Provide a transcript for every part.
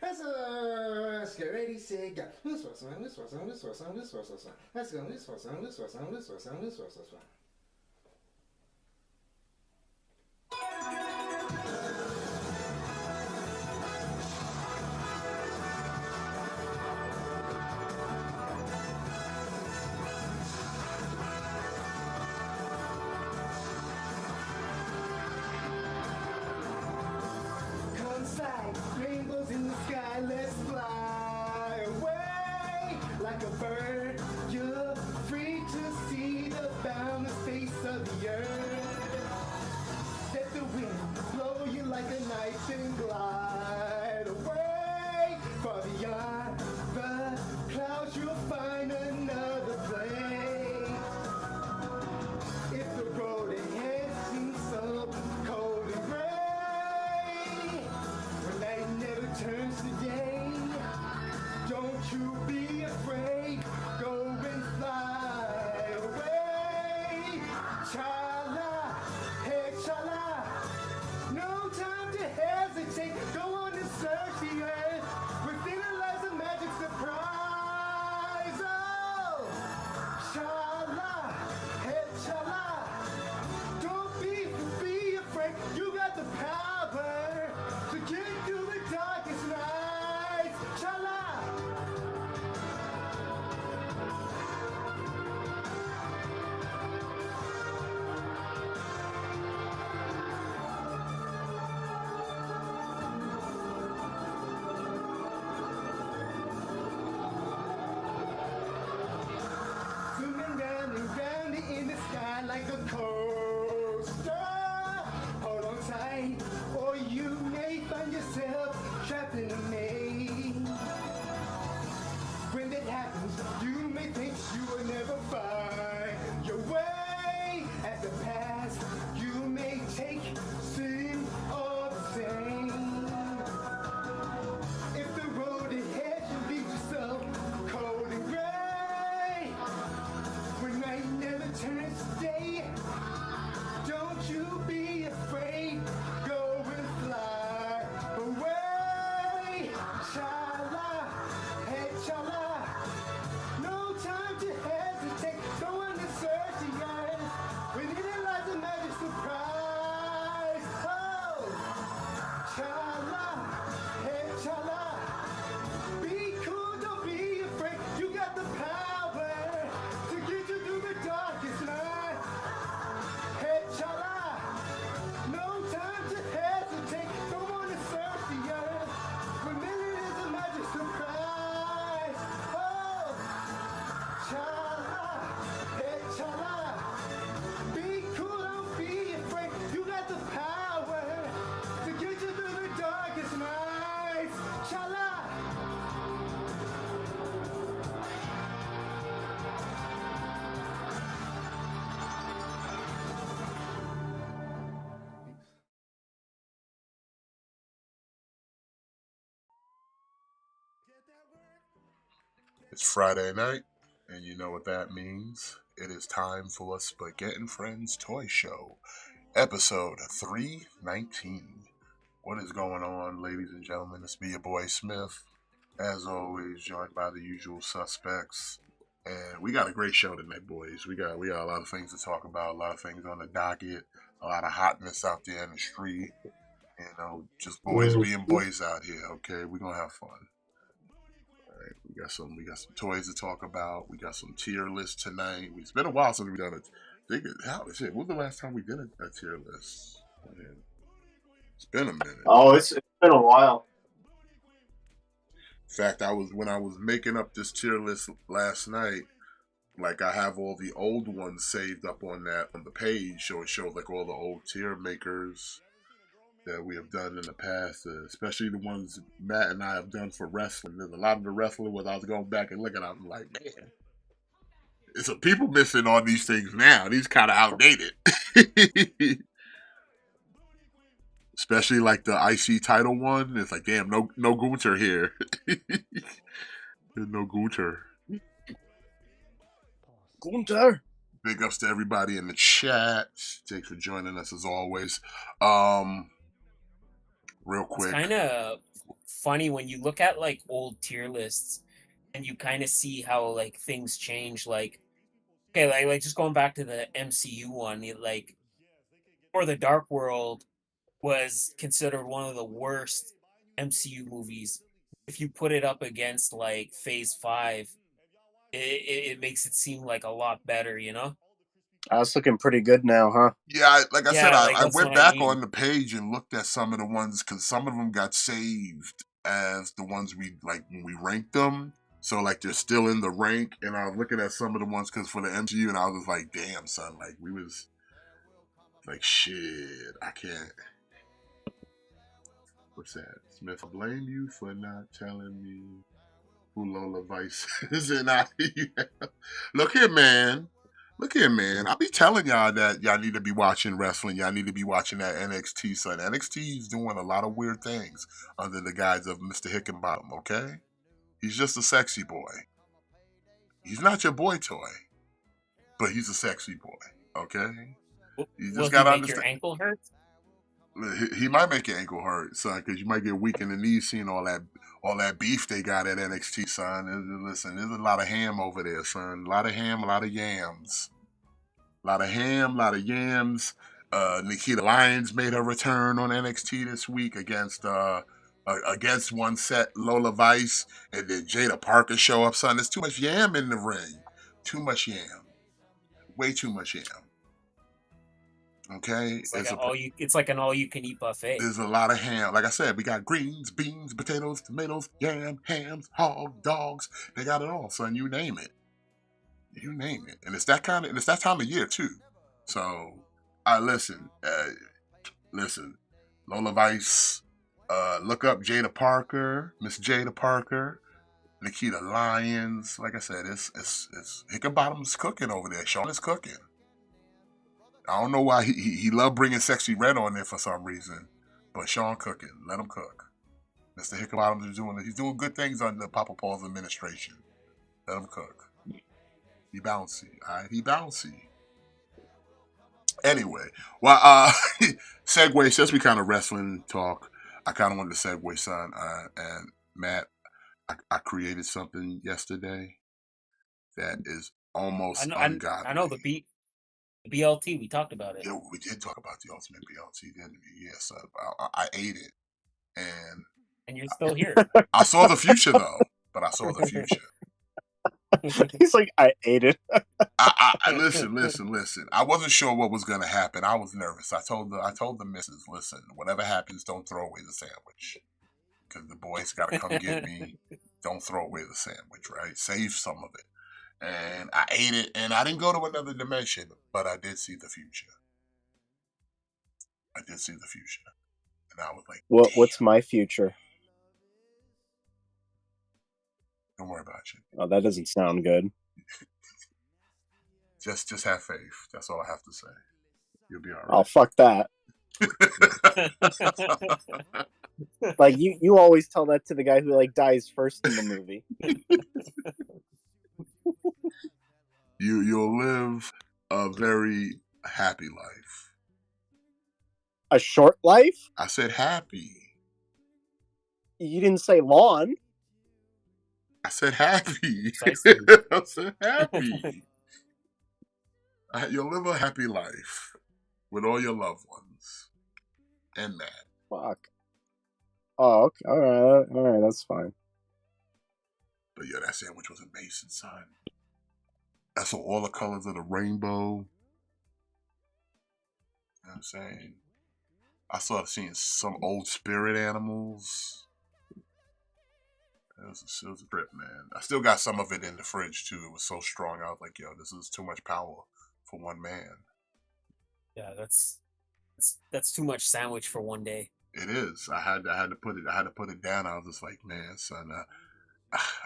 Let's get ready, say go. This was one, this was one, this was one, this was one. Let's go, this was one, this was one, this was one, this was one. Sight, rainbows in the sky, let's fly away like a bird. You're free to see the boundless face of the earth. Let the wind blow you like a knife and glide away. Far beyond the clouds, you'll find another place. If the road ahead seems so cold and gray, night never turns to day. Don't you be afraid. Go and fly away. Chala, hey chala. No time to hesitate. Go on and search the earth. Within it lies a magic surprise. Oh, chala, hey chala. Don't be afraid. You got the power to get through the darkest nights. Chala. Zooming down and round in the sky like a coaster. Hold on tight, or you may find yourself trapped in a maze. When that happens, you may think you will never find your way. At the past, you may take sin or the same. If the road ahead should lead you so cold and gray, when night never turns to day, don't you be afraid. Go and fly away. Chala, hey chala. No time to hesitate. Go on and search the earth. Within it lies a magic surprise. Oh, chala, hey chala. Be cool, don't be afraid. You got the power to get you through the darkest night. Hey chala. No time to hesitate. Go on and search the earth. Remember it is a magic surprise. Oh, chala, hey chala. Be cool, don't be afraid. You got the power to get you through the darkest nights. Chala. It's Friday night, and you know what that means. It is time for Spaghett Friends Toy Show, episode 319. What is going on, ladies and gentlemen? It's me, your boy Smith, as always, joined by the usual suspects. And we got a great show tonight, boys. We got a lot of things to talk about, a lot of things on the docket, a lot of hotness out there in the street. You know, just boys being boys out here. Okay, we're gonna have fun. Right, we got some toys to talk about. We got some tier lists tonight. It's been a while since we've done it. Shit, when was the last time we did a tier list? Man, it's been a minute. Oh, it's been a while. In fact, when I was making up this tier list last night, like I have all the old ones saved up on the page, so it shows like all the old tier makers that we have done in the past, especially the ones Matt and I have done for wrestling. There's a lot of the wrestling where I was going back and looking at, I'm like, man, there's some people missing on these things now. These kind of outdated. Especially like the IC title one. It's like, damn, no Gunter here. There's no Gunter. Gunter. Big ups to everybody in the chat. Thanks for joining us as always. Real quick. It's kind of funny when you look at like old tier lists and you kind of see how like things change. Like, okay, like just going back to the MCU one, like For the Dark World was considered one of the worst MCU movies. If you put it up against like Phase 5, it makes it seem like a lot better, you know? That's looking pretty good now, huh? Yeah, like I said, Yeah, like I that's went what I back mean. on the page and looked at some of the ones because some of them got saved as the ones we like when we ranked them. So like they're still in the rank, and I was looking at some of the ones because for the MCU, and I was just like, damn, son, like we was like shit, I can't. What's that? Smith, I blame you for not telling me who Lola Vice is, and look here, man. Look here, man. I be telling y'all that y'all need to be watching wrestling. Y'all need to be watching that NXT, son. NXT is doing a lot of weird things under the guise of Mr. Hickenbottom, okay? He's just a sexy boy. He's not your boy toy, but he's a sexy boy, okay? You Will just he gotta make your understand. ankle hurt? He might make your ankle hurt, son, because you might get weak in the knees seeing all that beef they got at NXT, son. Listen, there's a lot of ham over there, son. A lot of ham, a lot of yams. A lot of ham, a lot of yams. Nikita Lyons made her return on NXT this week against one set Lola Vice, and then Jada Parker show up, son. There's too much yam in the ring. Too much yam. Way too much yam. Okay? It's like an all you can eat buffet. There's a lot of ham. Like I said, we got greens, beans, potatoes, tomatoes, yam, hams, hog, dogs. They got it all, son. You name it. You name it. And it's that time of year too. So I listen. Listen. Lola Vice, look up Jada Parker, Miss Jada Parker, Nikita Lyons. Like I said, it's Hickenbottom's cooking over there. Sean is cooking. I don't know why he loved bringing Sexy Red on there for some reason, but Sean cooking. Let him cook. Mr. Hickenbottom is doing good things under Papa Paul's administration. Let him cook. He bouncy. All right, he bouncy. Anyway, well, segue. Since we kind of wrestling talk, I kind of wanted to segue, son. And Matt, I created something yesterday that is almost I know ungodly. the BLT. We talked about it. Yeah, we did talk about the Ultimate BLT, didn't we? Yes, I ate it, and You're still here. I saw the future though. But I saw the future. He's like, I ate it. I listen. I wasn't sure what was gonna happen. I was nervous. I told the missus, listen, whatever happens, don't throw away the sandwich, because the boys gotta come get me. Don't throw away the sandwich, right? Save some of it. And I ate it, and I didn't go to another dimension, but I did see the future. And I was like, what's my future? Don't worry about you. Oh, that doesn't sound good. Just have faith. That's all I have to say. You'll be all right. Oh, fuck that. Like you always tell that to the guy who like dies first in the movie. You'll live a very happy life. A short life? I said happy. You didn't say long. I said happy. I said happy. You'll live a happy life with all your loved ones and that. Fuck. Oh, okay. All right, that's fine. But yeah, that sandwich was amazing, son. I saw all the colors of the rainbow. You know what I'm saying? I started seeing some old spirit animals. It was a trip, man. I still got some of it in the fridge, too. It was so strong. I was like, yo, this is too much power for one man. Yeah, that's too much sandwich for one day. It is. I had to put it down. I was just like, man, son,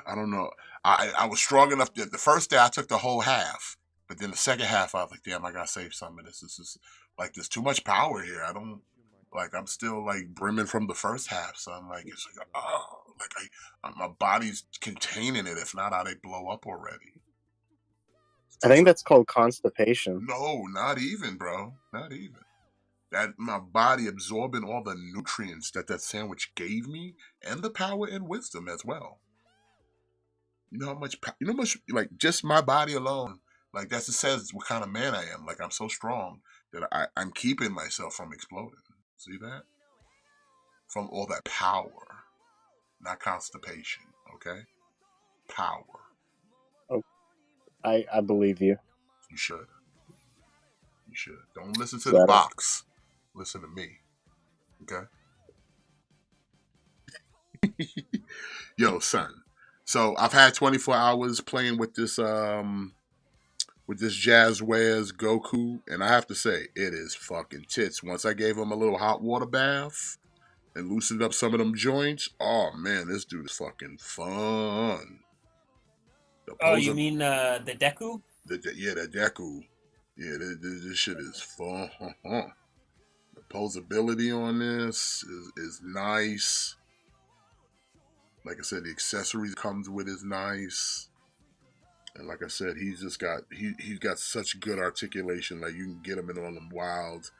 I don't know. I was strong enough. The first day I took the whole half, but then the second half I was like, damn, I gotta save some of this. This is like there's too much power here. I don't like. I'm still like brimming from the first half, so I'm like, it's like, oh, like my body's containing it. If not, how they blow up already. I think that's called constipation. No, not even, bro. Not even. That my body absorbing all the nutrients that that sandwich gave me, and the power and wisdom as well. You know how much, you know how much, like just my body alone, like that just says what kind of man I am. Like I'm so strong that I'm keeping myself from exploding. See that? From all that power, not constipation. Okay, power. Oh, I believe you. You should. You should. Don't listen to the That box. Listen to me. Okay. Yo, son. So I've had 24 hours playing with this Jazzwares Goku, and I have to say, it is fucking tits. Once I gave him a little hot water bath and loosened up some of them joints, oh man, this dude is fucking fun. The Oh, you poser, mean the Deku? yeah, that Deku, yeah, this shit is fun. The posability on this is nice. Like I said, the accessories comes with is nice. And like I said, he's got such good articulation. Like you can get him in all them wild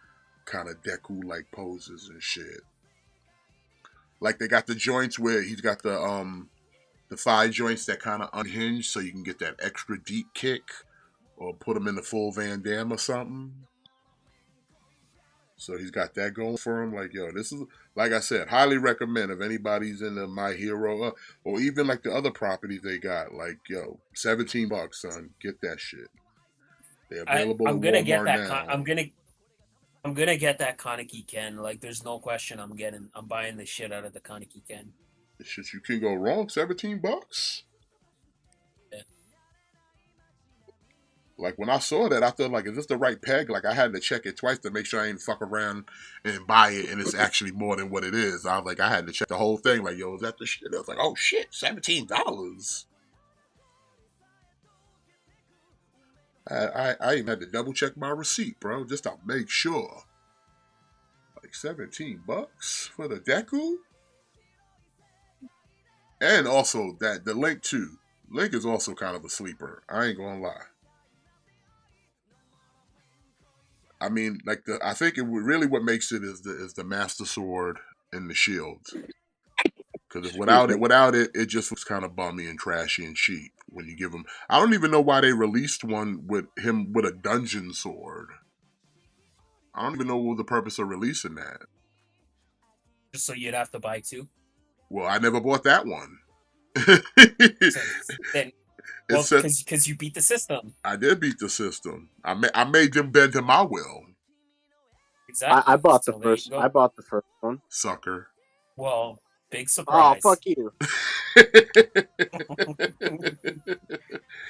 kind of Deku like poses and shit. Like they got the joints where he's got the thigh joints that kind of unhinge, so you can get that extra deep kick, or put him in the full Van Damme or something. So he's got that going for him. Like, yo, this is, like I said, highly recommend if anybody's into My Hero, or even like the other properties they got. Like, yo, $17, son, get that shit. They're available at I'm gonna get Walmart that. now. I'm gonna get that Kaneki Ken. Like, there's no question. I'm buying the shit out of the Kaneki Ken. It's shit you can go wrong. $17. Yeah. Like when I saw that, I thought like, is this the right peg? Like I had to check it twice to make sure I ain't fuck around and buy it, and it's actually more than what it is. I was like, I had to check the whole thing. Like, yo, is that the shit? I was like, oh shit, $17. I even had to double check my receipt, bro, just to make sure. Like $17 for the Deku, and also that the Link too. Link is also kind of a sleeper. I ain't gonna lie. I mean, like I think really what makes it is the Master Sword and the shield. Because excuse me. without it, it just looks kind of bummy and trashy and cheap. When you give him, I don't even know why they released one with him with a dungeon sword. I don't even know what was the purpose of releasing that. Just so you'd have to buy two. Well, I never bought that one. So then, It well, said because you beat the system. I did beat the system. I made them bend to my will, Exactly. I bought the So there you first. go. I bought the first one. sucker. Well, big Oh, surprise. fuck you!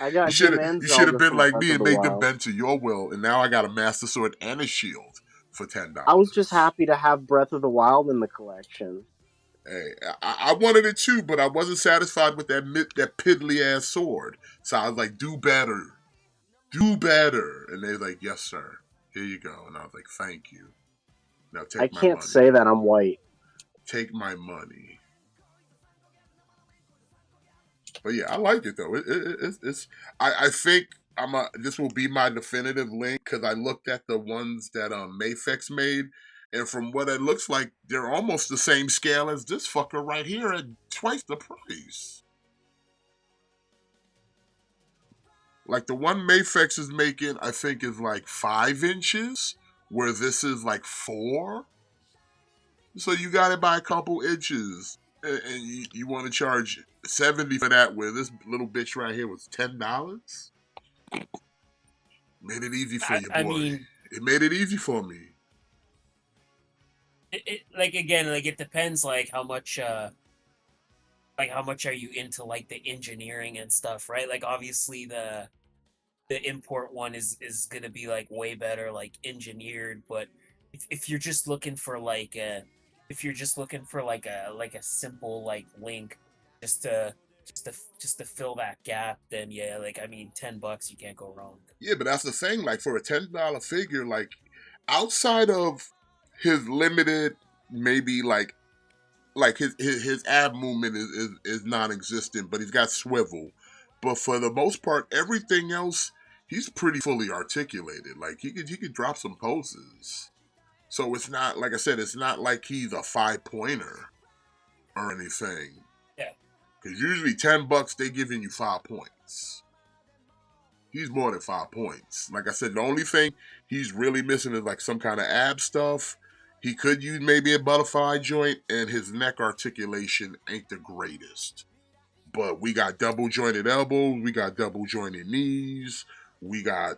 I got him and You should have Zelda been from like Breath me of and the made them Wild. bend to your will, and now I got a Master Sword and a shield for $10. I was just happy to have Breath of the Wild in the collection. Hey, I wanted it too, but I wasn't satisfied with that piddly ass sword. So I was like, do better. Do better. And they're like, yes, sir. Here you go. And I was like, thank you. Now I take my can't money. say that I'm white. Take my money. But yeah, I like it though. It's I think this will be my definitive link, because I looked at the ones that Mayfex made, and from what it looks like, they're almost the same scale as this fucker right here at twice the price. Like the one Mayfex is making, I think is like 5 inches, where this is like 4. So you got it by a couple inches, and you want to charge 70 for that, where this little bitch right here was $10. Made it easy for you, I boy. mean, It made it easy for me. like again, like it depends, like how much are you into like the engineering and stuff, right? Like obviously the import one is gonna be like way better, like engineered. But if you're just looking for like a if you're just looking for like a simple like link, just to just to fill that gap, then yeah, like I mean, $10 you can't go wrong. Yeah, but that's the thing. Like for a $10 figure, like outside of his limited, maybe like his ab movement is non-existent, but he's got swivel. But for the most part, everything else, he's pretty fully articulated. Like he could drop some poses. So it's not, like I said, it's not like he's a 5-pointer or anything. Yeah. Because usually $10 they giving you 5 points. He's more than 5 points. Like I said, the only thing he's really missing is like some kind of ab stuff. He could use maybe a butterfly joint, and his neck articulation ain't the greatest. But we got double jointed elbows, we got double jointed knees, we got,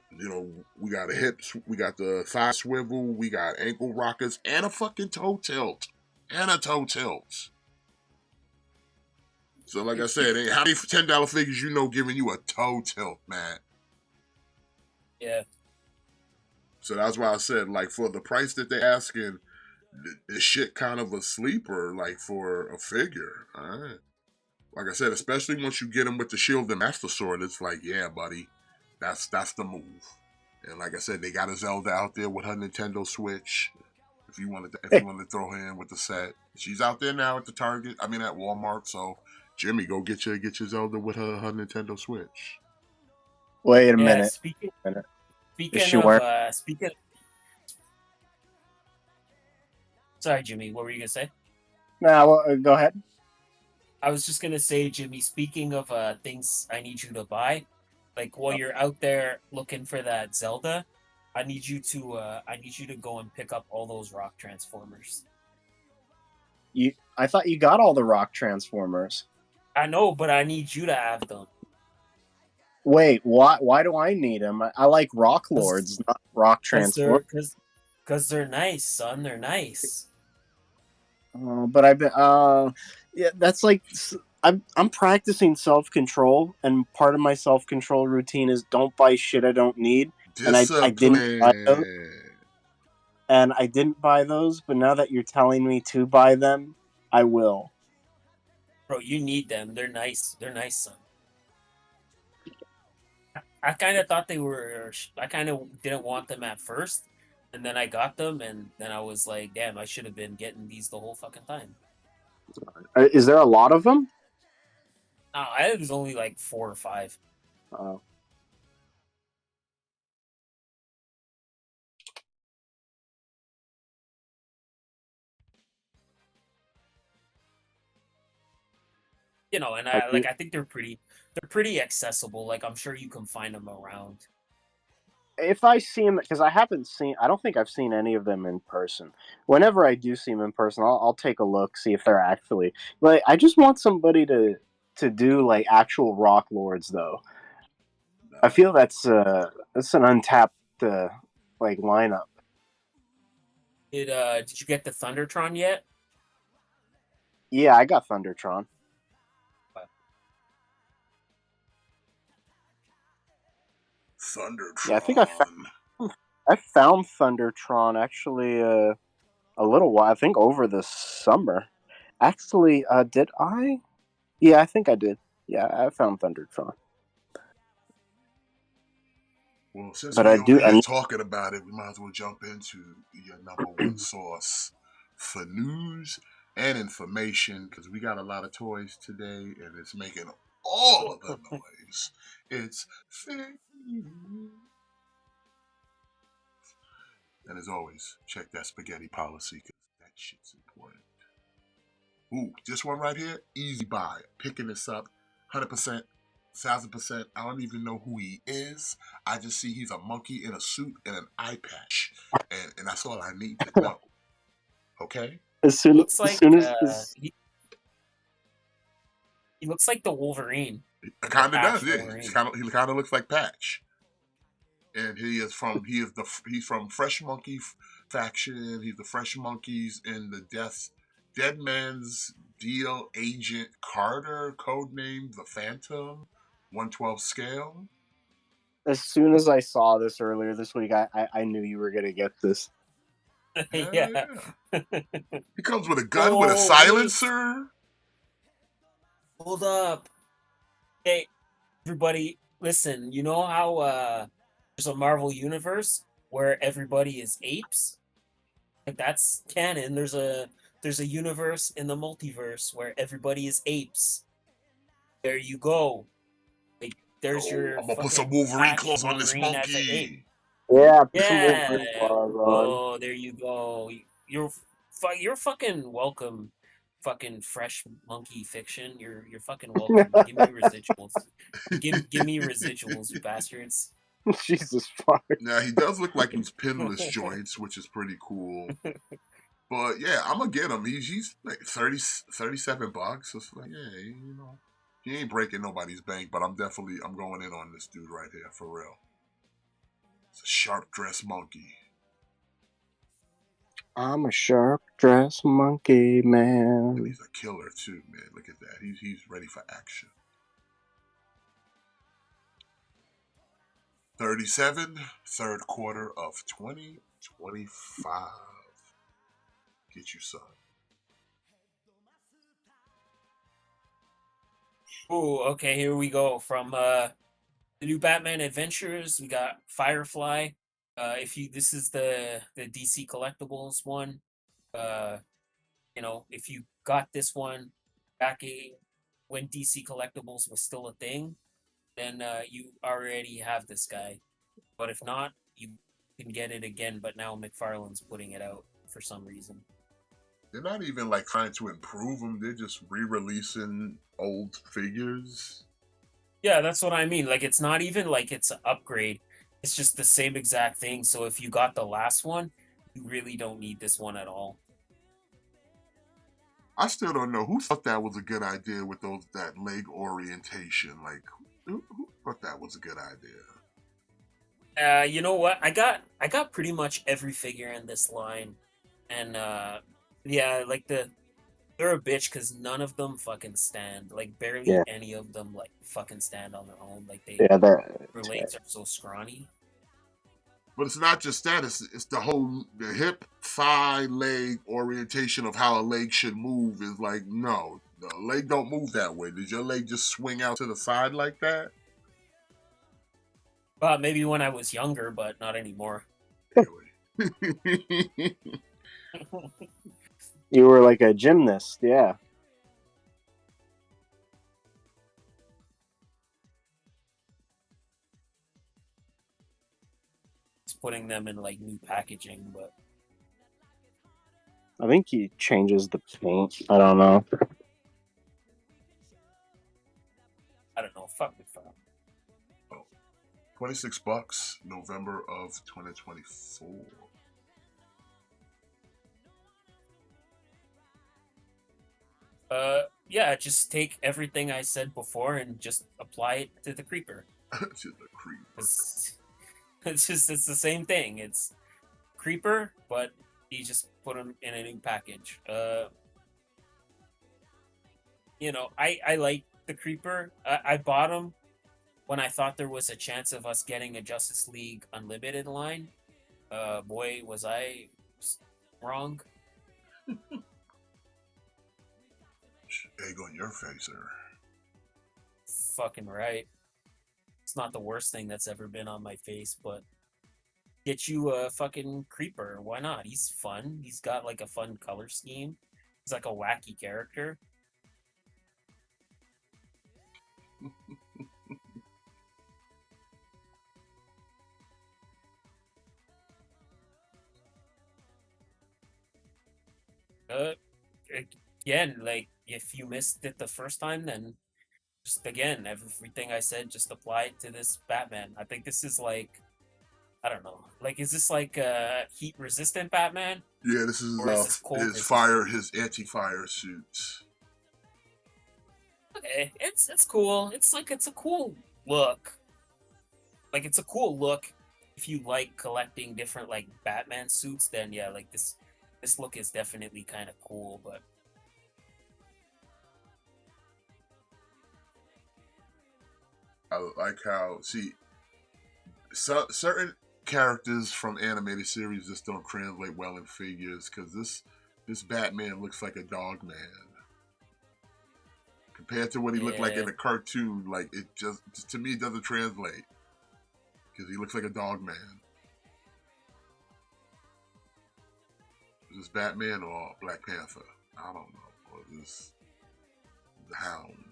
we got a hips, we got the thigh swivel, we got ankle rockers, and a fucking toe tilt. And a toe tilt. So like I said, how many $10 figures giving you a toe tilt, man? Yeah. So that's why I said, like, for the price that they're asking, this shit kind of a sleeper, like, for a figure. All right. Like I said, especially once you get him with the shield and master sword, it's like, yeah, buddy, that's the move. And like I said, they got a Zelda out there with her Nintendo Switch. If you wanted to throw her in with the set, she's out there now at the Target. I mean, at Walmart. So, Jimmy, go get your Zelda with her Nintendo Switch. Wait a minute. Speaking of sorry, Jimmy, what were you gonna say? No, go ahead. I was just gonna say, Jimmy, speaking of things I need you to buy, like while you're out there looking for that Zelda, I need you to go and pick up all those rock transformers. I thought you got all the rock transformers. I know, but I need you to have them. Wait, why do I need them? I like rock lords, not rock transformers. Because they're nice, son. They're nice. But I've been yeah, that's like I'm practicing self-control, and part of my self-control routine is don't buy shit I don't need. And I didn't buy those. And I didn't buy those, but now that you're telling me to buy them, I will. Bro, you need them. They're nice. They're nice, son. I kind of thought they were. I kind of didn't want them at first, and then I got them, and then I was like, "Damn, I should have been getting these the whole fucking time." Is there a lot of them? No, I was only like 4 or 5. Oh. And I think they're pretty accessible. Like I'm sure you can find them around. If I see them, because I don't think I've seen any of them in person. Whenever I do see them in person, I'll take a look, see if they're actually. Like, I just want somebody to do like actual rock lords, though. I feel that's an untapped like lineup. Did you get the Thundertron yet? Yeah, I got Thundertron. Thundertron. Yeah, I think I found Thundertron actually a little while. I think over the summer. Actually, did I? Yeah, I think I did. Yeah, I found Thundertron. Well, since we're here talking about it, we might as well jump into your number one source for news and information, because we got a lot of toys today, and it's making all of the noise. It's fake news. And as always, check that spaghetti policy, because that shit's important. Ooh, this one right here, easy buy. Picking this up, 100%. 1,000%. I don't even know who he is. I just see he's a monkey in a suit and an eye patch, and that's all I need to know. Okay. He looks like the Wolverine. He kind of does. Yeah. He kind of looks like Patch, and he's from Fresh Monkey faction. He's the Fresh Monkeys in the Dead Man's Deal Agent Carter, codename the Phantom. 1/12 scale. As soon as I saw this earlier this week, I knew you were gonna get this. Yeah. He comes with a gun with a silencer. Hold up. Hey, everybody, listen. You know how there's a Marvel universe where everybody is apes? Like that's canon. There's a universe in the multiverse where everybody is apes. There you go. Like there's your. I'm gonna put some Wolverine claws on this monkey. Yeah, put some Yeah. Wolverine claws on. Oh, there you go. You're fucking welcome. Fucking fresh monkey fiction. You're fucking welcome. Give me residuals. Give me residuals, you bastards. Jesus fuck. Now he does look like he's pinless joints, which is pretty cool. But yeah, I'm gonna get him. He's like 37 bucks. It's like, yeah, you know, he ain't breaking nobody's bank. But I'm going in on this dude right here for real. It's a sharp dressed monkey. I'm a sharp dressed monkey And man. he's a killer too, man. Look at that. He's ready for action. 37, third quarter of 2025. Get you son. Oh, okay, here we go. From the new Batman Adventures, we got Firefly. If you This is the DC collectibles one. Uh if you got this one back when DC collectibles was still a thing, then you already have this guy. But if not, you can get it again, but now McFarlane's putting it out for some reason. They're not even like trying to improve them. They're just re-releasing old figures. Yeah, that's what I mean. Like, it's not even like it's an upgrade. It's just the same exact thing. So if you got the last one, you really don't need this one at all. I still don't know who thought that was a good idea with that leg orientation. Like, who thought that was a good idea? You know what? I got pretty much every figure in this line, and yeah, like they're a bitch because none of them fucking stand. Like barely Yeah, any of them like fucking stand on their own. Like yeah, their legs are so scrawny. But it's not just that. It's the hip, thigh, leg orientation of how a leg should move is like, no, the leg don't move that way. Did your leg just swing out to the side like that? Well, maybe when I was younger, but not anymore. Really? you were like a gymnast, yeah. Just putting them in like new packaging, but I think he changes the paint. I don't know. I don't know. Fuck McFarlane. Oh, $26, November of 2024. Yeah, just take everything I said before and just apply it to the creeper. To the creep. It's the same thing. It's creeper, but you just put them in a new package. I like the creeper. I bought him when I thought there was a chance of us getting a Justice League Unlimited line. Boy, was I wrong. Egg on your face, sir. Fucking right. It's not the worst thing that's ever been on my face, but get you a fucking creeper. Why not? He's fun. He's got like a fun color scheme. He's like a wacky character. Uh, Again, like if you missed it the first time, then just again everything I said, just apply it to this Batman. I think this is like, I don't know, like is this like heat resistant Batman, Yeah, this is or is this cold his resistant? his anti-fire suits. Okay, it's cool. It's a cool look. Like it's a cool look if you like collecting different like Batman suits. Then yeah, like this look is definitely kind of cool. But I like how certain characters from animated series just don't translate well in figures because this Batman looks like a dog man compared to what he looked like yeah, in the cartoon. Like it just to me it doesn't translate because he looks like a dog man. Is this Batman or Black Panther? I don't know. Or is this the Hound?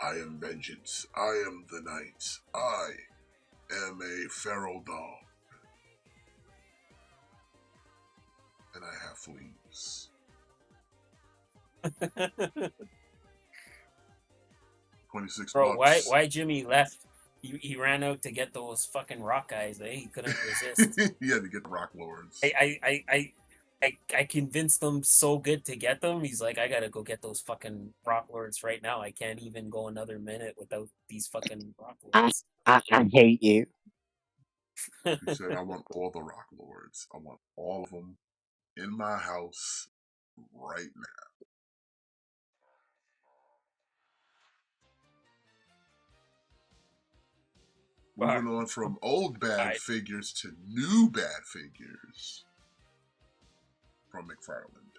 I am vengeance. I am the night. I am a feral dog. And I have fleas. 26 Bro, why bucks. why Jimmy left? He ran out to get those fucking rock guys. Eh? He couldn't resist. He had to get the Rock Lords. I convinced him so good to get them. He's like, I gotta go get those fucking rock lords right now. I can't even go another minute without these fucking rock lords. I hate you. He said, I want all the Rock Lords. I want all of them in my house right now. Moving on from old bad figures to new bad figures from McFarlane.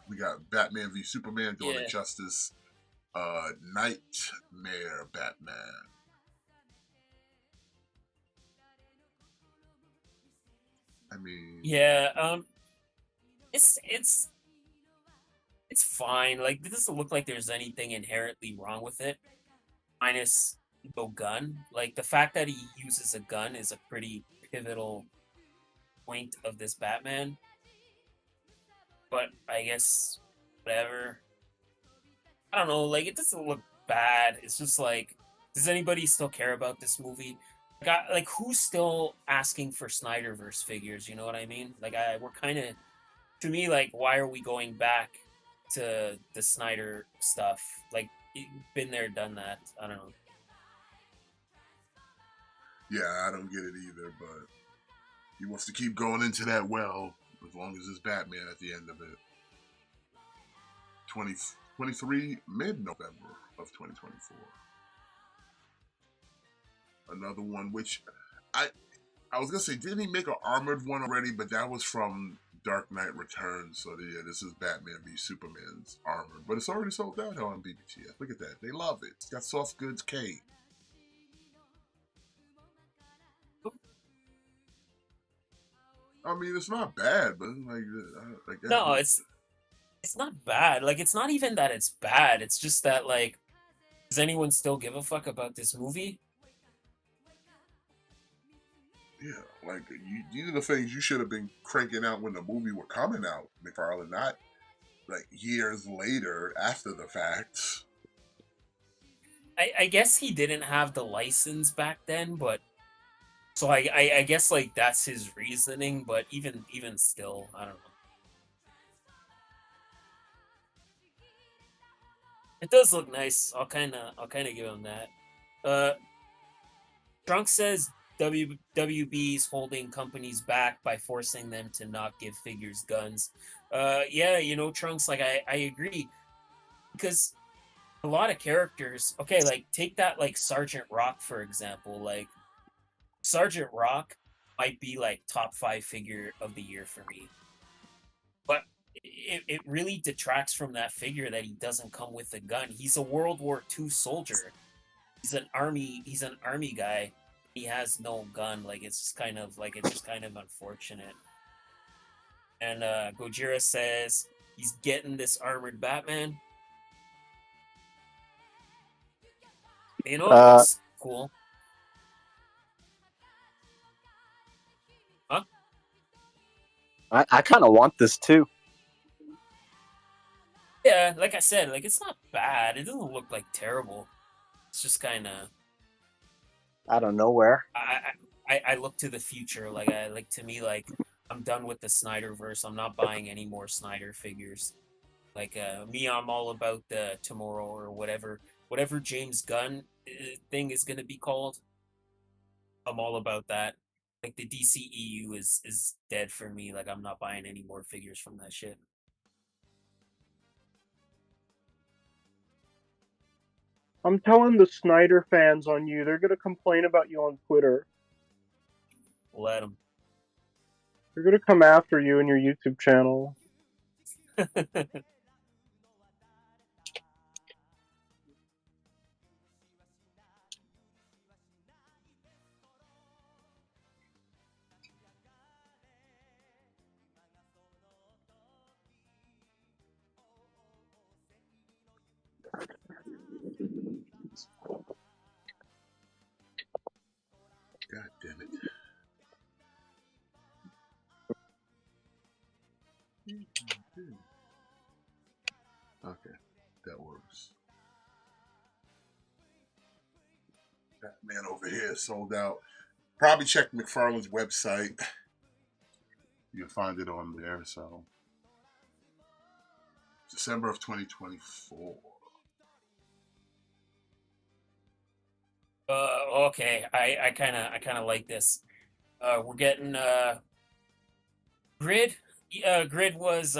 We got Batman v Superman, Dawn of Justice, Nightmare Batman. I mean, yeah, it's fine. Like, it doesn't look like there's anything inherently wrong with it, minus no gun. Like, the fact that he uses a gun is a pretty pivotal point of this Batman. But I guess whatever. I don't know. Like, it doesn't look bad. It's just like, does anybody still care about this movie? Like, who's still asking for Snyderverse figures? You know what I mean? Like, we're kind of, to me, like, why are we going back to the Snyder stuff? Like, been there, done that. I don't know. Yeah, I don't get it either, but he wants to keep going into that well as long as it's Batman at the end of it. 2023, mid-November of 2024. Another one, which I was gonna say, didn't he make an armored one already? But that was from Dark Knight Returns. So yeah, this is Batman v Superman's armor, but it's already sold out on BBTS. Look at that, they love it. It's got soft goods K. I mean, it's not bad, but like No, it's not bad. Like, it's not even that it's bad. It's just that, like, does anyone still give a fuck about this movie? Yeah, like these are the things you should have been cranking out when the movie were coming out, McFarlane, not like years later after the fact. I guess he didn't have the license back then, but so I guess like that's his reasoning. But even still, I don't know. It does look nice. I'll kind of give him that. Trunk says WWB's holding companies back by forcing them to not give figures guns. Yeah, Trunks, like I agree, because a lot of characters, okay, like take that like Sergeant Rock for example. Like, Sergeant Rock might be like top 5 figure of the year for me, but it really detracts from that figure that he doesn't come with a gun. He's a World War II soldier. He's an army guy. He has no gun. Like, it's just kind of unfortunate. And Gojira says he's getting this armored Batman. It looks cool. Huh? I kind of want this too. Yeah, like I said, like, it's not bad. It doesn't look like terrible. It's just kind of out of nowhere. I look to the future. Like to me, like, I'm done with the Snyderverse. I'm not buying any more Snyder figures. Like, me, I'm all about the tomorrow or whatever James Gunn thing is gonna be called. I'm all about that. Like, the DCEU is dead for me. Like, I'm not buying any more figures from that shit. I'm telling the Snyder fans on you. They're gonna complain about you on Twitter. Let them. They're gonna come after you in your YouTube channel. damn it. Okay, that works. Batman over here sold out. Probably check McFarlane's website. You'll find it on there. So, December of 2024. Okay. I kind of like this. We're getting Grid. Grid was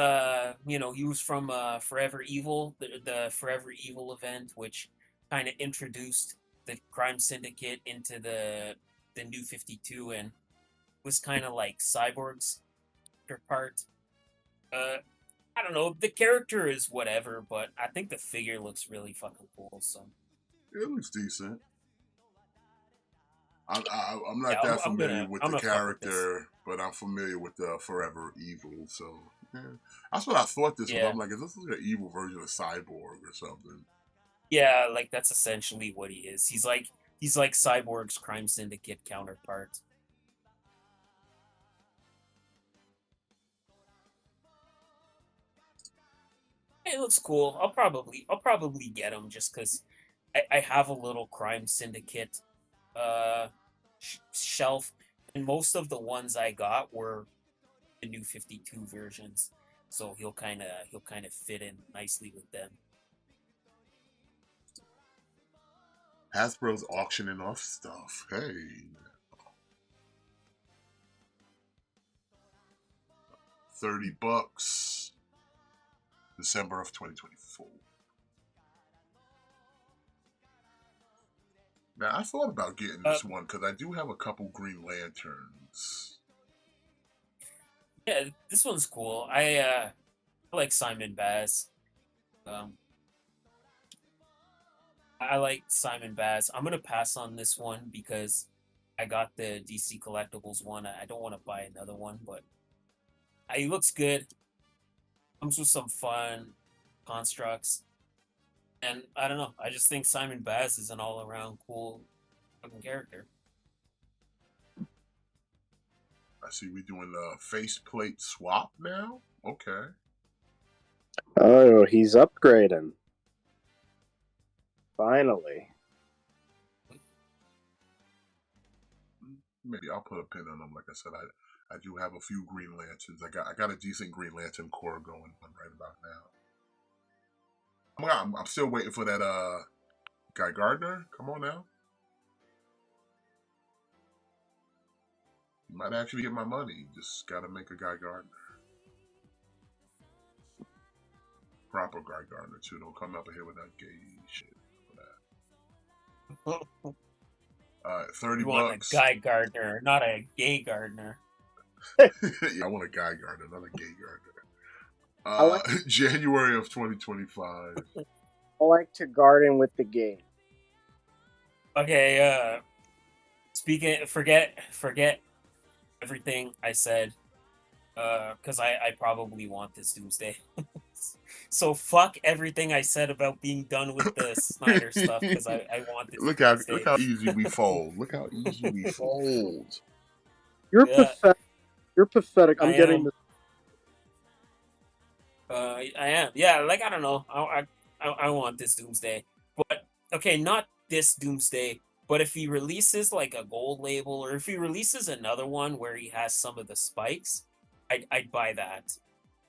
he was from Forever Evil, the Forever Evil event, which kind of introduced the crime syndicate into the New 52 and was kind of like Cyborg's part. Uh, I don't know. The character is whatever, but I think the figure looks really fucking cool. So It looks decent. I'm yeah, not that familiar with I'm the gonna fuck with this. character, but I'm familiar with the Forever Evil. So yeah. That's what I thought this was. Yeah, I'm like, is this like an evil version of Cyborg or something? yeah, like that's essentially what he is. He's like Cyborg's crime syndicate counterpart. It looks cool. I'll probably get him just because I have a little crime syndicate uh shelf, and most of the ones I got were the New 52 versions, so he'll kind of fit in nicely with them. Hasbro's auctioning off stuff. Hey, $30. December of 2024. Now I thought about getting Uh, this one because I do have a couple Green Lanterns. yeah, this one's cool. I like Simon Baz. Um, I like Simon Baz. I'm gonna pass on this one because I got the DC Collectibles one. I don't want to buy another one, but he looks good. Comes with some fun constructs, and I don't know. I just think Simon Baz is an all-around cool fucking character. I see we doing a faceplate swap now. Okay. Oh, he's upgrading. Finally. Maybe I'll put a pin on them. Like I said, I do have a few Green Lanterns. I got a decent Green Lantern core going on right about now. I'm still waiting for that Guy Gardner. Come on now. You might actually get my money. Just gotta make a Guy Gardner. Proper Guy Gardner too. Don't come up here with that gay shit. $30 You want a bucks. Guy Gardner, not a gay Gardner. Yeah, I want a Guy Gardner, not a gay Gardner. like January of 2025. I like to garden with the game. Okay, forget everything I said, because I probably want this Doomsday. So fuck everything I said about being done with the Snyder stuff, because I want this look Doomsday. how easy we fold. Look how easy we fold. You're Yeah, pathetic. You're pathetic. I'm I getting am. this. I am. Yeah, like I don't know. I want this Doomsday, but okay, not this Doomsday. But if he releases like a gold label, or if he releases another one where he has some of the spikes, I'd buy that.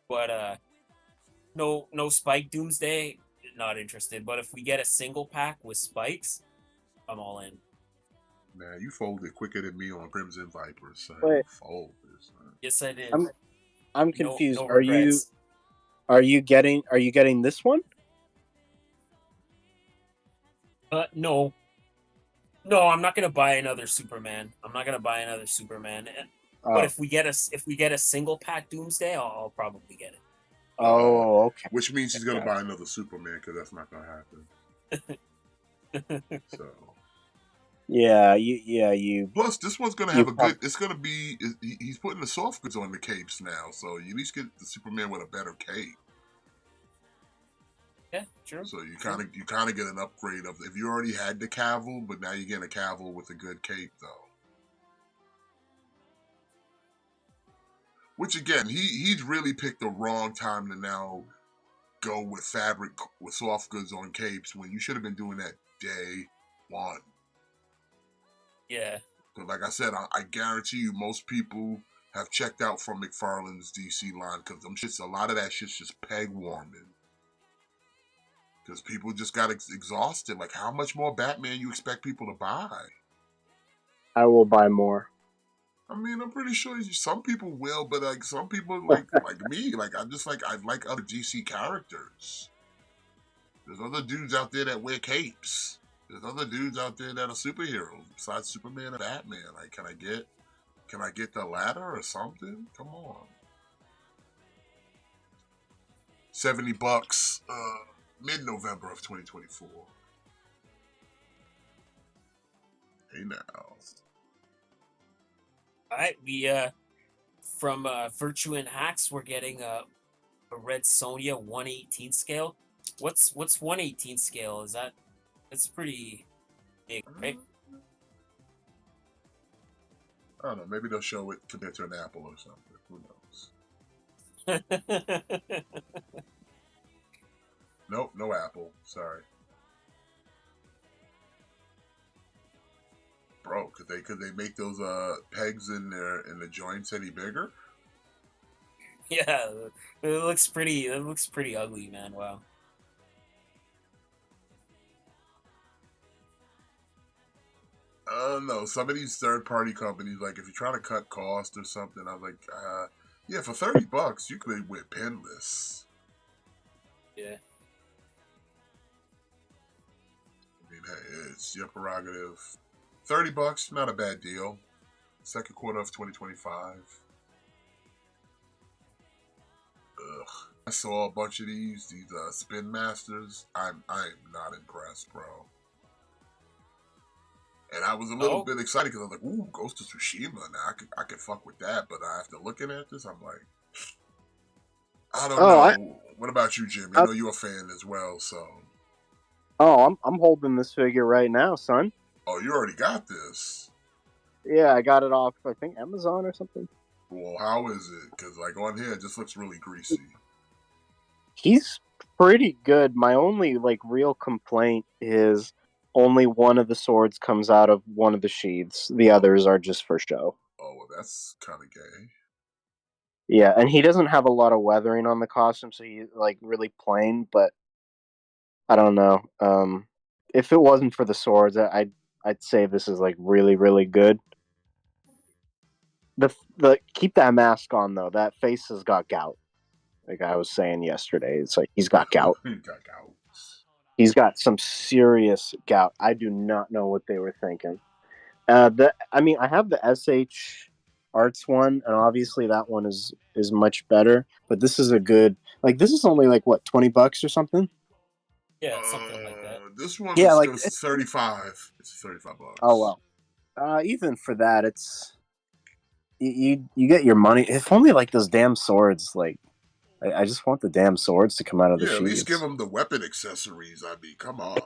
But no Spike Doomsday, not interested. But if we get a single pack with spikes, I'm all in. Man, you folded quicker than me on Crimson Vipers, son. Wait. You folded, son. Yes, I did. I'm confused. No regrets. Are you getting this one? No, no, I'm not gonna buy another Superman. I'm not gonna buy another Superman. But if we get a single pack Doomsday, I'll probably get it. Oh, okay. Which means he's gonna Gotcha. buy another Superman because that's not gonna happen. So Yeah, you. plus this one's gonna You have a prob- good. It's gonna be. He's putting the soft goods on the capes now, so you at least get the Superman with a better cape. Yeah, true. So you kind of get an upgrade of if you already had the Cavill, but now you're getting a Cavill with a good cape though. Which again, he's really picked the wrong time to now go with fabric with soft goods on capes when you should have been doing that day one. Yeah. But like I said, I guarantee you most people have checked out from McFarlane's DC line because a lot of that shit's just peg warming. Because people just got exhausted. Like, how much more Batman you expect people to buy? I will buy more. I mean, I'm pretty sure some people will, but like some people like me, like I like other DC characters. There's other dudes out there that wear capes. There's other dudes out there that are superheroes besides Superman and Batman. Like, can I get the latter or something? Come on. $70, mid-November of 2024. Hey now. All right, we from Virtue and Hacks, we're getting a Red Sonja 1/18 scale. What's 1/18 scale? That's pretty big, right? I don't know. Maybe they'll show it compared to an apple or something. Who knows? Nope, no apple. Sorry. Bro, could they make those pegs in the joints any bigger? Yeah, it looks pretty ugly, man. Wow. I don't know. Some of these third-party companies, like if you're trying to cut cost or something, I'm like, yeah, for $30 you could with pinless. Yeah. I mean, hey, it's your prerogative. $30, not a bad deal. Second quarter of 2025. Ugh. I saw a bunch of these Spin Masters. I'm not impressed, bro. And I was a little bit excited because I was like, "Ooh, Ghost of Tsushima." Now I could fuck with that, but after looking at this, I'm like, I don't know. What about you, Jimmy? I know you're a fan as well, so. Oh, I'm holding this figure right now, son. Oh, you already got this. Yeah, I got it off, I think, Amazon or something. Well, how is it? Because like on here, it just looks really greasy. He's pretty good. My only real complaint is only one of the swords comes out of one of the sheaths. The others are just for show. Oh, well, that's kind of gay. Yeah, and he doesn't have a lot of weathering on the costume, so he's really plain. But I don't know. If it wasn't for the swords, I'd say this is really, really good. The keep that mask on though. That face has got gout. Like I was saying yesterday, it's like he's got gout. He got gout. He's got some serious gout. I do not know what they were thinking. I have the SH Arts one, and obviously that one is much better. But this is a good. This is only what, $20 or something. Yeah, something like that. This one is 35. It's $35. Oh well. Even for that, it's you get your money. If only those damn swords. I just want the damn swords to come out of the sheaths. At least give them the weapon accessories. I mean, come on.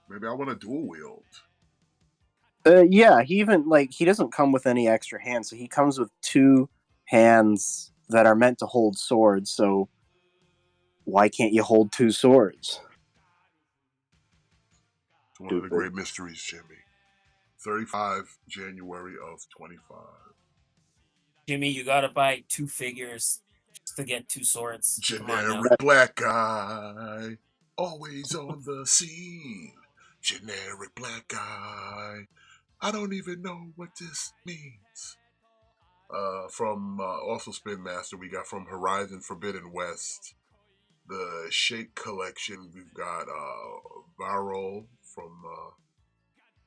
Maybe I want a dual wield. Yeah, he even he doesn't come with any extra hands, so he comes with 2 hands that are meant to hold swords. So why can't you hold 2 swords? It's one of the great mysteries, Jimmy. 35 January of 25. Jimmy, you gotta buy 2 figures just to get 2 swords. Generic black guy, always on the scene. Generic black guy. I don't even know what this means. From also Spin Master, we got from Horizon Forbidden West, the Shake Collection. We've got Varol from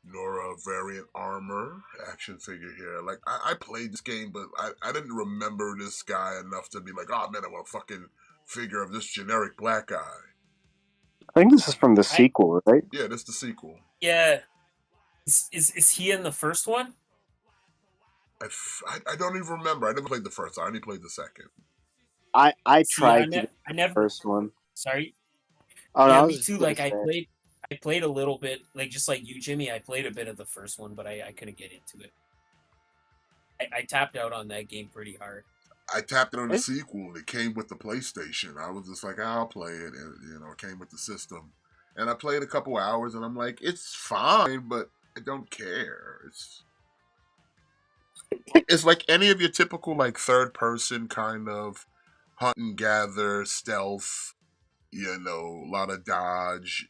Nora Variant Armor action figure here. Like I played this game, but I didn't remember this guy enough to be like, oh man, I want a fucking figure of this generic black guy. I think this is from the sequel, right? Yeah, this is the sequel. Yeah. Is he in the first one? I don't even remember. I never played the first. I only played the second. I tried to get the first one. Sorry. Oh, yeah, no, me too. I played a little bit, just like you, Jimmy. I played a bit of the first one, but I couldn't get into it. I tapped out on that game pretty hard. I tapped it on the It, sequel. It came with the PlayStation. I was just like, I'll play it, and it came with the system. And I played a couple hours, and I'm like, it's fine, but I don't care. It's like any of your typical like third person kind of hunt and gather stealth. A lot of dodge.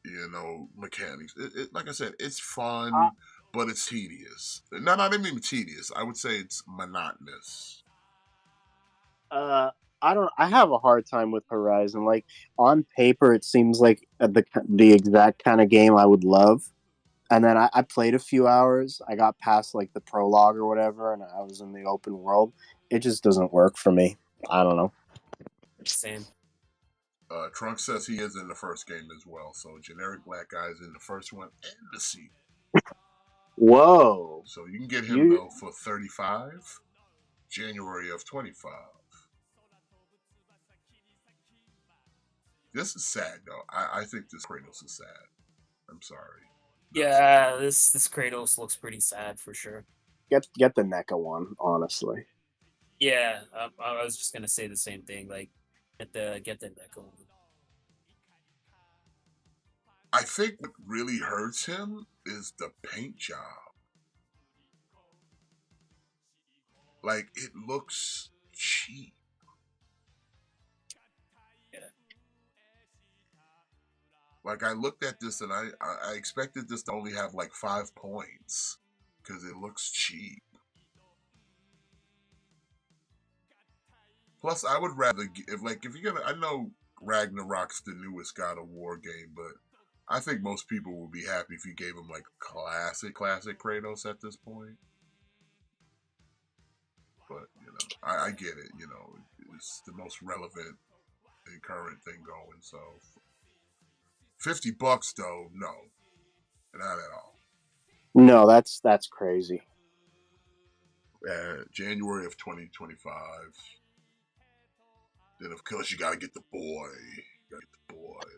Mechanics. Like I said, it's I, fun, but it's tedious. No, not even tedious. I would say it's monotonous. uh, I don't. I have a hard time with Horizon. Like on paper, it seems like the exact kind of game I would love. And then I played a few hours. I got past like the prologue or whatever, and I was in the open world. It just doesn't work for me. I don't know. Same. Trunk says he is in the first game as well. So generic black guy is in the first one and the sequel. Whoa, So you can get him you though for 35, January of 25. This is sad though. I think this Kratos is sad. I'm sorry. Yeah, this Kratos looks pretty sad for sure. get the NECA one, honestly. Yeah, I was just gonna say the same thing. Like, get the Neko one. I think what really hurts him is the paint job. Like it looks cheap. Yeah, Like I looked at this and I expected this to only have like 5 points because it looks cheap. Plus, I would rather if you're gonna. I know Ragnarok's the newest God of War game, but I think most people would be happy if you gave them like classic Kratos at this point. But I get it. It's the most relevant and current thing going. So $50 though, no, not at all. No, that's crazy. January of 2025. Then of course you gotta get the boy.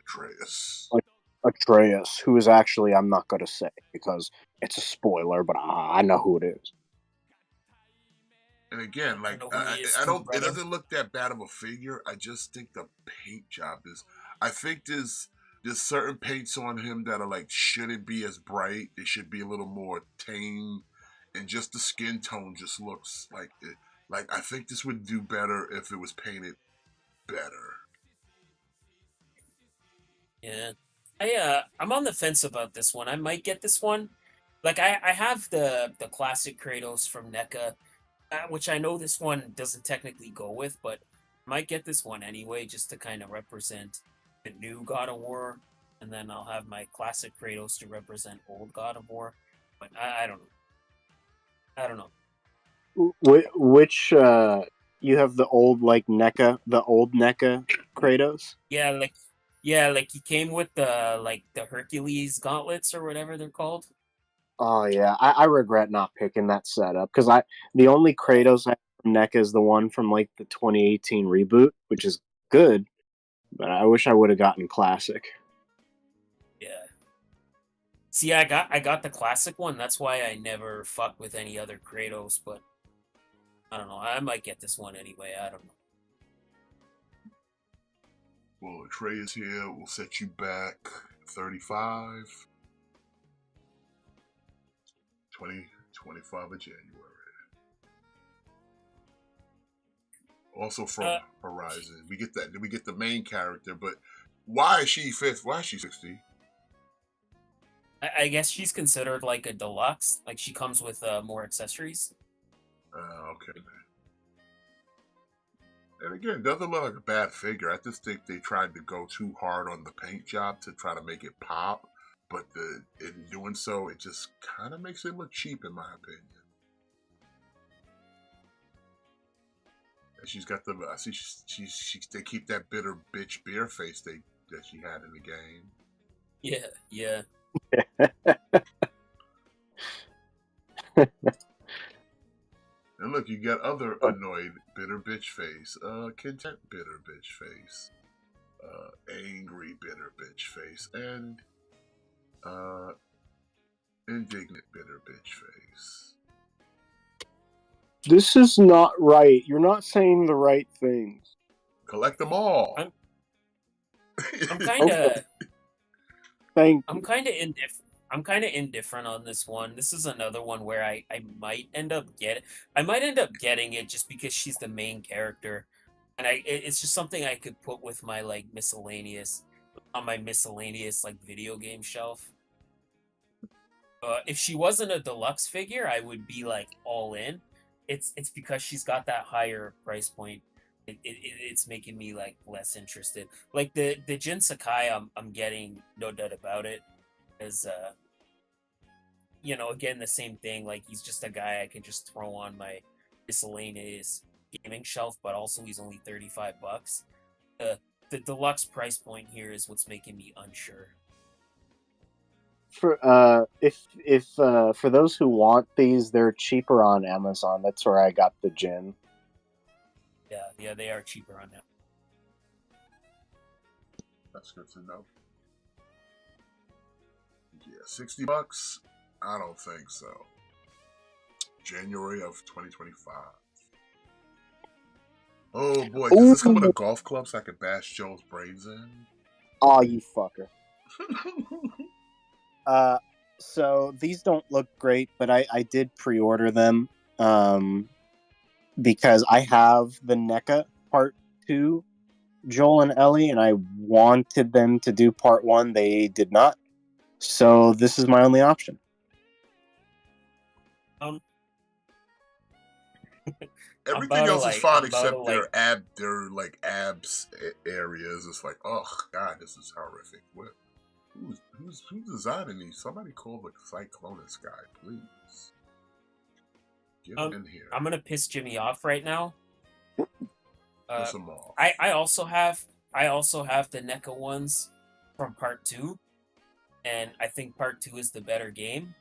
Atreus. Like Atreus, who is actually I'm not gonna say because it's a spoiler, but I know who it is. And again, I like know who he is I too, don't. It brother. doesn't look that bad of a figure. I just think the paint job is. I think there's certain paints on him that are like shouldn't be as bright. It should be a little more tame, and just the skin tone just looks like it. Like I think this would do better if it was painted better. Yeah, I'm on the fence about this one. I might get this one. Like, I have the classic Kratos from NECA, which I know this one doesn't technically go with, but I might get this one anyway, just to kind of represent the new God of War, and then I'll have my classic Kratos to represent old God of War. But I don't know. I don't know. Which you have the old like NECA, the old NECA Kratos. Yeah, like he came with the Hercules gauntlets or whatever they're called. Oh yeah, I regret not picking that setup because the only Kratos I have from NECA is the one from like the 2018 reboot, which is good, but I wish I would have gotten classic. Yeah. See, I got the classic one. That's why I never fuck with any other Kratos. But I don't know. I might get this one anyway. I don't know. Well, Atreus here will set you back 35, 25 of January. Also from Uh, Horizon, we get that. We get the main character, but why is she fifth? Why is she 60? I guess she's considered like a deluxe. Like she comes with more accessories. Okay. And again, it doesn't look like a bad figure. I just think they tried to go too hard on the paint job to try to make it pop, but in doing so, it just kind of makes it look cheap, in my opinion. And she's got the. I see they keep that bitter bitch beer face that she had in the game. Yeah, yeah. And look, you got other annoyed bitter bitch face, content bitter bitch face, angry bitter bitch face, and indignant bitter bitch face. This is not right. You're not saying the right things. Collect them all. I'm kind Okay, of thank I'm you. kind of indifferent. I'm kind of indifferent on this one. This is another one where I might end up getting it just because she's the main character, and it's just something I could put with my like miscellaneous on my miscellaneous like video game shelf. If she wasn't a deluxe figure, I would be like all in. It's because she's got that higher price point. It's making me like less interested. Like the Jin Sakai, I'm getting no doubt about it. As again the same thing. Like he's just a guy I can just throw on my miscellaneous gaming shelf, but also he's only $35. The the deluxe price point here is what's making me unsure. For if for those who want these, they're cheaper on Amazon. That's where I got the gin. Yeah, they are cheaper on that. That's good to know. Yeah, $60? I don't think so. January of 2025. Oh boy, does this come with a golf club so I can bash Joe's brains in? Oh, you fucker. So these don't look great, but I did pre-order them because I have the NECA Part 2, Joel and Ellie, and I wanted them to do Part 1. They did not. So this is my only option. Um, Everything else is fine I'm about to except like their like abs areas. It's like, oh god, this is horrific. What? Who's designing these? Somebody call the Cyclonus guy, please. Get him in here. I'm gonna piss Jimmy off right now. Piss him off. I also have the NECA ones from Part 2, and I think Part 2 is the better game.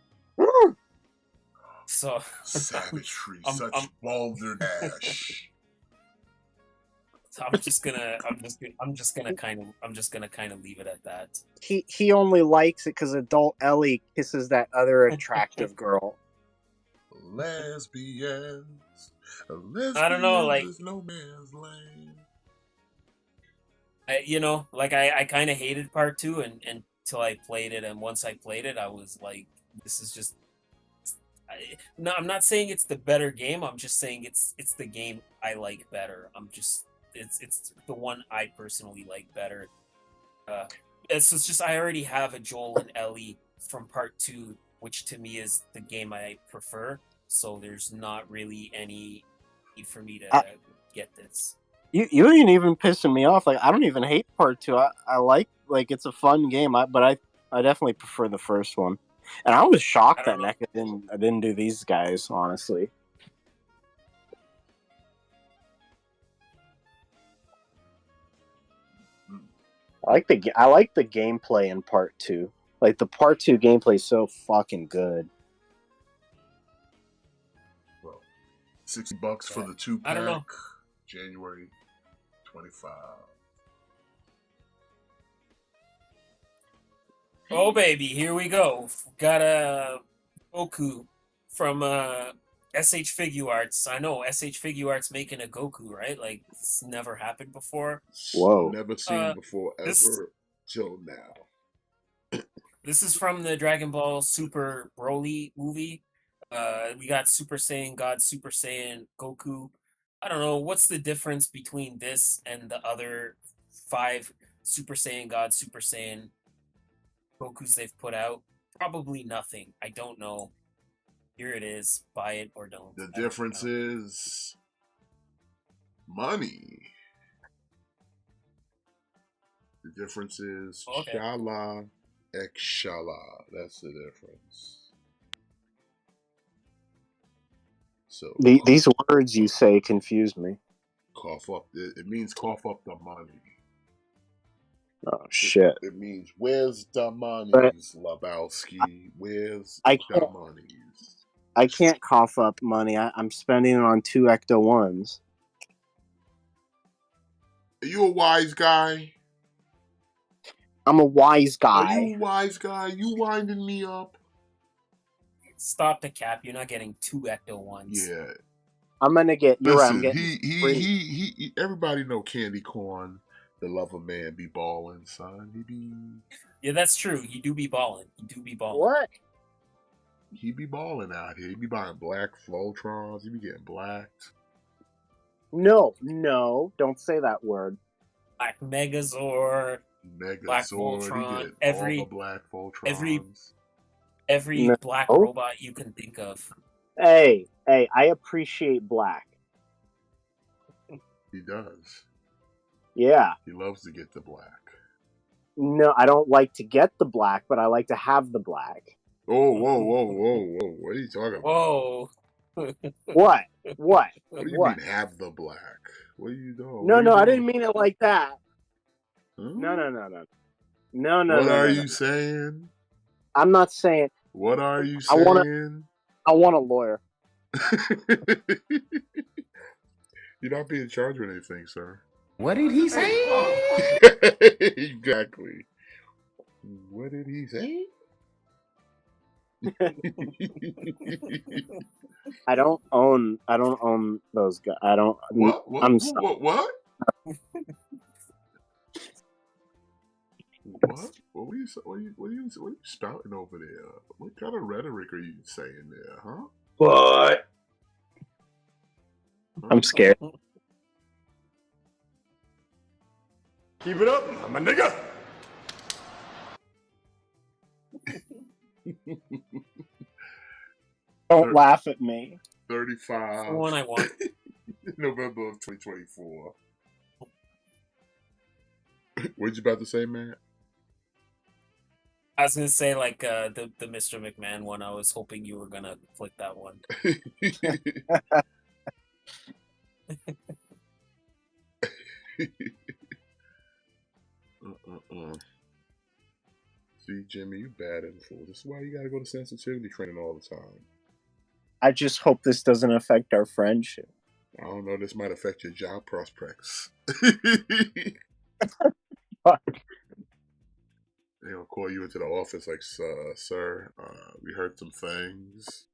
So Savagery, I'm, such I'm, balderdash. so I'm just gonna kind of leave it at that. He only likes it because adult Ellie kisses that other attractive girl. Lesbians. I don't know, Lesbians like is no man's land. I kind of hated Part 2 and until I played it, and once I played it, I was like, this is just. No, I'm not saying it's the better game. I'm just saying it's the game I like better. It's the one I personally like better. Uh, it's just I already have a Joel and Ellie from Part 2, which to me is the game I prefer. So there's not really any need for me to get this. You ain't even pissing me off. Like I don't even hate Part 2. I like it's a fun game. But I definitely prefer the first one. And I was I shocked that don't know. NECA didn't do these guys. Honestly, I like the gameplay in Part 2. Like the Part 2 gameplay is so fucking good. Well, $60 for the 2-pack. I don't know. January 25. Oh baby, here we go. Got a Goku from SH Figuarts. I know SH Figuarts making a Goku, right? Like it's never happened before. Whoa. Never seen before This ever till now. this is from the Dragon Ball Super Broly movie. We got Super Saiyan God, Super Saiyan Goku. I don't know what's the difference between this and the other 5 Super Saiyan God, Super Saiyan Gokus they've put out. Probably nothing. I don't know. Here it is. Buy it or don't. The difference is money. The difference is Okay. Shala X Shala. That's the difference. So These words you say confuse me. cough up. It means cough up the money. Oh shit! It means where's the money, But Lebowski? Where's I the can't. money? I can't cough up money. I'm spending it on 2 Ecto 1s. Are you a wise guy? I'm a wise Are guy. you a wise guy? You winding me up? Stop the cap. You're not getting 2 Ecto ones. Yeah. I'm gonna get. You're right. I'm Listen, getting free. he everybody know Candy Corn, the lover man, be balling, son. Yeah, that's true. You do be balling. You do be balling. What? He be balling out here. He be buying black Flotrons. He be getting blacked. No, no, don't say that word. Black Megazord, Black Megazord. He Voltron, get all the black Voltrons. every No. black robot you can think of. Hey, I appreciate black. He does. Yeah. He loves to get the black. No, I don't like to get the black, but I like to have the black. Oh, whoa. What are you talking about? Whoa. What? What do you mean have the black? What are you doing? No, I didn't mean it like that. Huh? No. What are you saying? I'm not saying. What are you saying? I want a lawyer. You're not being charged with anything, sir. What did he say? Exactly. What did he say? I don't own those guys. I don't. What? I'm What? What? What are you spouting over there? What kind of rhetoric are you saying there, huh? What? I'm scared. Keep it up, I'm a nigga. Don't laugh at me. 35. The one I want. November of 2024. What you about to say, Matt? I was gonna say like the Mr. McMahon one. I was hoping you were gonna click that one. See, Jimmy, you bad influence. This is why you gotta go to sensitivity training all the time. I just hope this doesn't affect our friendship. I don't know. This might affect your job prospects. They'll call you into the office like, sir, we heard some things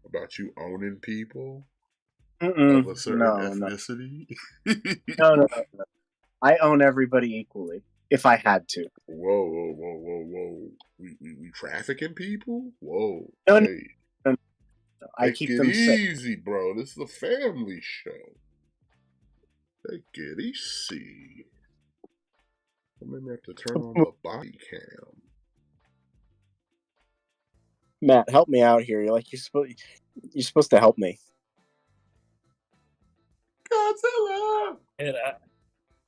about you owning people of a certain ethnicity. No. I own everybody equally, if I had to. Whoa. We trafficking people? Whoa. No, hey. No. I keep them easy, bro. This is a family show. Take it easy. I maybe have to turn on the body cam. Matt, help me out here. You're supposed to help me. Godzilla!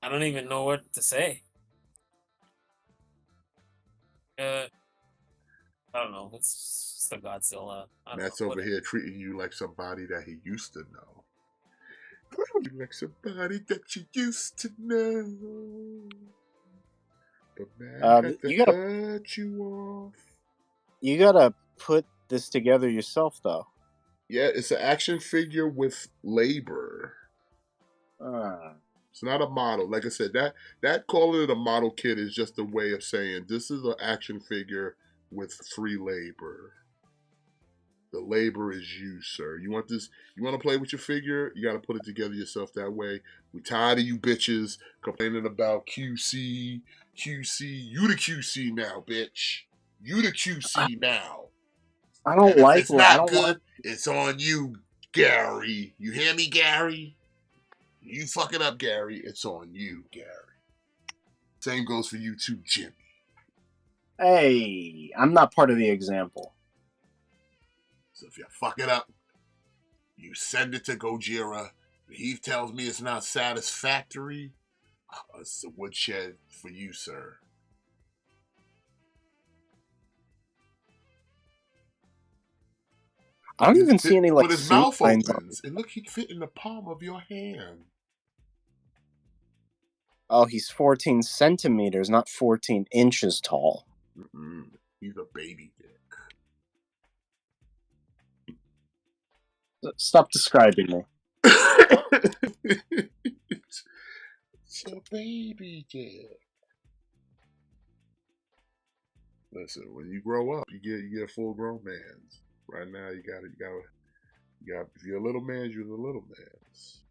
I don't even know what to say. I don't know. It's the Godzilla. Matt's over here treating you like somebody that he used to know. Like somebody that you used to know. But Matt had to cut you off. You gotta put this together yourself, though. Yeah, it's an action figure with labor. It's not a model. Like I said, that calling it a model kit is just a way of saying this is an action figure with free labor. The labor is you, sir. You want this? You want to play with your figure? You got to put it together yourself that way. We tired of you bitches complaining about QC. You the QC now, bitch. You the QC now. I don't like. It's not good. It's on you, Gary. You hear me, Gary? You fuck it up, Gary. It's on you, Gary. Same goes for you too, Jimmy. Hey, I'm not part of the example. So if you fuck it up, you send it to Gojira. He tells me it's not satisfactory. It's a woodshed for you, sir. I don't even see any like. But his mouth opens, and look, he can fit in the palm of your hand. Oh, he's 14 centimeters, not 14 inches tall. He's a baby dick. Stop describing me. It's a baby dick. Listen, when you grow up, you get a full grown man. Right now, you If you're a little man, you're the little man's.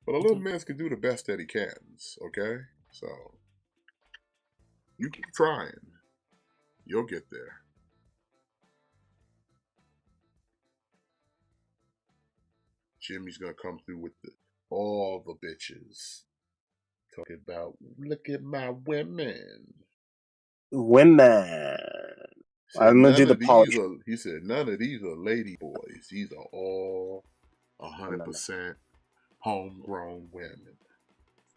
But a little man's can do the best that he can. Okay, so you keep trying. You'll get there. Jimmy's gonna come through with all the bitches. Talking about, look at my women. Women. I'm gonna do the polish. He said none of these are lady boys. These are all 100% homegrown women.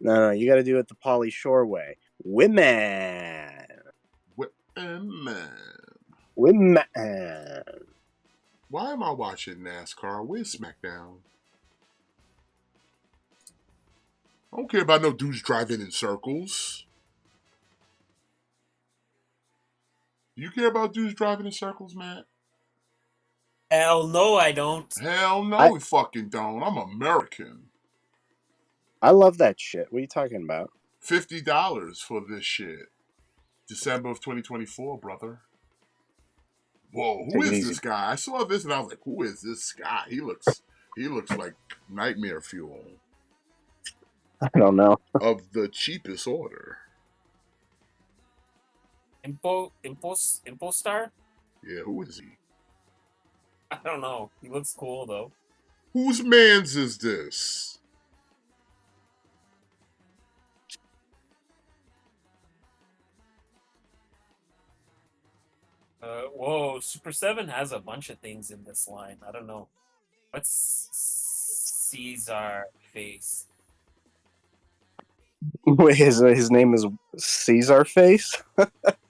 No, you got to do it the Pauly Shore way. Women. Women. Why am I watching NASCAR? Where's SmackDown? I don't care about no dudes driving in circles. You care about dudes driving in circles, Matt? Hell no, I don't. Hell no, we fucking don't. I'm American. I love that shit. What are you talking about? $50 for this shit. December of 2024, brother. Whoa, who is this guy? I saw this and I was like, who is this guy? He looks like nightmare fuel. I don't know. Of the cheapest order. Impostar? Yeah, who is he? I don't know. He looks cool though. Whose man's is this? Whoa, Super 7 has a bunch of things in this line. I don't know. What's Caesar Face? Wait, his name is Caesar Face?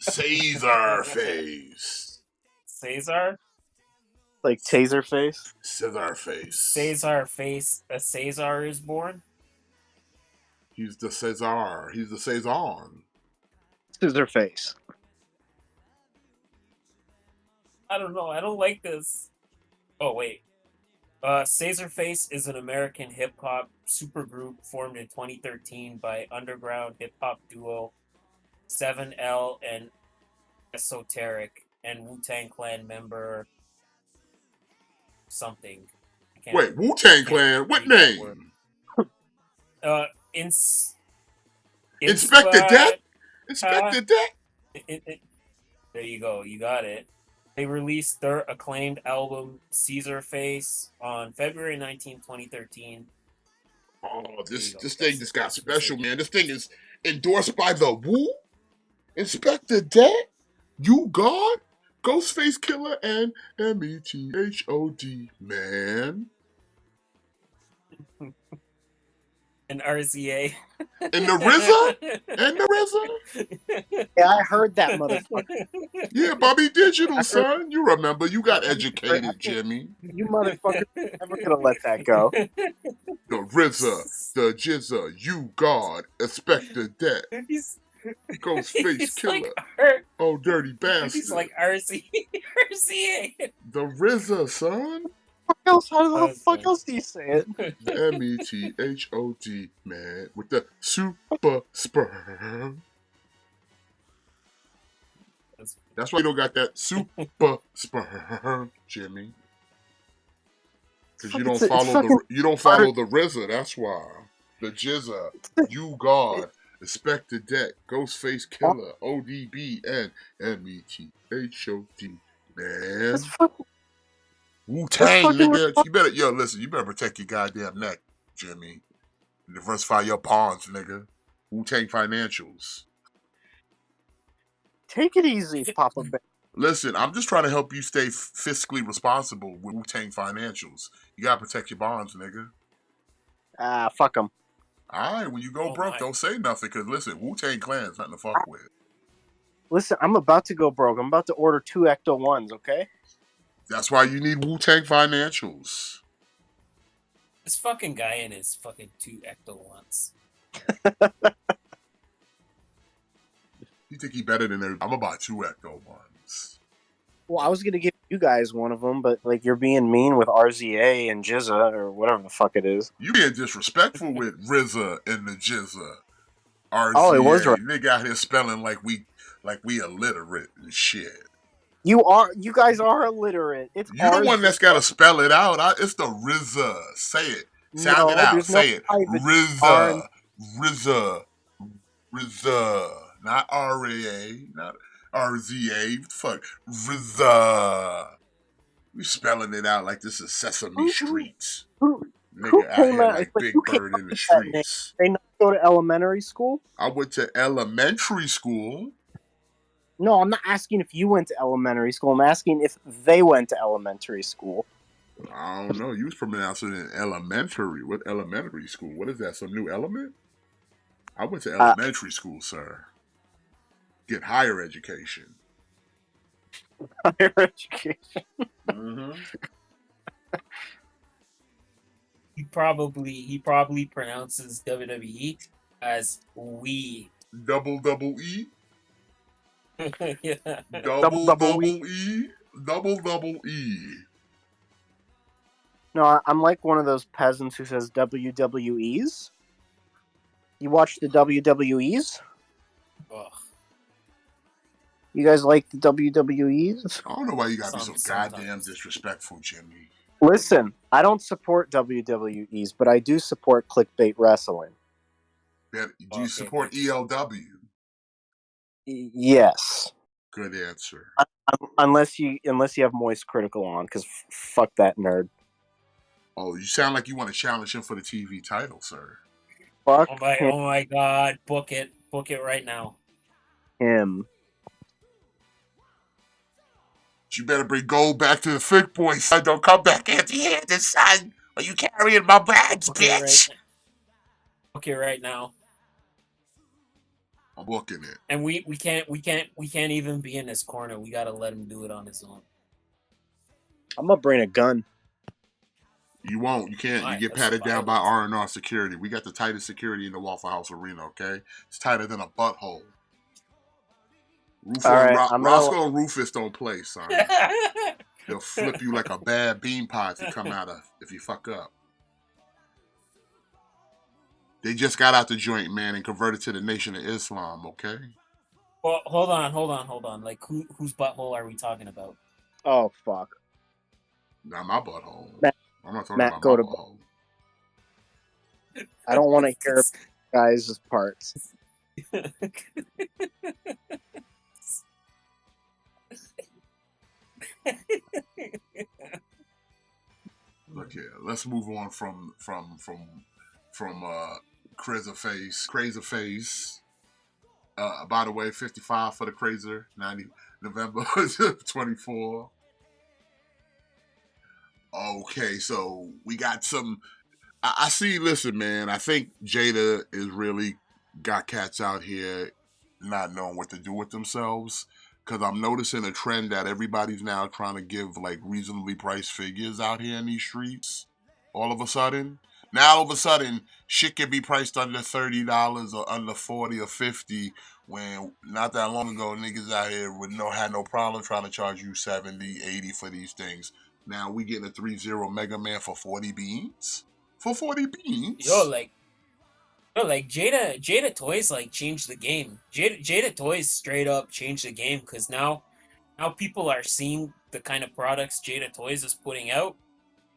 Caesar Face. Caesar? Like Taser Face? Caesar Face. Caesar Face. A Caesar is born? He's the Caesar. He's the Cezanne. Caesar Face. I don't know. I don't like this. Oh, wait. Caesar Face is an American hip-hop supergroup formed in 2013 by underground hip-hop duo 7L and Esoteric and Wu-Tang Clan member something. Wait, Wu-Tang Clan? What name? Inspector Deck? Inspector Deck? There you go. You got it. They released their acclaimed album, Caesar Face, on February 19, 2013. Oh, this thing just got special, man. This thing is endorsed by the Wu, Inspector Deck, You God, Ghostface Killer, and METHOD, man. And RZA. And the RZA? And the RZA? Yeah, I heard that motherfucker. Yeah, Bobby Digital, son. You remember. You got educated, Jimmy. You motherfucker never could have let that go. The RZA, the Jizza, You God, Inspector Deck, Ghostface Killer. Like oh, dirty bastard. He's like RZA. The RZA, son. How the fuck else do you say it? METHOD, man, with the super sperm. That's why you don't got that super sperm, Jimmy. Because you don't follow the RZA. That's why the Jizza, You God, Inspector Deck, Ghostface Killer, ODB, and METHOD, man. Wu-Tang, nigga. You better protect your goddamn neck, Jimmy. Diversify your pawns, nigga. Wu-Tang Financials. Take it easy, Papa Bear. Listen, I'm just trying to help you stay fiscally responsible with Wu-Tang Financials. You gotta protect your bonds, nigga. Fuck them. Alright, when you go broke, don't say nothing, because listen, Wu-Tang Clan's nothing to fuck with. Listen, I'm about to go broke. I'm about to order 2 Ecto-1s, okay? That's why you need Wu-Tang Financials. This fucking guy and his fucking 2 Ecto-1s. You think he better than everybody? I'm gonna buy 2 Ecto-1s. Well, I was gonna give you guys one of them, but like you're being mean with RZA and Jizza or whatever the fuck it is. You being disrespectful with RZA and the Jizza. RZA. Oh, it was right. Nigga out here spelling like we illiterate and shit. You guys are illiterate. It's You the one RZ. that's got to spell it out. It's the RZA. Say it. Sound it No, out. there's no Say it. private R and RZA. RZA. RZA. Not RAA. Not RZA. Fuck. RZA. We spelling it out like this is Sesame Street. who Nigga out came here out? like Like, Big who came Bird up in the with that name? streets. They not go to elementary school? I went to elementary school. No, I'm not asking if you went to elementary school. I'm asking if they went to elementary school. I don't know. You was pronouncing it elementary. What elementary school? What is that? Some new element? I went to elementary school, sir. Get higher education. Higher education. Mm-hmm. He probably pronounces WWE as we. Double E. Yeah. Double E. E. Double E. No, I'm like one of those peasants who says WWEs. You watch the WWEs? Ugh. You guys like the WWEs? I don't know why you gotta be so Sometimes. goddamn disrespectful, Jimmy. Listen, I don't support WWEs, but I do support clickbait wrestling. Do you support ELW? Yes. Good answer. Unless you have Moist Critical on, because fuck that nerd. Oh, you sound like you want to challenge him for the TV title, sir. Fuck Oh my god, book it right now. him. You better bring gold back to the thick boy, son. Don't come back empty-handed, son. Are you carrying my bags, bitch? Book it right now. I'm booking it. And we can't even be in his corner. We gotta let him do it on his own. I'm gonna bring a gun. You won't. You can't. Why? You get That's patted down by violent. R&R security. We got the tightest security in the Waffle House arena, okay? It's tighter than a butthole. Roscoe and Rufus don't play, son. They'll flip you like a bad bean pot if you come out of if you fuck up. They just got out the joint, man, and converted to the Nation of Islam, okay? Well, hold on. Like, whose butthole are we talking about? Oh fuck. Not my butthole. I'm not talking Matt, about go my to butthole. I don't want to hear guys' parts. Look here. Let's move on from Crazy Face. By the way, 55 for the Crazer, 90 November 24. Okay, so we got some. I see. Listen, man. I think Jada is really got cats out here not knowing what to do with themselves. Because I'm noticing a trend that everybody's now trying to give like reasonably priced figures out here in these streets. All of a sudden, shit can be priced under $30 or under 40 or 50. When not that long ago, niggas out here had no problem trying to charge you 70, 80 for these things. Now we getting a 3-0 Mega Man for 40 beans. For 40 beans. Yo, like Jada Toys like changed the game. Jada Toys straight up changed the game because now people are seeing the kind of products Jada Toys is putting out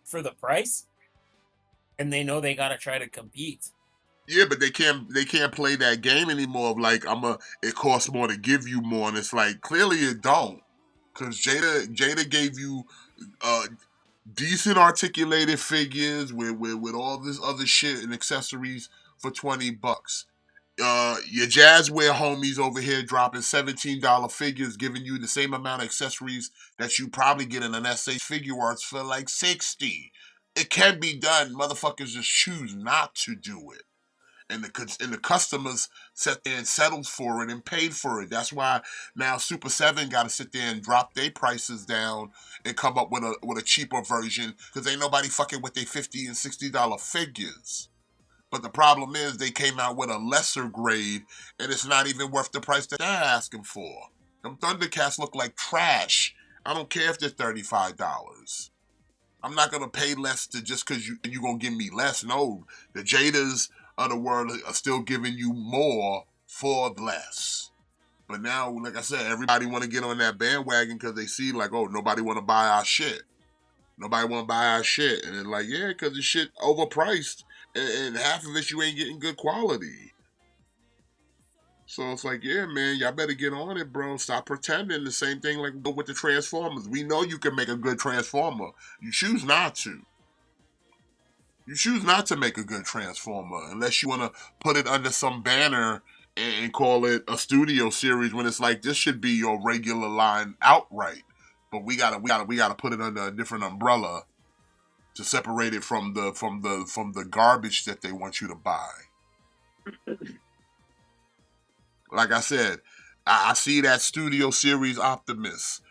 for the price, and they know they gotta try to compete. Yeah, but they can't play that game anymore of like it costs more to give you more, and it's like clearly it don't. Cause Jada gave you decent articulated figures with all this other shit and accessories for $20. Your Jazzware homies over here dropping $17 figures, giving you the same amount of accessories that you probably get in an SA Figure Arts for like $60. It can be done. Motherfuckers just choose not to do it. And the customers sat there and settled for it and paid for it. That's why now Super 7 got to sit there and drop their prices down and come up with a cheaper version because ain't nobody fucking with their $50 and $60 figures. But the problem is they came out with a lesser grade and it's not even worth the price that they're asking for. Them Thundercats look like trash. I don't care if they're $35. I'm not gonna pay less to just because you gonna give me less. No, the Jadas of the world are still giving you more for less. But now, like I said, everybody want to get on that bandwagon because they see like, oh, nobody want to buy our shit. Nobody want to buy our shit. And it's like, yeah, because the shit overpriced. And half of it you ain't getting good quality. So it's like, yeah, man, y'all better get on it, bro. Stop pretending. The same thing like with the Transformers. We know you can make a good Transformer. You choose not to. You choose not to make a good Transformer unless you want to put it under some banner and call it a studio series when it's like this should be your regular line outright. But we gotta put it under a different umbrella to separate it from the garbage that they want you to buy. Like I said, I see that studio series Optimus.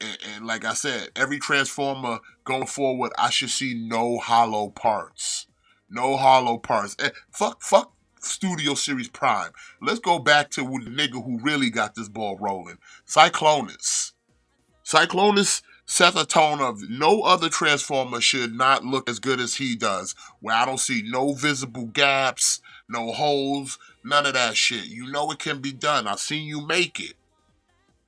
And like I said, every Transformer going forward, I should see no hollow parts. No hollow parts. Fuck Studio Series Prime. Let's go back to the nigga who really got this ball rolling. Cyclonus. Cyclonus set a tone of no other Transformer should not look as good as he does, where I don't see no visible gaps, no holes, none of that shit. You know it can be done. I've seen you make it.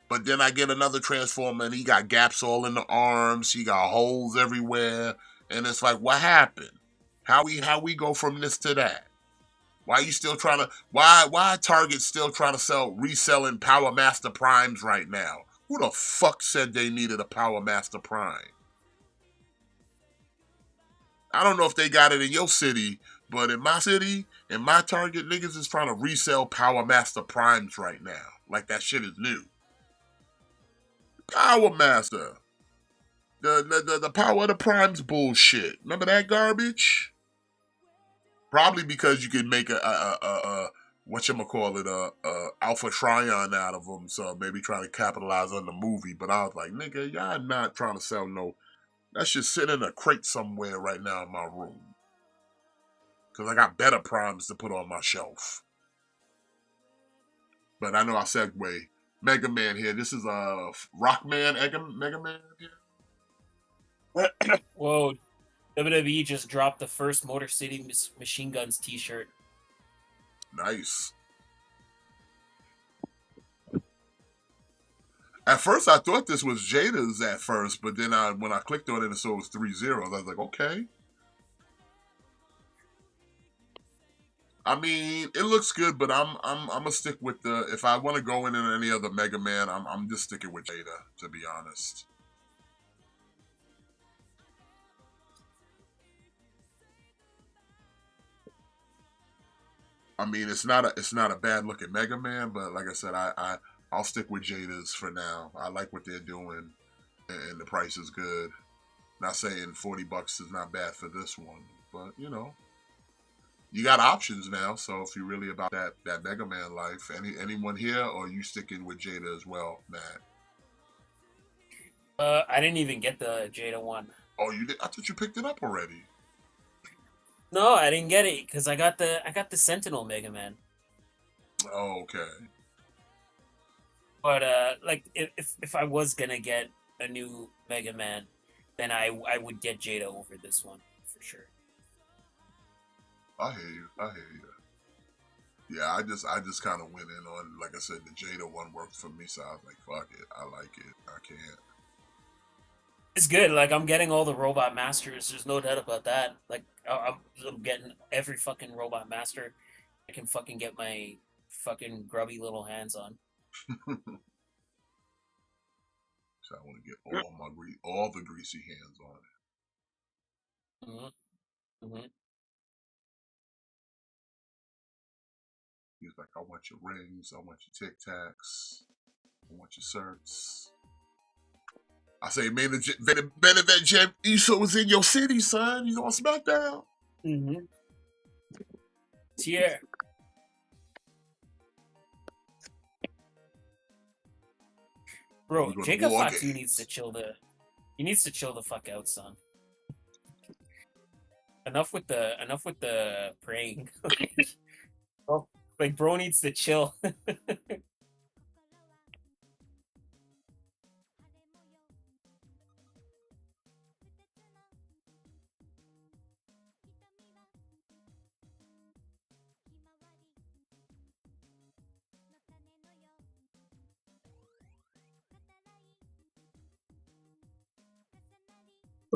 But then I get another Transformer and he got gaps all in the arms, he got holes everywhere, and it's like, what happened? How we go from this to that? Why you still trying to why Target still trying to reselling Power Master Primes right now? Who the fuck said they needed a Power Master Prime? I don't know if they got it in your city, but in my city, in my Target, niggas is trying to resell Power Master Primes right now. Like that shit is new. Power Master. The Power of the Primes bullshit. Remember that garbage? Probably because you could make a whatchamacallit, a Alpha Trion out of them, so maybe trying to capitalize on the movie. But I was like, nigga, y'all not trying to sell no. That shit sit in a crate somewhere right now in my room. Because I got better primes to put on my shelf. But I know I segue. Mega Man here. This is a Rockman Mega Man here. Whoa, WWE just dropped the first Motor City Machine Guns t-shirt. Nice. At first, I thought this was Jada's at first, but then when I clicked on it and saw it was 3 zeros, I was like, okay. I mean, it looks good, but I'm gonna stick with the. If I want to go in any other Mega Man, I'm just sticking with Jada, to be honest. I mean, it's not a bad looking Mega Man, but like I said, I'll stick with Jada's for now. I like what they're doing, and the price is good. Not saying $40 is not bad for this one, but you know, you got options now. So if you're really about that Mega Man life, anyone here, or are you sticking with Jada as well, Matt? I didn't even get the Jada one. Oh, you did? I thought you picked it up already. No, I didn't get it because I got the Sentinel Mega Man. Oh, okay. But like if I was gonna get a new Mega Man, then I would get Jada over this one for sure. I hear you. Yeah, I just kind of went in on, like I said, the Jada one worked for me, so I was like, fuck it, I like it. I can't. It's good. Like I'm getting all the Robot Masters. There's no doubt about that. Like I'm getting every fucking Robot Master I can fucking get my fucking grubby little hands on. So I want to get all the greasy hands on it. Mm-hmm. He's like, I want your rings, I want your Tic Tacs, I want your certs. I say, man, the main event Jam Uso was in your city, son. He's on SmackDown. Mm-hmm. Yeah. Bro, Jacob Fatu needs to chill the fuck out, son. Enough with the praying. Oh, like bro needs to chill.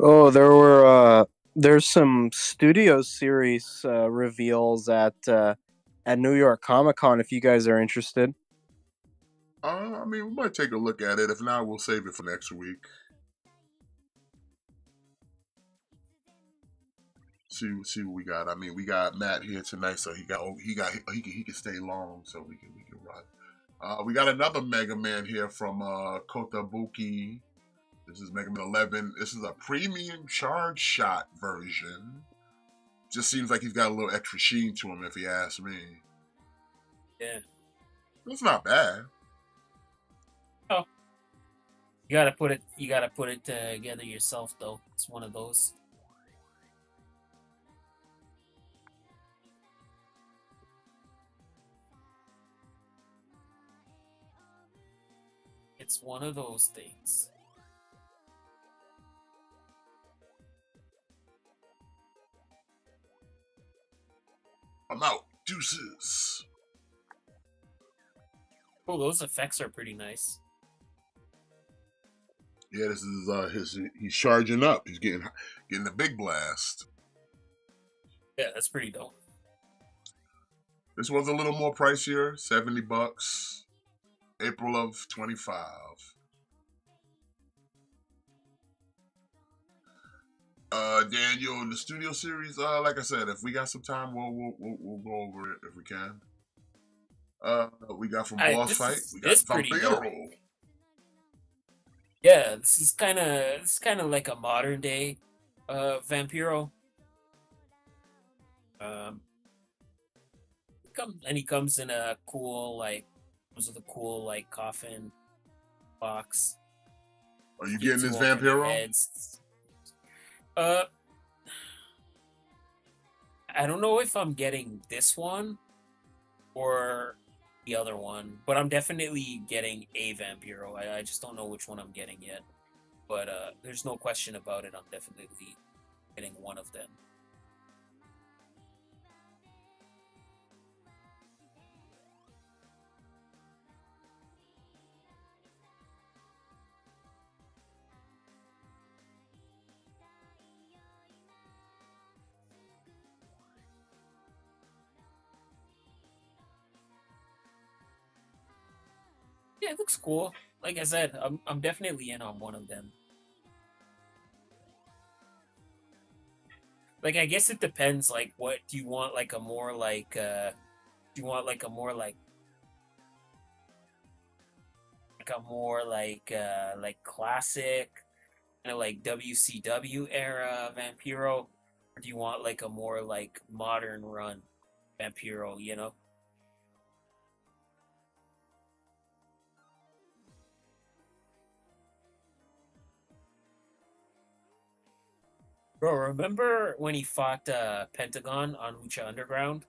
Oh, there's some studio series reveals at New York Comic Con if you guys are interested. I mean, we might take a look at it. If not, we'll save it for next week. See what we got. I mean, we got Matt here tonight, so he can stay long, so we can run. We got another Mega Man here from Kotabuki. This is Mega Man 11. This is a premium charge shot version. Just seems like he's got a little extra sheen to him, if you ask me. Yeah. It's not bad. Oh, you gotta put it together yourself, though. It's one of those. It's one of those things. I'm out. Deuces. Oh, those effects are pretty nice. Yeah, this is he's charging up. He's getting the big blast. Yeah, that's pretty dope. This was a little more pricier, $70. April of 25. Daniel, the studio series, like I said, if we got some time, we'll go over it if we can. We got from Boss Fight, we got This pretty dope. Vampiro. Yeah, this is kind of like a modern day Vampiro. Um, he comes in a cool comes with a cool coffin box. Are you Get getting this two alternate Vampiro? heads. Uh, I don't know if I'm getting this one or the other one, but I'm definitely getting a Vampiro. I just don't know which one I'm getting yet. But there's no question about it. I'm definitely getting one of them. Yeah, it looks cool. Like I said, I'm definitely in on one of them. Like I guess it depends. Like, what do you want? Like a more do you want like a more like classic kind of like WCW era Vampiro, or do you want like a more like modern run Vampiro? You know, bro. Remember when he fought Pentagon on Lucha Underground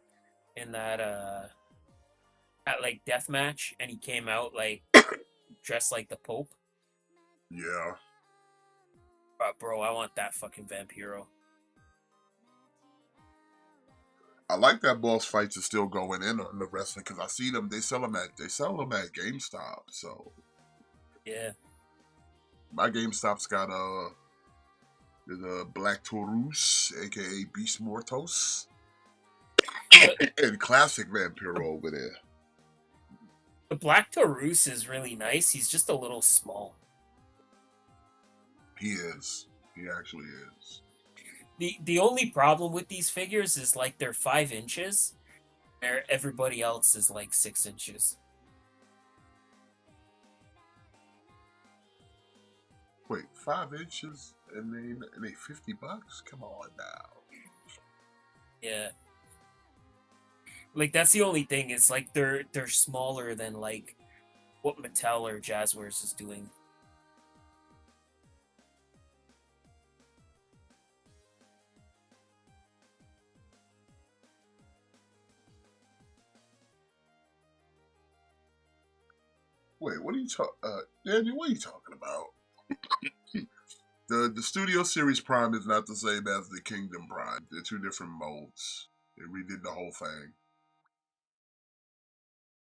in that like death match, and he came out like dressed like the Pope? Yeah. Bro, I want that fucking Vampiro. I like that Boss Fights is still going in on the wrestling because I see them. They sell them at GameStop. So Yeah. my GameStop's got the Black Taurus, aka Beast Mortos, and Classic Vampiro over there. The Black Taurus is really nice. He's just a little small. He is. He actually is. The only problem with these figures is like they're 5 inches, where everybody else is like 6 inches. Wait, 5 inches and they $50? Come on now. Yeah. Like that's the only thing, is like they're smaller than like what Mattel or Jazzwares is doing. Wait, what are you talking? Daniel, what are you talking about? The Studio Series Prime is not the same as the Kingdom Prime. They're two different modes. They redid the whole thing.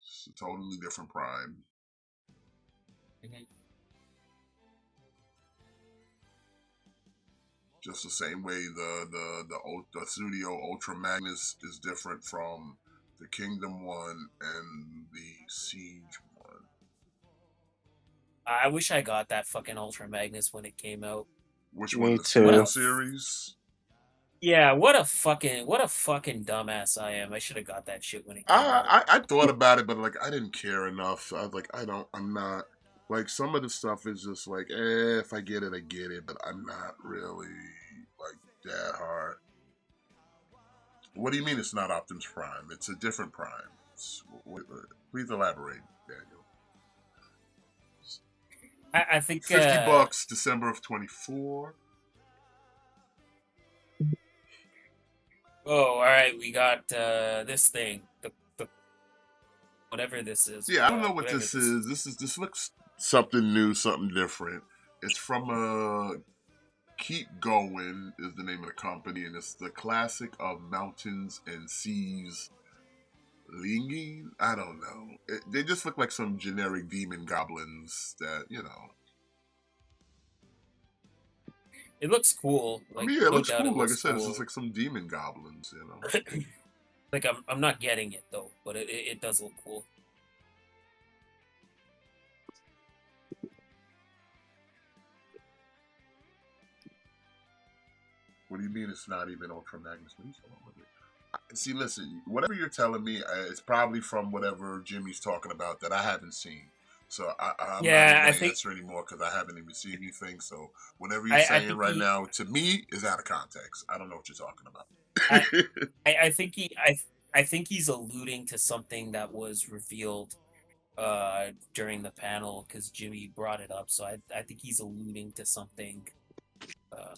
It's a totally different Prime. Mhm. Just the same way the Studio Ultra Magnus is different from the Kingdom one and the Siege one. I wish I got that fucking Ultra Magnus when it came out. Which one? Me The What too. Super a Series? yeah, what a fucking dumbass I am. I should have got that shit when it came out. I thought about it, but like I didn't care enough. I was like, I'm not like some of the stuff is just like, if I get it, I get it, but I'm not really like that hard. What do you mean it's not Optimus Prime? It's a different Prime. Please elaborate, Daniel. I think $50, December of 24. oh, all right, we got this thing. The whatever this is. Yeah, I don't know what Whatever this is. This looks something new, something different. It's from Keep Going is the name of the company, and it's the classic of Mountains and Seas Linging. I don't know. They just look like some generic demon goblins that, you know. It looks cool. I Like mean, yeah, it no looks doubt it cool. Like I looks said, it's just cool. like some demon goblins, you know. Like I'm not getting it though, but it does look cool. What do you mean it's not even Ultra Magnus? What are you talking about with it? See, listen, whatever you're telling me, it's probably from whatever Jimmy's talking about that I haven't seen. So I'm not even Yeah, I going to think answer anymore because I haven't even seen anything. So whatever you're I saying think right now, to me, is out of context. I don't know what you're talking about. I, I think I think he's alluding to something that was revealed during the panel because Jimmy brought it up. So I think he's alluding to something. Uh,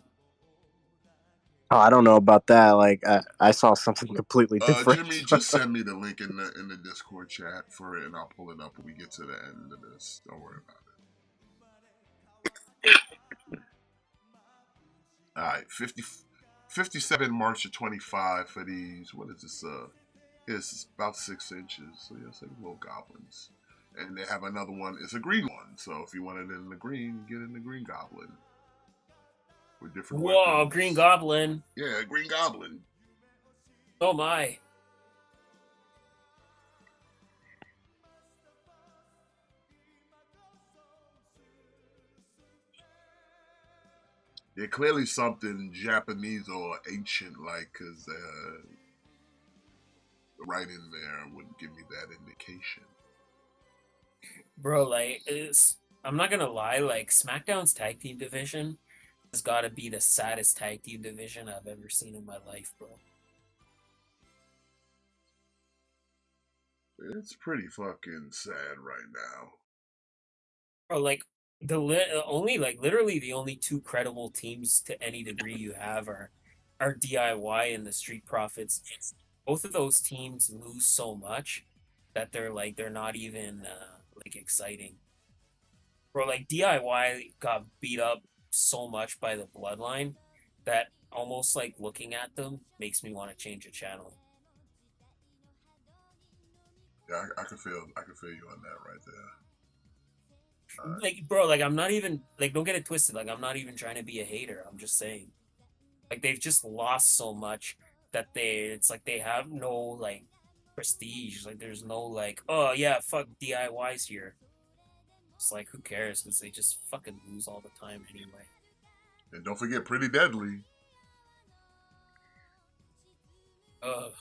Oh, I don't know about that. Like I saw something completely different. Jimmy, just send me the link in the Discord chat for it, and I'll pull it up when we get to the end of this. Don't worry about it. All right, 57 March of 25 for these. What is this? It's about 6 inches. So yeah, it's like little goblins. And they have another one. It's a green one. So if you want it in the green, get it in the green goblin. With different Whoa, weapons. Green Goblin! Yeah, green goblin. Oh my! Yeah, clearly something Japanese or ancient like, because right in there would give me that indication. Bro, like I'm not gonna lie. Like SmackDown's tag team division has got to be the saddest tag team division I've ever seen in my life, bro. It's pretty fucking sad right now. Bro, like only like literally the only two credible teams to any degree you have are DIY and the Street Profits. Both of those teams lose so much that they're not even like exciting. Bro, like DIY got beat up so much by the bloodline that almost like looking at them makes me want to change the channel. Yeah, I can feel you on that right there. Right. Like, bro, like I'm not even like don't get it twisted. Like I'm not even trying to be a hater. I'm just saying, like they've just lost so much that it's like they have no like prestige. Like there's no like, oh yeah, fuck DIYs here. It's like who cares because they just fucking lose all the time anyway. And don't forget Pretty Deadly. Ugh.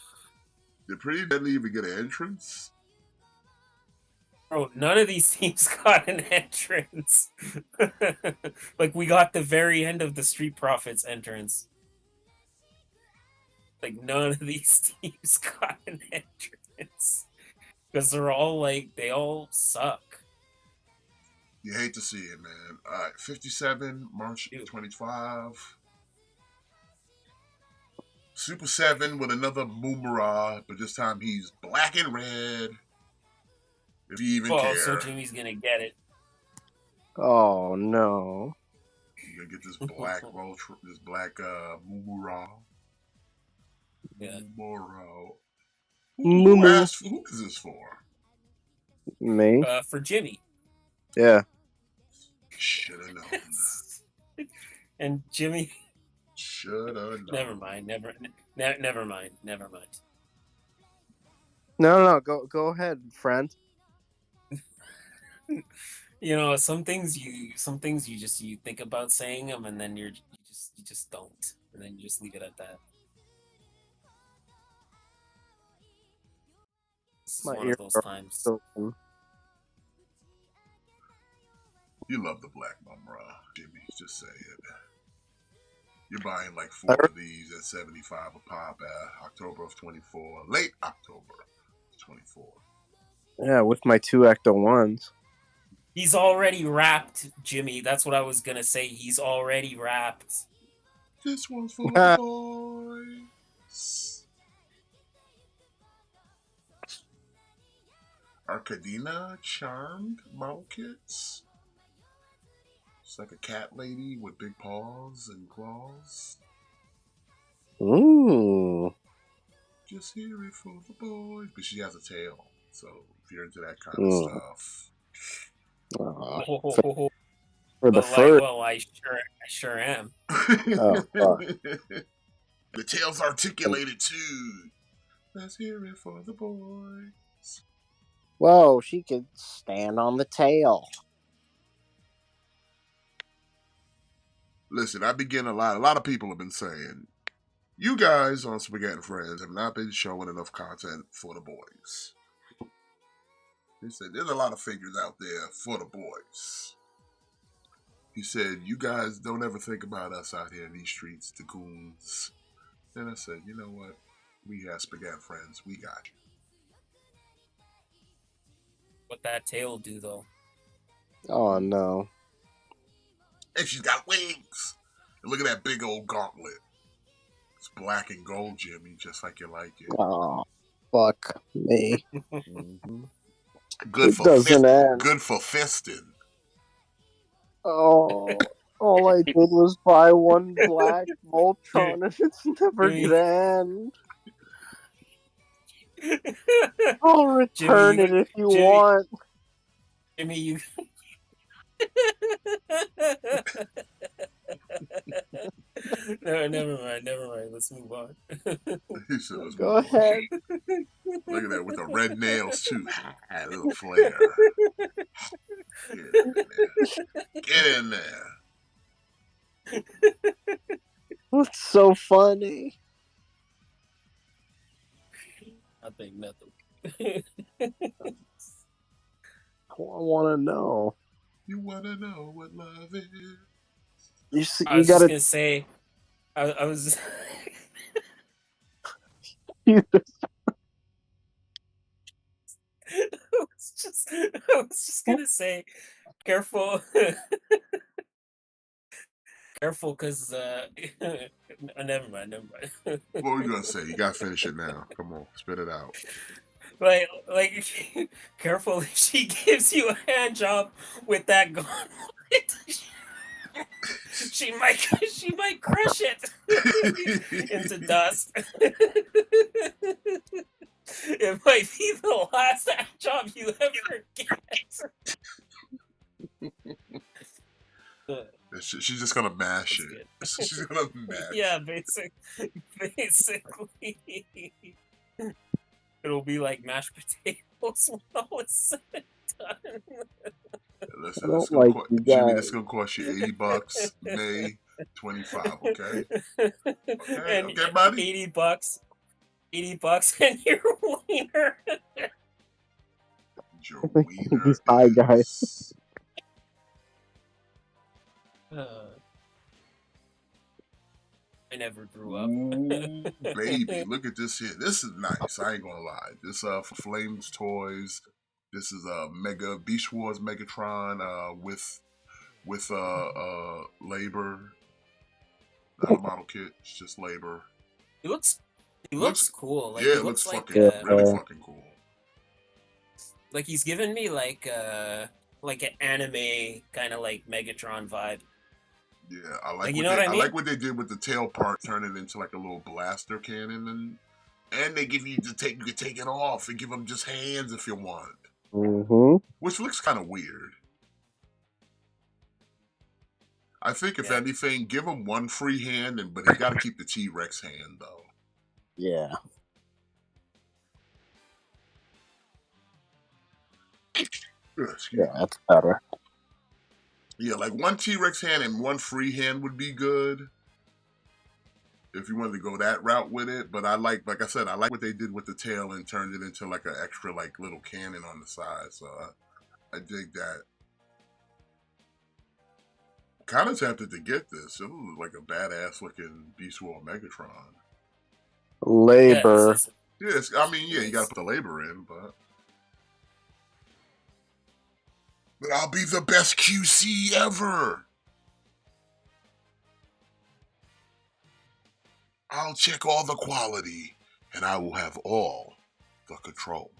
Did Pretty Deadly even get an entrance? Bro, none of these teams got an entrance. Like we got the very end of the Street Profits entrance. Like none of these teams got an entrance because they're all like they all suck. You hate to see it, man. All right, 57 March 25. Super 7 with another Moomara, but this time he's black and red. If you even care. So Jimmy's gonna get it. Oh no! You gonna get this black Moomara. Yeah. Moomara. Moo. Who is this for? Me? For Jimmy. Yeah. Should have known. And Jimmy Shoulda known. Never mind. Never mind. Never mind. No. Go ahead, friend. You know, some things you just you think about saying them, and then you just don't, and then you just leave it at that. This is My one ear of those times. open. You love the Black Mumra, Jimmy. Just say it. You're buying like 4 of these at $75 a pop at October of 24, late October of 24. Yeah, with my 2 Ecto 1s. He's already wrapped, Jimmy. That's what I was gonna say. He's already wrapped. This one's for the boys. Arcadina Charmed model kits. It's like a cat lady with big paws and claws. Ooh. Just hear it for the boys. But she has a tail. So if you're into that kind of stuff. For the fur. Well, I sure am. Oh, fuck. The tail's articulated too. Let's hear it for the boys. Whoa, she could stand on the tail. Listen, I've been getting a lot of people have been saying, you guys on Spaghett Friends have not been showing enough content for the boys. He said, there's a lot of figures out there for the boys. He said, you guys don't ever think about us out here in these streets, the goons. Then I said, you know what? We have Spaghett Friends. We got you. What that tail do, though? Oh, no. And she's got wings. And look at that big old gauntlet. It's black and gold, Jimmy, just like you like it. Oh, fuck me. Mm-hmm. Good for fisting. Oh, all I did was buy one black Voltron and it's never gonna end. I'll return it if you want. Jimmy, you... No, never mind. Let's move on. Go ahead. Look at that with the red nails too. A little flare. Get in there. What's so funny? Nothing. I want to know. You want to know what love is? I was just gonna say, I was. I was just gonna say, careful, because never mind. What were you gonna say? You gotta finish it now. Come on, spit it out. Like, careful if she gives you a hand job with that gauntlet. She might crush it into dust. It might be the last job you ever get. She's just gonna mash it. She's gonna mash. Yeah, basically, it'll be like mashed potatoes when all is said and done. Listen, Jimmy, this is gonna cost you $80. May 25. Okay. And okay, buddy. $80, and your wiener. Your wiener. These high guys. I never grew up. Ooh, baby, look at this here. This is nice. I ain't gonna lie. This for Flames Toys. This is a Mega Beast Wars Megatron with labor. Not a model kit. It's just labor. He looks cool. Like, yeah, it looks like, fucking really fucking cool. Like he's giving me like an anime kind of like Megatron vibe. Yeah, I like I like what they did with the tail part, turn it into like a little blaster cannon, and they give you you can take it off and give them just hands if you want. Mm-hmm. Which looks kind of weird. I think if Yeah. anything, give him one free hand, but he got to keep the T-Rex hand though. Yeah. Excuse Yeah, me. that's better. Yeah, like one T-Rex hand and one free hand would be good if you wanted to go that route with it. But like I said, I like what they did with the tail and turned it into like an extra like little cannon on the side. So I dig that. Kind of tempted to get this. It was like a badass looking Beast War Megatron. Labor. Yes, I mean, yeah, you got nice. to put the labor in, but I'll be the best QC ever. I'll check all the quality, and I will have all the control.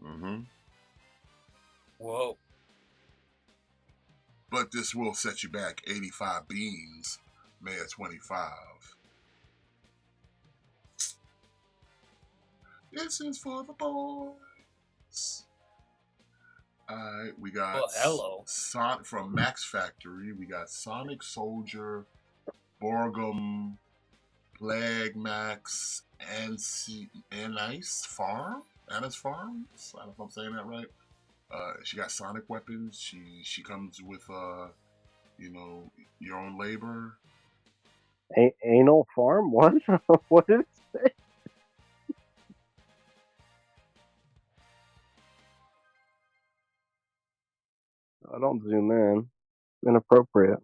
Mm-hmm. Whoa. But this will set you back 85 beans, May of 25. This is for the boys. Alright, we got Oh, hello. from Max Factory. We got Sonic Soldier, Borgum, Plague Max, and Anise Farm? Anise Farms? I don't know if I'm saying that right. She got sonic weapons. She comes with your own labor. Anal farm? What? What did it say? I don't zoom in. Inappropriate.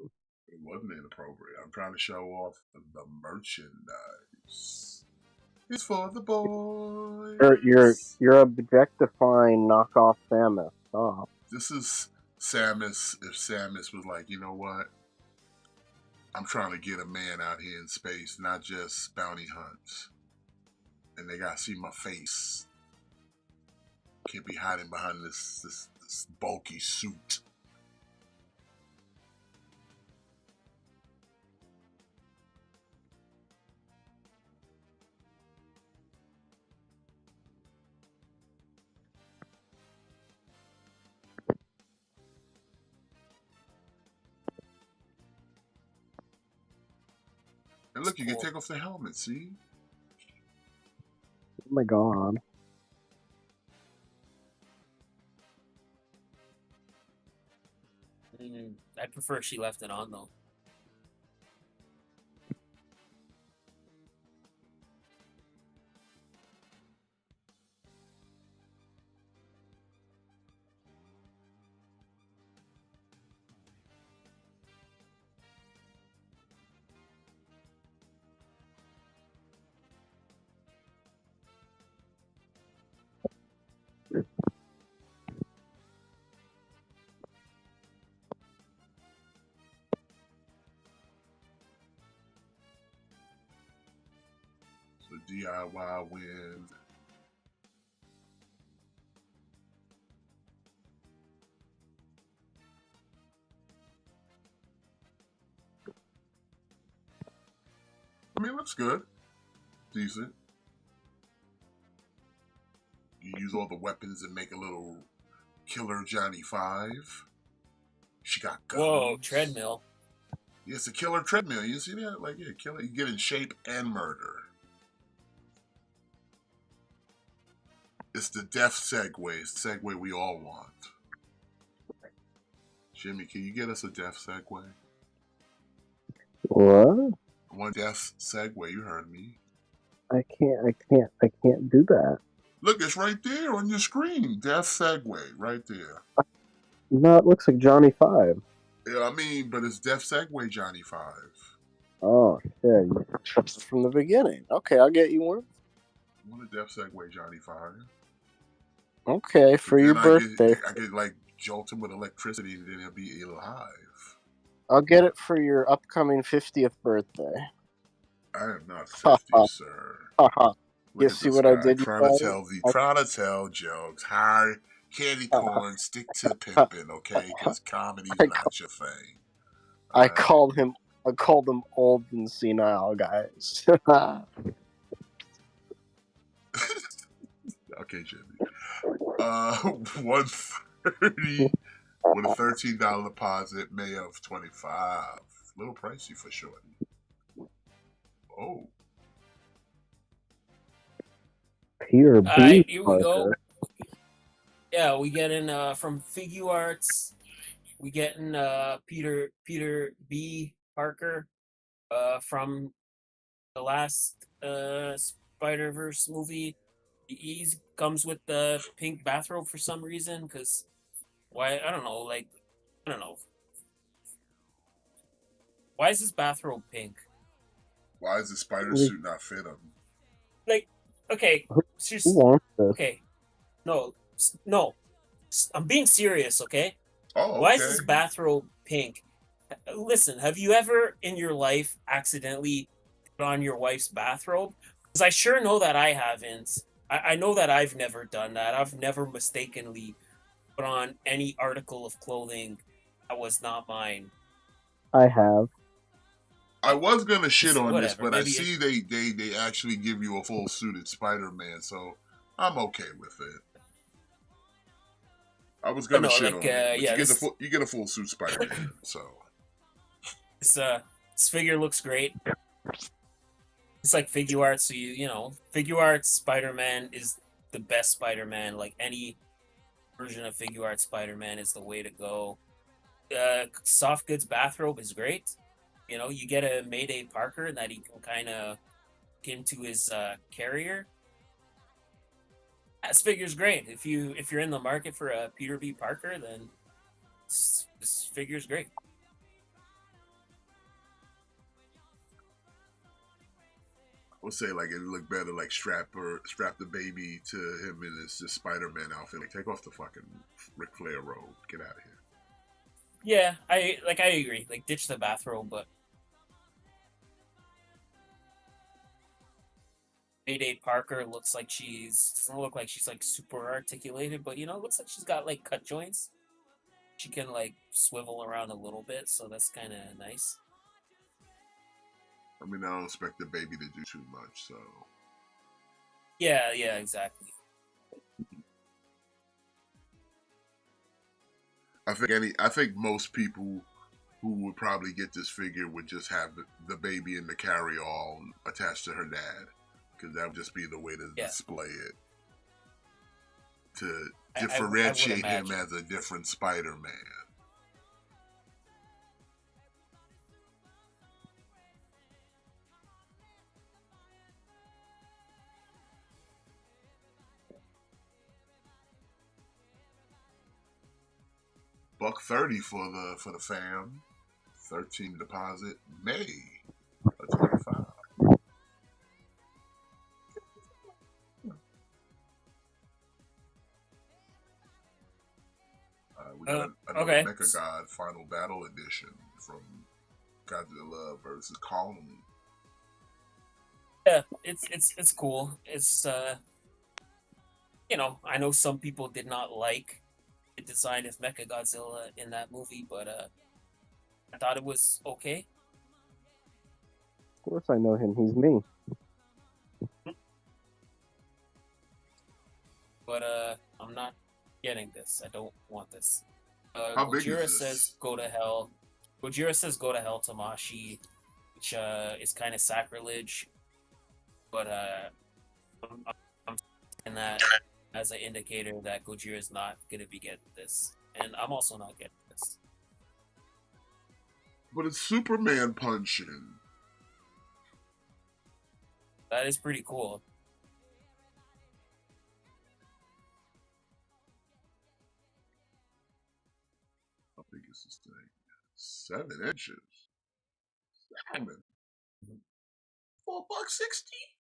It wasn't inappropriate. I'm trying to show off the merchandise. It's for the boys. You're objectifying knockoff Samus. Stop. This is Samus. If Samus was like, you know what? I'm trying to get a man out here in space, not just bounty hunts. And they gotta see my face. Can't be hiding behind this bulky suit. And look, you can take off the helmet, see? Oh my god. I prefer she left it on though. So DIY win. I mean, it looks good. Decent. You use all the weapons and make a little killer Johnny 5. She got guns. Whoa, treadmill. Yeah, it's a killer treadmill. You see that? Like, yeah, killer. You get in shape and murder. It's the death segue. It's the segue we all want. Jimmy, can you get us a death segue? What? One death segue. You heard me. I can't do that. Look, it's right there on your screen. Death segue, right there. No, it looks like Johnny 5. Yeah, I mean, but it's death segue Johnny 5. Oh shit! From the beginning. Okay, I'll get you one. I want a death segue Johnny 5. Okay, for your birthday. I get like jolt him with electricity and then he'll be alive. I'll get it for your upcoming 50th birthday. I am not 50, sir. You see what I did? Trying to tell jokes. Hi, candy corn, stick to pimping, okay? Because comedy's not your thing. I called him old and senile, guys. Okay, Jimmy. 130 with a $13 deposit, May of 25. A little pricey for shorty. Oh, Peter All B. right, here we go. Parker. Yeah, we getting from Figuarts. We getting Peter B. Parker from the last Spider-Verse movie. He comes with the pink bathrobe for some reason. Because why? I don't know. Like I don't know. Why is his bathrobe pink? why is the spider suit not fit him? Like okay, Who seriously. wants this? Okay, no. I'm being serious. Okay. Oh, Why is okay. this bathrobe pink? Listen, have you ever in your life accidentally put on your wife's bathrobe? Because I sure know that I haven't. I know that I've never done that. I've never mistakenly put on any article of clothing that was not mine. I have. I was gonna shit on this, Whatever. but I Maybe see they actually give you a full suited Spider-Man, so I'm okay with it. I was gonna no, shit like on it, but yeah, you get a full suit Spider-Man, so this figure looks great. It's like figure art, so you know figure art Spider-Man is the best Spider-Man. Like any version of figure art Spider-Man is the way to go. Soft goods bathrobe is great. You know, you get a Mayday Parker that he can kind of into his carrier. This figure's great. If you're in the market for a Peter B. Parker, then this figure's great. I would say like it would look better like strap the baby to him in his Spider-Man outfit. Like take off the fucking Ric Flair robe. Get out of here. Yeah, I agree. Like ditch the bathrobe, but Mayday Parker looks like doesn't look like she's like super articulated, but you know, looks like she's got like cut joints. She can like swivel around a little bit, so that's kind of nice. I mean, I don't expect the baby to do too much, so Yeah, exactly. I think most people who would probably get this figure would just have the baby in the carry-all attached to her dad, because that would just be the way to display it, to differentiate him as a different Spider-Man. $130 for the fam. 13 deposit. May of 25. We got another okay. Mecha God Final Battle Edition from Godzilla versus Kong. Yeah, it's cool. It's you know, I know some people did not like the design of Mecha Godzilla in that movie, but I thought it was okay. Of course, I know him. He's me. But I'm not getting this. I don't want this. How big Gojira is this? says go to hell. Gojira says go to hell, Tamashi, which is kind of sacrilege. But I'm taking that as an indicator that Gojira is not gonna be getting this, and I'm also not getting this. But it's Superman punching. That is pretty cool. How big is this thing? 7 inches. 7. $4.60.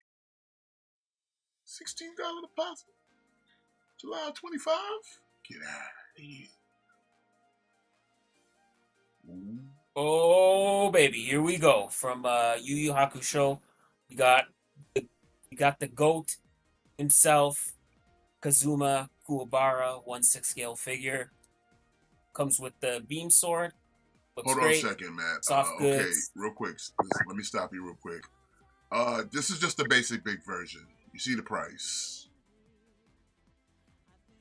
$16 deposit. July 25. Get out of here. Ooh. Oh baby, here we go. From Yu Yu Hakusho, we got the goat himself, Kazuma Kuwabara, 1/6 scale figure. Comes with the beam sword. Looks Hold great. on a second, Matt. Soft Okay, goods. real quick. Let me stop you real quick. This is just the basic big version. You see the price.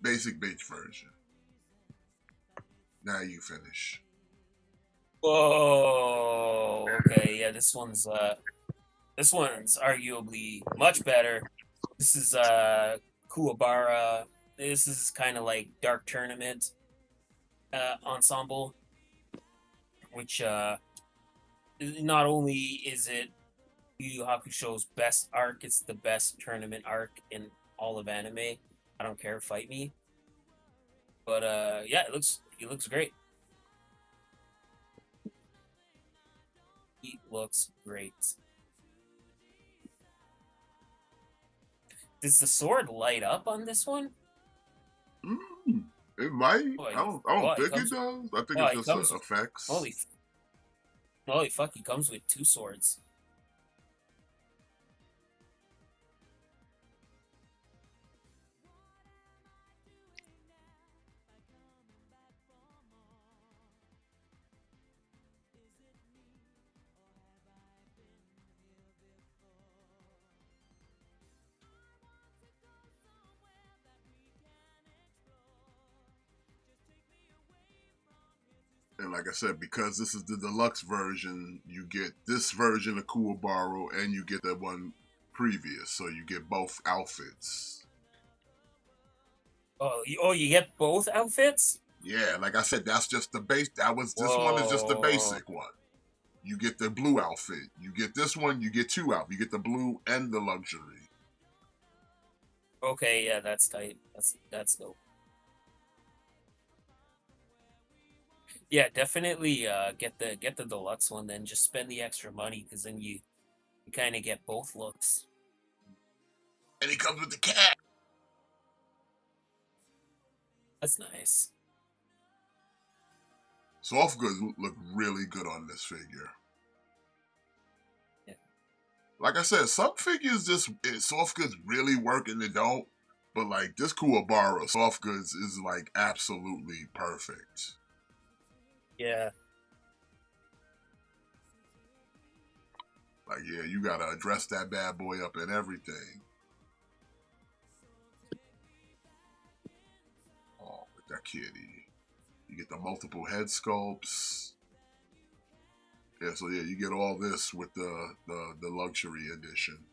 Basic big version. Now you finish. Whoa. Okay, yeah, this one's arguably much better. This is Kuwabara. This is kind of like Dark Tournament ensemble, which not only is it Yu Yu Hakusho's best arc, it's the best tournament arc in all of anime. I don't care, fight me. But yeah, it looks great. He looks great. Does the sword light up on this one? It might. Oh, I don't think it does. I think it's he just comes. effects. Holy fuck! He comes with 2 swords. And like I said, because this is the deluxe version, you get this version of Kuwabara and you get that one previous, so you get both outfits. You get both outfits? Yeah, like I said, that's just the base. This Whoa. one is just the basic one. You get the blue outfit. You get this one. You get 2 outfits. You get the blue and the luxury. Okay, yeah, that's tight. That's dope. Yeah, definitely get the deluxe one. Then just spend the extra money because then you kind of get both looks. And he comes with the cat. That's nice. Soft goods look really good on this figure. Yeah. Like I said, some figures soft goods really work and they don't. But like this Kuwabara soft goods is like absolutely perfect. Yeah. Like, yeah, you gotta dress that bad boy up and everything. Oh, with that kitty. You get the multiple head sculpts. Yeah, so yeah, you get all this with the luxury edition.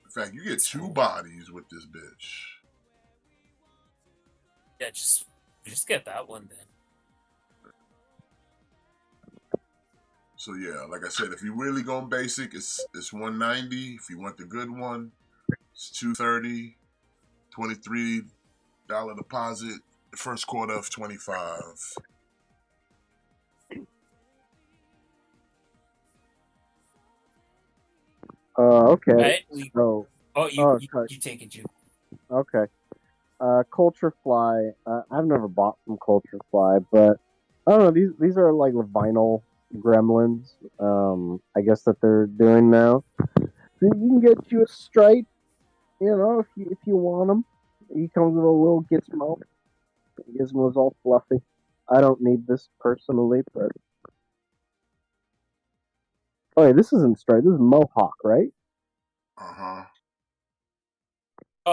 In fact, you get 2 bodies with this bitch. Yeah, just get that one then. So yeah, like I said, if you really going basic, it's $190. If you want the good one, it's $230. $23 deposit. The first quarter of $25. Okay. Right? So, You sorry. you take it, you. Okay. Culture Fly. I've never bought from Culture Fly, but I don't know. These are like vinyl gremlins. I guess that they're doing now. So you can get you a stripe. You know, if you want them, he comes with a little gizmo. Gizmo's all fluffy. I don't need this personally, but oh, yeah, this isn't stripe. This is Mohawk, right? Oh,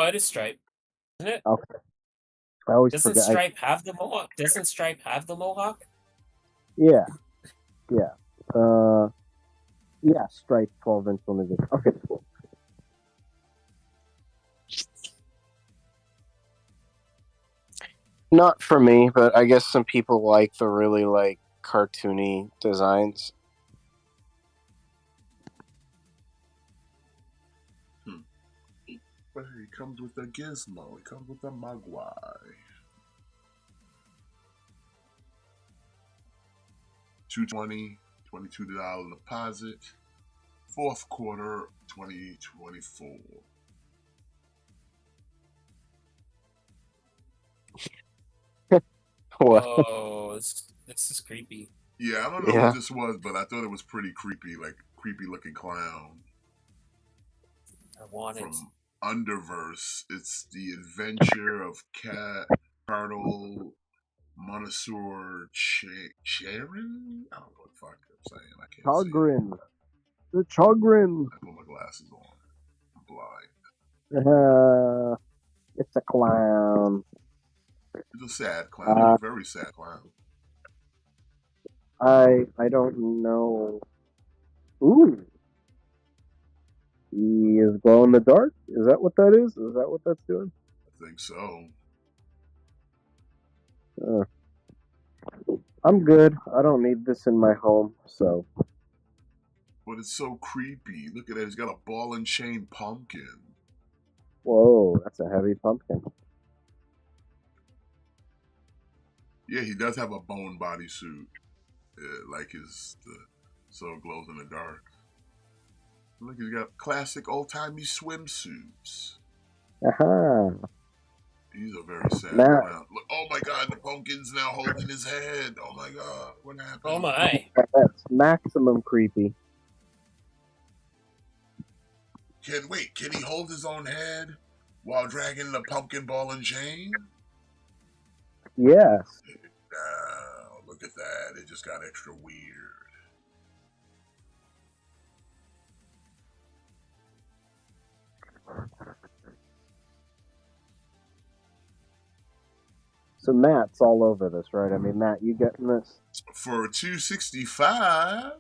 it is Stripe, isn't it? Okay. I always Doesn't forget. Stripe have the Mohawk? Doesn't Stripe have the Mohawk? Yeah. Yeah. Stripe 12-inch limited. Okay, cool. Not for me, but I guess some people like the really like cartoony designs. But he comes with a gizmo. He comes with a Mogwai. $220, $22 deposit. Fourth quarter 2024. What? Oh, this is creepy. Yeah, I don't know what this was, but I thought it was pretty creepy, like creepy looking clown. I want it. From Underverse. It's the adventure of Cat Colonel Montessor Charon? I don't know what the fuck I'm saying. I can't say it. The Chagrin. Oh my glasses on. I'm blind. It's a clown. He's a sad clown. He's a very sad clown. I don't know. Ooh. He is glow in the dark? Is that what that is? Is that what that's doing? I think so. I'm good. I don't need this in my home, so. But it's so creepy. Look at that. He's got a ball and chain pumpkin. Whoa, that's a heavy pumpkin. Yeah, he does have a bone bodysuit. Like so it glows in the dark. Look, he's got classic old-timey swimsuits. Aha. He's a very sad Now, clown. Look, oh my god, the pumpkin's now holding his head. Oh my god, what happened? Oh my. that's maximum creepy. Can he hold his own head while dragging the pumpkin ball and chain? Yes. No, look at that. It just got extra weird. So Matt's all over this, right? I mean, Matt, you getting this? For $265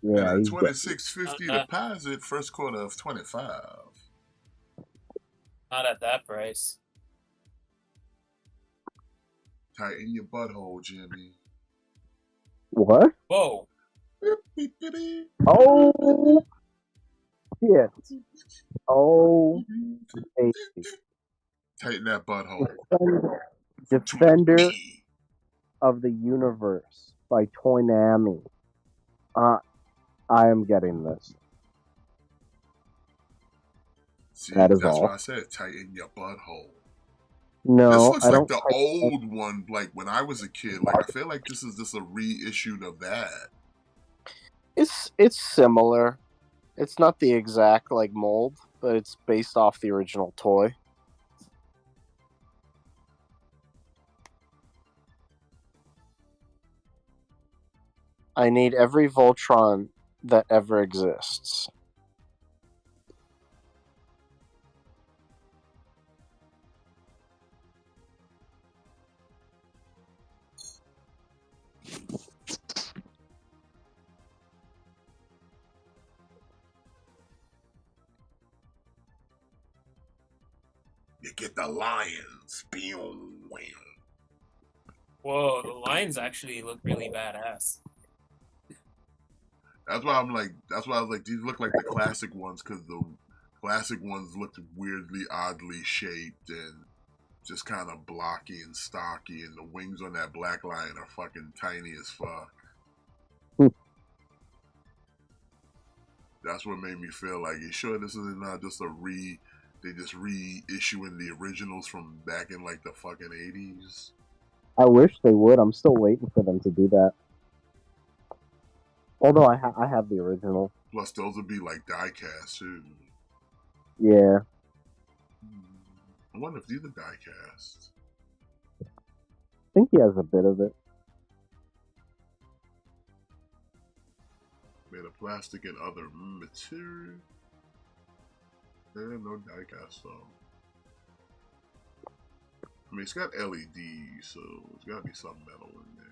Yeah, and a he's $26.50 deposit, first quarter of 25. Not at that price. Tighten your butthole, Jimmy. What? Whoa. Oh, shit. Oh, baby. Tighten that butthole. Defender of the Universe by Toynami. I am getting this. See, That is that's all. why I said tighten your butthole. No, this looks I like don't. the old one, like when I was a kid. Like I feel like this is just a reissue of that. It's similar. It's not the exact like mold, but it's based off the original toy. I need every Voltron that ever exists. You get the lions. Boom. Whoa, the lines actually look really badass. That's why I'm like. That's why I was like, these look like the classic ones because the classic ones looked weirdly, oddly shaped and just kind of blocky and stocky, and the wings on that black lion are fucking tiny as fuck. That's what made me feel like, you sure this is not just they just reissuing the originals from back in like the fucking 80s? I wish they would. I'm still waiting for them to do that. Although I have the original. Plus, those would be like die-cast too. Yeah. I wonder if these are die-cast. I think he has a bit of it. Made of plastic and other material. No die-cast though. I mean, it's got LEDs, so it's got to be some metal in there.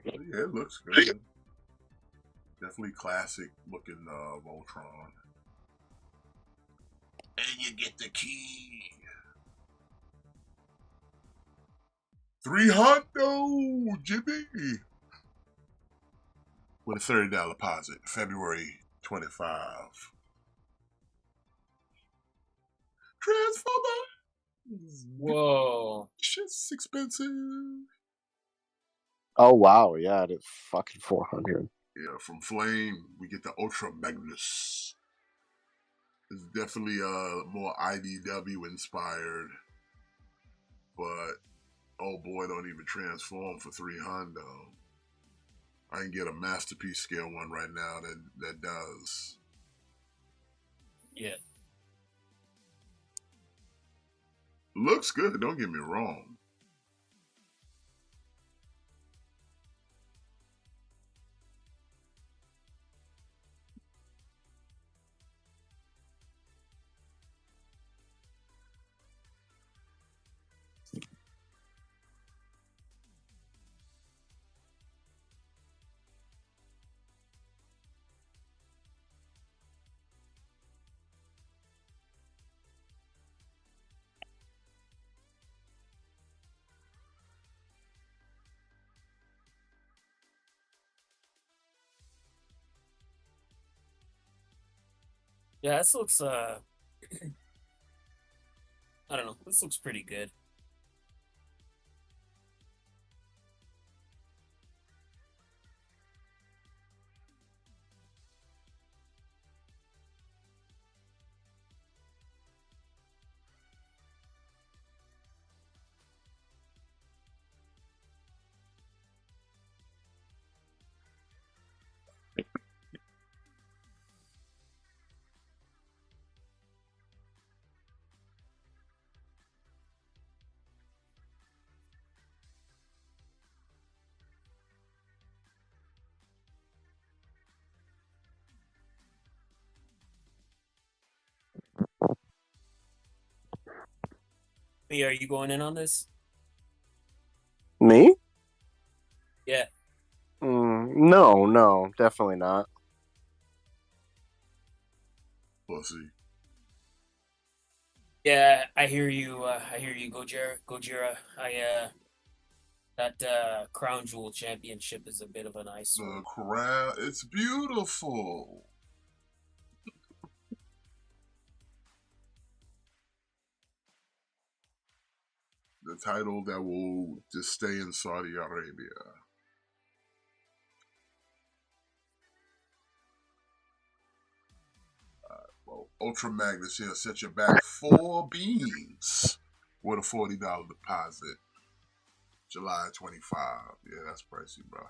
Yeah, it looks good. Definitely classic looking Voltron. And you get the key. $300, Jimmy. With a $30 deposit, February 25. Transformers. Whoa. Shit's expensive. Oh wow, yeah, it is fucking 400. Yeah, from Flame, we get the Ultra Magnus. It's definitely more IDW inspired, but oh boy, don't even transform for $300. I can get a masterpiece scale one right now that does. Yeah. Looks good, don't get me wrong. Yeah, this looks I don't know. This looks pretty good. Hey, are you going in on this? Me? Yeah. No, no, definitely not. Pussy. Yeah, I hear you. I hear you, Gojira. That Crown Jewel Championship is a bit of an The eyesore. crown. It's beautiful. The title that will just stay in Saudi Arabia. Well, Ultra Magnus here set you back 4 beans with a $40 deposit. July 25. Yeah, that's pricey, bro.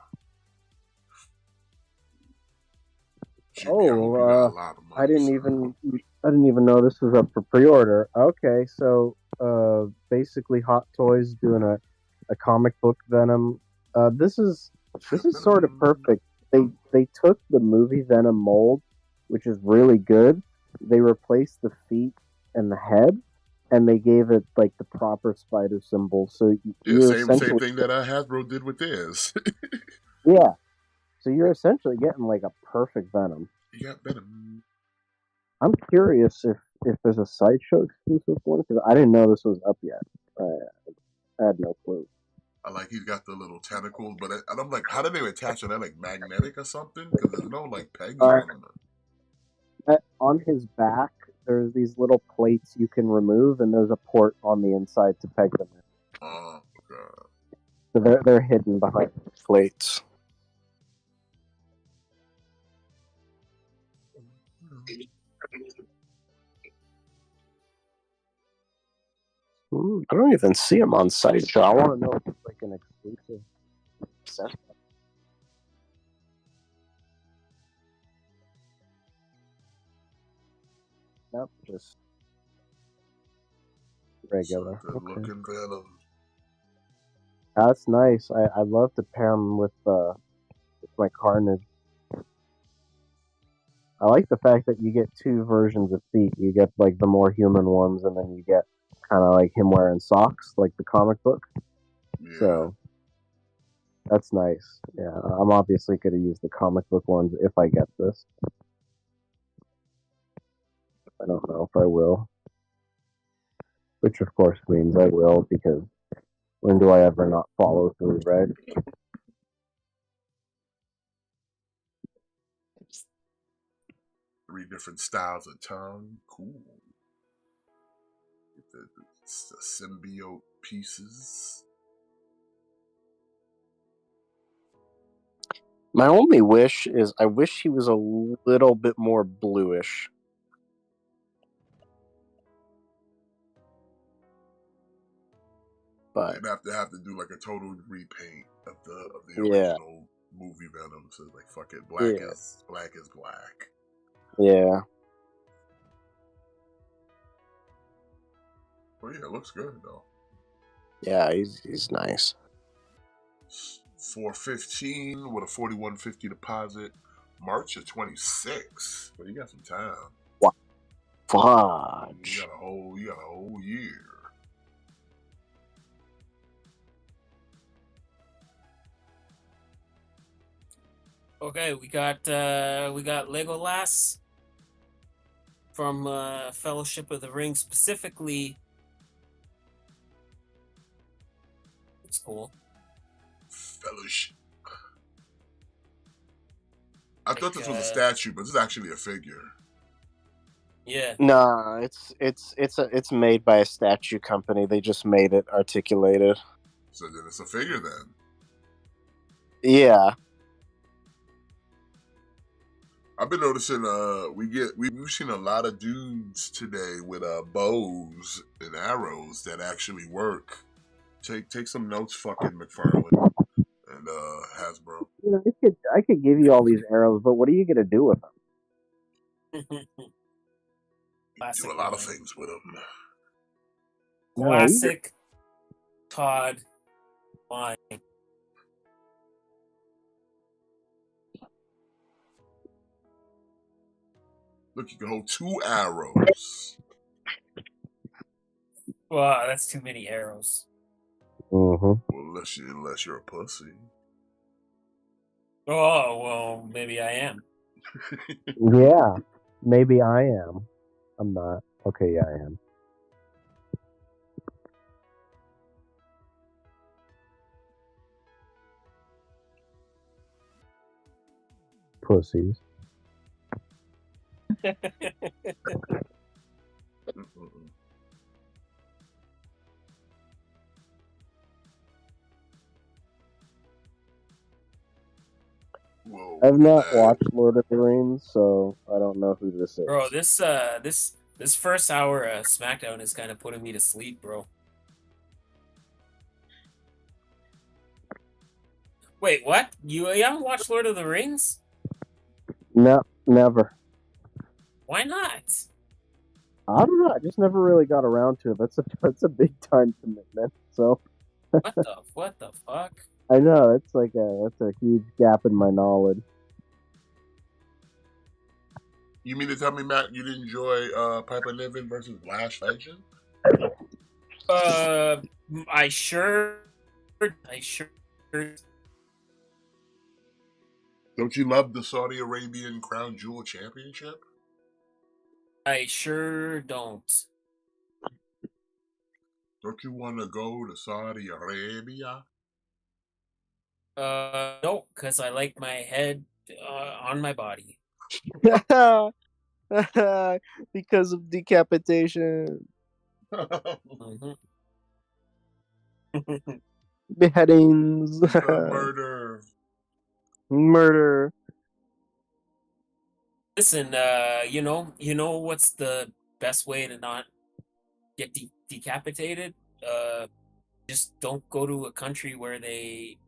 GB, I hope you got a Oh, lot of I money, didn't son. even I didn't even know this was up for pre-order. Okay, so basically Hot Toys doing a comic book Venom. This is sort of perfect. They took the movie Venom mold, which is really good. They replaced the feet and the head, and they gave it like the proper spider symbol. So Yeah, you're same essentially, thing that Hasbro did with theirs. yeah. So you're essentially getting like a perfect Venom. You got Venom. I'm curious if there's a sideshow exclusive one because I didn't know this was up yet. I had no clue. I like he's got the little tentacles, but and I'm like, how do they attach to that? Like magnetic or something? Because there's no like pegs Uh, on them. on his back, there's these little plates you can remove, and there's a port on the inside to peg them in. Oh god. So they're hidden behind plates. I don't even see them on sideshow. I want to know if it's like an exclusive set. Nope, just It's a regular. good Okay, looking Venom. that's nice. I love to pair them with my Carnage. I like the fact that you get two versions of feet. You get like the more human ones, and then you get kind of like him wearing socks, like the comic book. Yeah. So that's nice. Yeah, I'm obviously going to use the comic book ones if I get this. I don't know if I will, which of course means I will because when do I ever not follow through, right? 3 different styles of tongue. Cool. Get the symbiote pieces. My only wish is I wish he was a little bit more bluish. But You'd have to do like a total repaint of the yeah, original movie Venom. So like fuck it, yeah, black is black. yeah. But yeah, it looks good though. Yeah, he's nice. 415 with a 4150 deposit. March of 26. But you got some time. What? You Fudge. got a whole year. Okay, we got Legolas from Fellowship of the Ring specifically. It's cool. Fellowship. I thought Like this was a statue, but this is actually a figure. Yeah. Nah, it's made by a statue company. They just made it articulated. So then it's a figure then. Yeah. I've been noticing we've seen a lot of dudes today with bows and arrows that actually work. Take some notes, fucking McFarlane and Hasbro. You know, I could give you all these arrows, but what are you gonna do with them? Do Classic a lot of line. things with them. No, Classic Todd line. Look, you can hold 2 arrows. Wow, that's too many arrows. Mm-hmm. Well, unless you're a pussy. Oh, well, maybe I am. Yeah, maybe I am. I'm not. Okay, yeah, I am. Pussies. Mm-mm. Whoa, I've look at not that. watched Lord of the Rings, so I don't know who this is. Bro, this first hour of SmackDown is kind of putting me to sleep, bro. Wait, what? You haven't watched Lord of the Rings? No, never. Why not? I don't know. I just never really got around to it. That's a big time commitment. So What the fuck? I know that's a huge gap in my knowledge. You mean to tell me, Matt, you didn't enjoy Piper Niven versus Lash Legend? I sure. Don't you love the Saudi Arabian Crown Jewel Championship? I sure don't. Don't you want to go to Saudi Arabia? No, because I like my head on my body. Because of decapitation, Mhm. beheadings, Murder. murder. Listen, you know what's the best way to not get decapitated? Just don't go to a country where they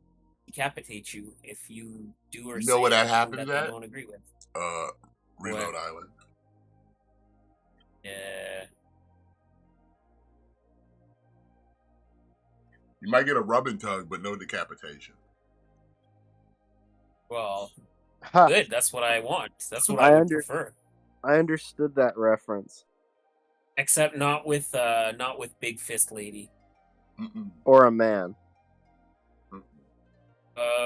decapitate you if you do or You know say where that anything happened that they at? don't agree with. Reload Where? Island. Yeah. You might get a rub and tug, but no decapitation. Well, Ha, good. That's what I want. That's what I would prefer. I understood that reference. Except not with Big Fist Lady. Mm-mm. Or a man. Mm-mm.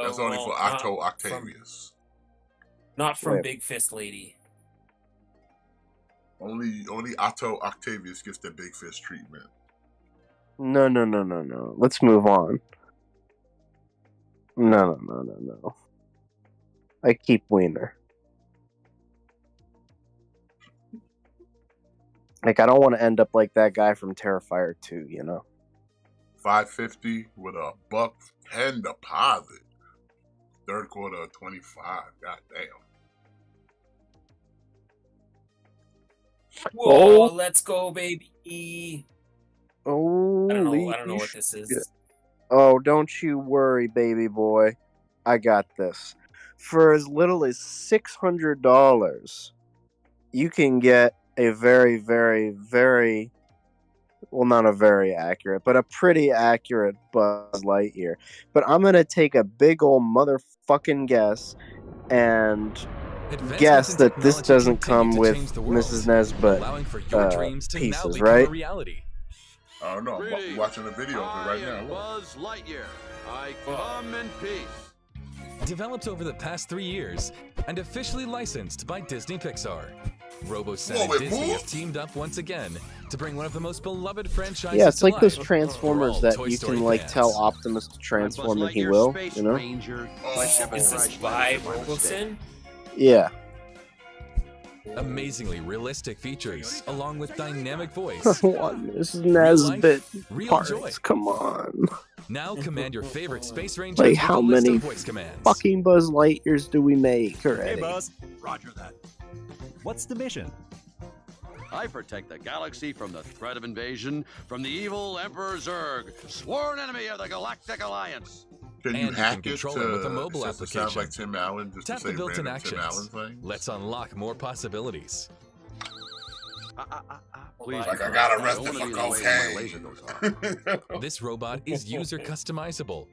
That's only Well, for Octo Octavius. Not from Wait. Big Fist Lady. Only Otto Octavius gets the big fist treatment. No. Let's move on. No. I keep Wiener. Like, I don't want to end up like that guy from Terrifier 2, you know? 550 with a $1.10 deposit. Third quarter of 25. God damn. Whoa, let's go, baby. Oh, I don't know what this is. Oh, don't you worry, baby boy. I got this. For as little as $600, you can get a very, very, very, well, not a very accurate, but a pretty accurate Buzz Lightyear. But I'm going to take a big old motherfucking guess and guess that this doesn't come with Mrs. Nesbitt pieces, right? I don't know. I'm watching a video of it right now. Buzz Lightyear. I come in peace. Developed over the past 3 years and officially licensed by Disney Pixar, RoboSat Whoa, and it Disney have moved? teamed up once again to bring one of the most beloved franchises Yeah, it's to like life those for Transformers all that Toy you Story can like fans. tell Optimus to transform and he Buzz will, Lightyear, Space you know? Ranger. Oh. My ship Is has this crashed by landed by mistake. Robosin? Yeah. Amazingly realistic features, along with dynamic voice. This is Nesbit real parts. joy. Come on. Now command your favorite space rangers Like, with how a list many of voice commands. fucking Buzz Lightyears do we make already? Hey, Buzz. Roger that. What's the mission? I protect the galaxy from the threat of invasion from the evil Emperor Zurg, sworn enemy of the Galactic Alliance. Can you And you hack can control it with a mobile since it sounds application. like Tim Allen, just Tap to the say built-in random Tim Allen actions. things? Let's unlock more possibilities. Please, Like I got don't arrested wanna for be in the way when my laser goes off. This robot is user customizable.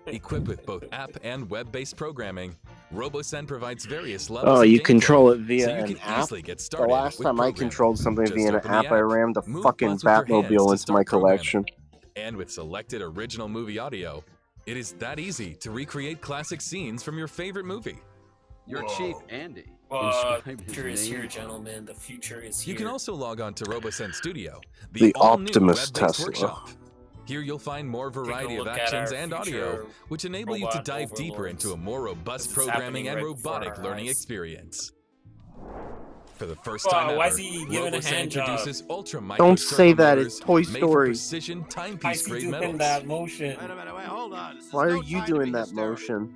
Equipped with both app and web-based programming, RoboSend provides various levels Oh, of you gameplay, control it via so you an can app? easily get The started last with time I programming. controlled something Just via an open the app, I app, rammed a move fucking Buzz with your hands Batmobile to into start my programming. collection. And with selected original movie audio, it is that easy to recreate classic scenes from your favorite movie. Your Whoa. Chief Andy. The Inscribed his future is name. here, gentlemen. The future is here. You can also log on to RoboSend Studio, The all-new Optimus web-based Tesla. workshop. Here you'll find more variety of look at actions our and future audio, which enable you to robot dive deeper overlords. into a more robust It's programming happening and right before robotic our learning eyes. experience. For the first Wow, time why ever, is he giving a RoboSend hand job? introduces ultra micro Don't say that, motors it's Toy made for Story. precision Why timepiece is he grade doing metals. that motion? Wait a minute, hold on. This is Why are no you time to doing be that hysterical. motion?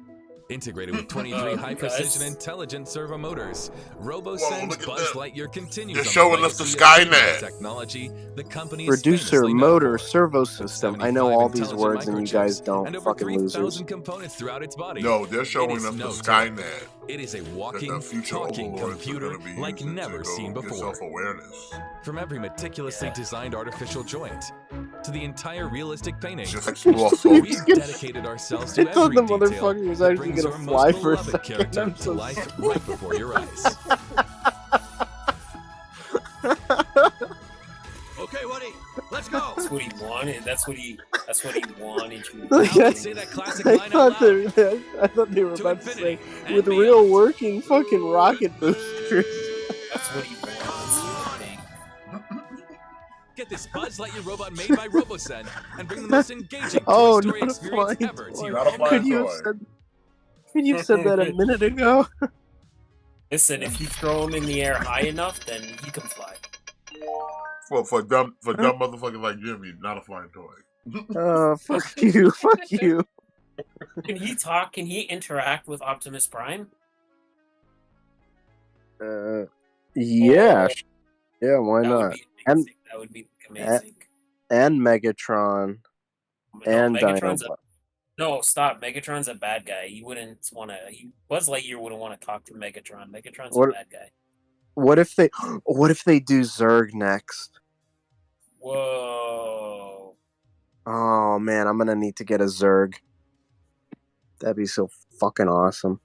Integrated with 23 high-precision Because- intelligent servo motors, Whoa, RoboSend's look at Buzz that. Lightyear continues They're on showing the us the legacy of Skynet. technology the company is Producer, famously known motor, for. servo With system. I know 75 all these intelligent words and you guys microchips don't. and over Fucking losers. 3,000 components throughout its body. No, they're It showing is us the no joke. Skynet. It is a That walking, the future talking overlords are computer going to be like using never to seen go get before. self-awareness. From every meticulously designed artificial joint to the entire realistic painting, Just explosive. we've dedicated ourselves to I thought every the detail motherfucker was that actually brings gonna your fly most for a beloved second. character I'm to so life sorry. right before your eyes. Okay, Woody, let's go. That's what he wanted. That's what he wanted you Look to Now at- say that classic I line out thought, loud. I thought they were To about to say, infinity and with beyond. real working fucking rocket boosters. That's what he wants you to think. Get this Buzz Lightyear robot made by RoboSend and bring the most engaging Oh, Toy Story not a experience flying ever to toy. your Not a home flying Could you have toy. said? Could you have said that a minute ago? Listen, if you throw him in the air high enough, then he can fly. For dumb motherfuckers like Jimmy, not a flying toy. Fuck you, fuck you. Can he talk? Can he interact with Optimus Prime? Yeah, Oh, yeah, why that not? would be amazing. That would be amazing. And Megatron and Megatron's Dinobot. no, stop. Megatron's a bad guy. You wouldn't want to. Buzz Lightyear wouldn't want to talk to Megatron. Megatron's What- a bad guy. What if they do Zurg next? Whoa. Oh man, I'm gonna need to get a Zurg. That'd be so fucking awesome.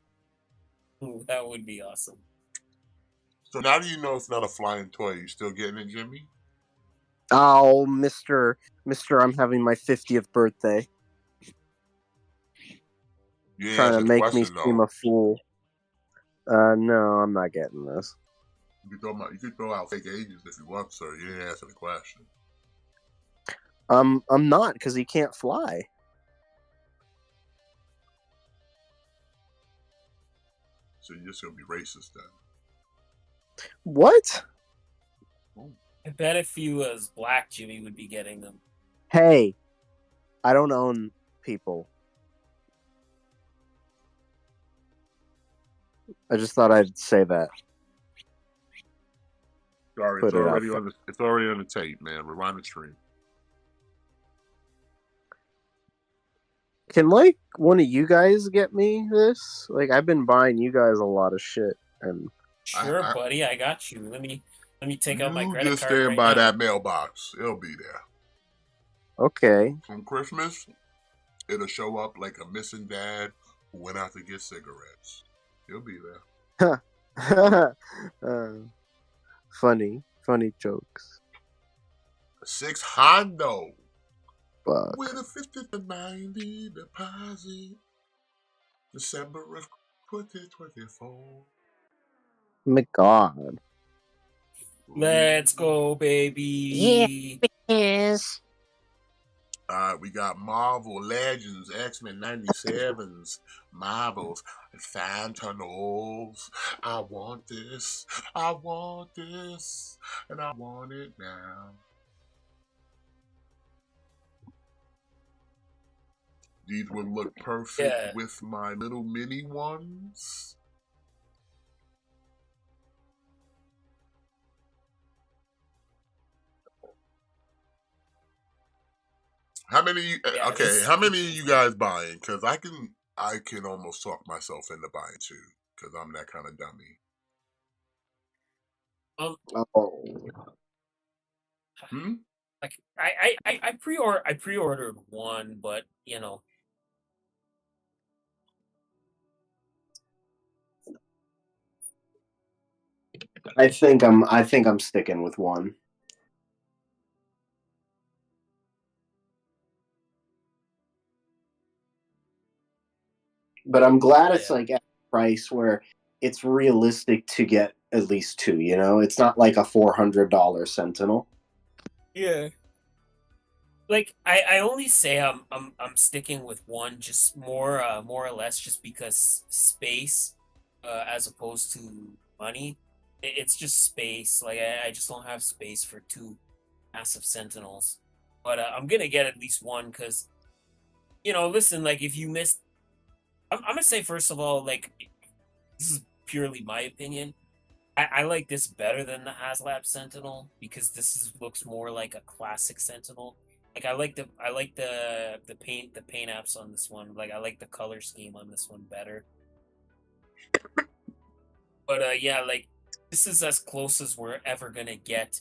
Ooh, that would be awesome. So now that you know it's not a flying toy, you still getting it, Jimmy? Oh, Mister, I'm having my 50th birthday. You didn't Trying answer to the make me question, seem though. a fool. No, I'm not getting this. You could throw out fake ages if you want, sir. You didn't answer the question. I'm not, because he can't fly. So you're just gonna be racist then. What? I bet if he was black, Jimmy would be getting them. Hey, I don't own people. I just thought I'd say that. Sorry, Put it's it out already there. it's already on the tape, man. Rewind the stream. Can like one of you guys get me this? Like I've been buying you guys a lot of shit, and Sure, I- buddy, I got you. Let me take out my You credit just card stand right by now. that mailbox. It'll be there. okay. From Christmas, it'll show up like a missing dad who went out to get cigarettes. He'll be there. Funny jokes. 6 Hondo Fuck. with a 50 to 90 deposit. December of 2024. My God. Let's go, baby. Yes. We got Marvel Legends, X-Men 97s, Marvels, Sentinels. I want this, and I want it now. These would look perfect Yeah. with my little mini ones. How many? Yeah, Okay, this how many this are is you like guys buying? Because I can almost talk myself into buying two. Because I'm that kind of dummy. um Oh, Hmm. like I pre-ordered one, but you know, I think I'm sticking with one. But I'm glad it's yeah. like at a price where it's realistic to get at least two. It's not like a $400 Sentinel. Yeah. Like I only say I'm sticking with one, just more or less just because space, as opposed to money. It's just space. Like I just don't have space for two massive sentinels. But I'm gonna get at least one because listen, like if you missed, I'm gonna say first of all, like this is purely my opinion. I like this better than the HasLab Sentinel because looks more like a classic Sentinel. Like I like the paint apps on this one. Like I like the color scheme on this one better. But yeah, like this is as close as we're ever gonna get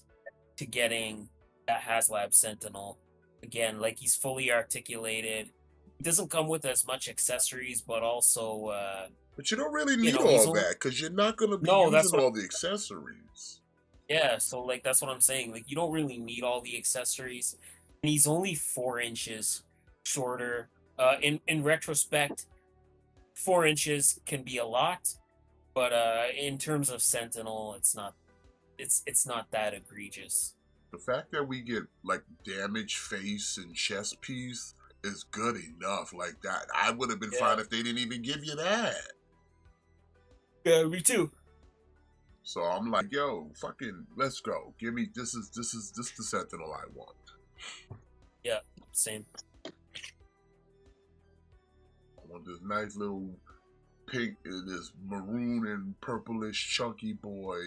to getting that HasLab Sentinel. Again, like he's fully articulated. He doesn't come with as much accessories, but also But you don't really need he's all only that because you're not going to be no, that's using what all the accessories. Yeah, so like that's what I'm saying. Like you don't really need all the accessories. And he's only 4 inches shorter. In retrospect, 4 inches can be a lot, but in terms of Sentinel, it's not that egregious. The fact that we get like damaged face and chest piece is good enough. Like that, I would have been Yeah. fine if they didn't even give you that. Yeah, me too. So I'm like, yo, fucking, let's go. Give me this the Sentinel I want. Yeah, same. I want this nice little pink, this maroon and purplish chunky boy.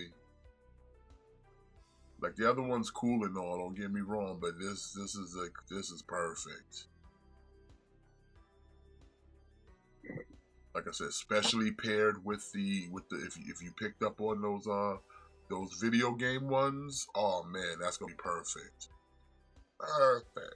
Like the other one's cool and all, don't get me wrong, but this is perfect. Like I said, especially paired with the if you picked up on those video game ones, oh man, that's gonna be perfect. Perfect.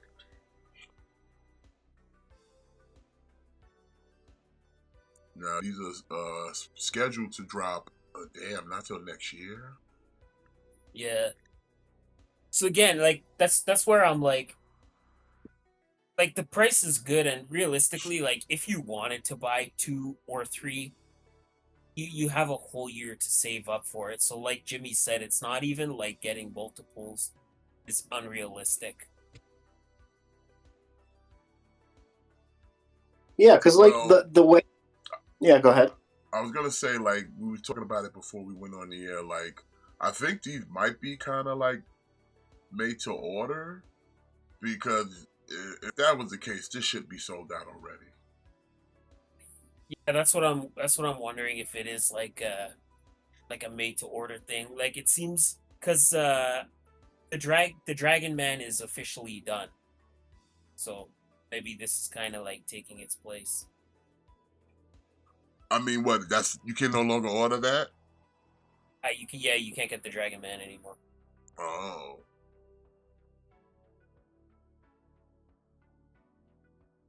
Now these are scheduled to drop. Damn, not till next year. Yeah. So again, like that's where I'm like the price is good, and realistically, like if you wanted to buy two or three, you have a whole year to save up for it. So like Jimmy said, it's not even like getting multiples is unrealistic. Yeah, because like Well, the way. Yeah, go ahead. I was gonna say, like, we were talking about it before we went on the air. Like, I think these might be kind of like made to order because if that was the case, this should be sold out already. Yeah, that's what I'm wondering if it is like a made to order thing. Like it seems because the Dragon Man is officially done, so maybe this is kind of like taking its place. I mean, what? That's you can no longer order that. You can't get the Dragon Man anymore. Oh,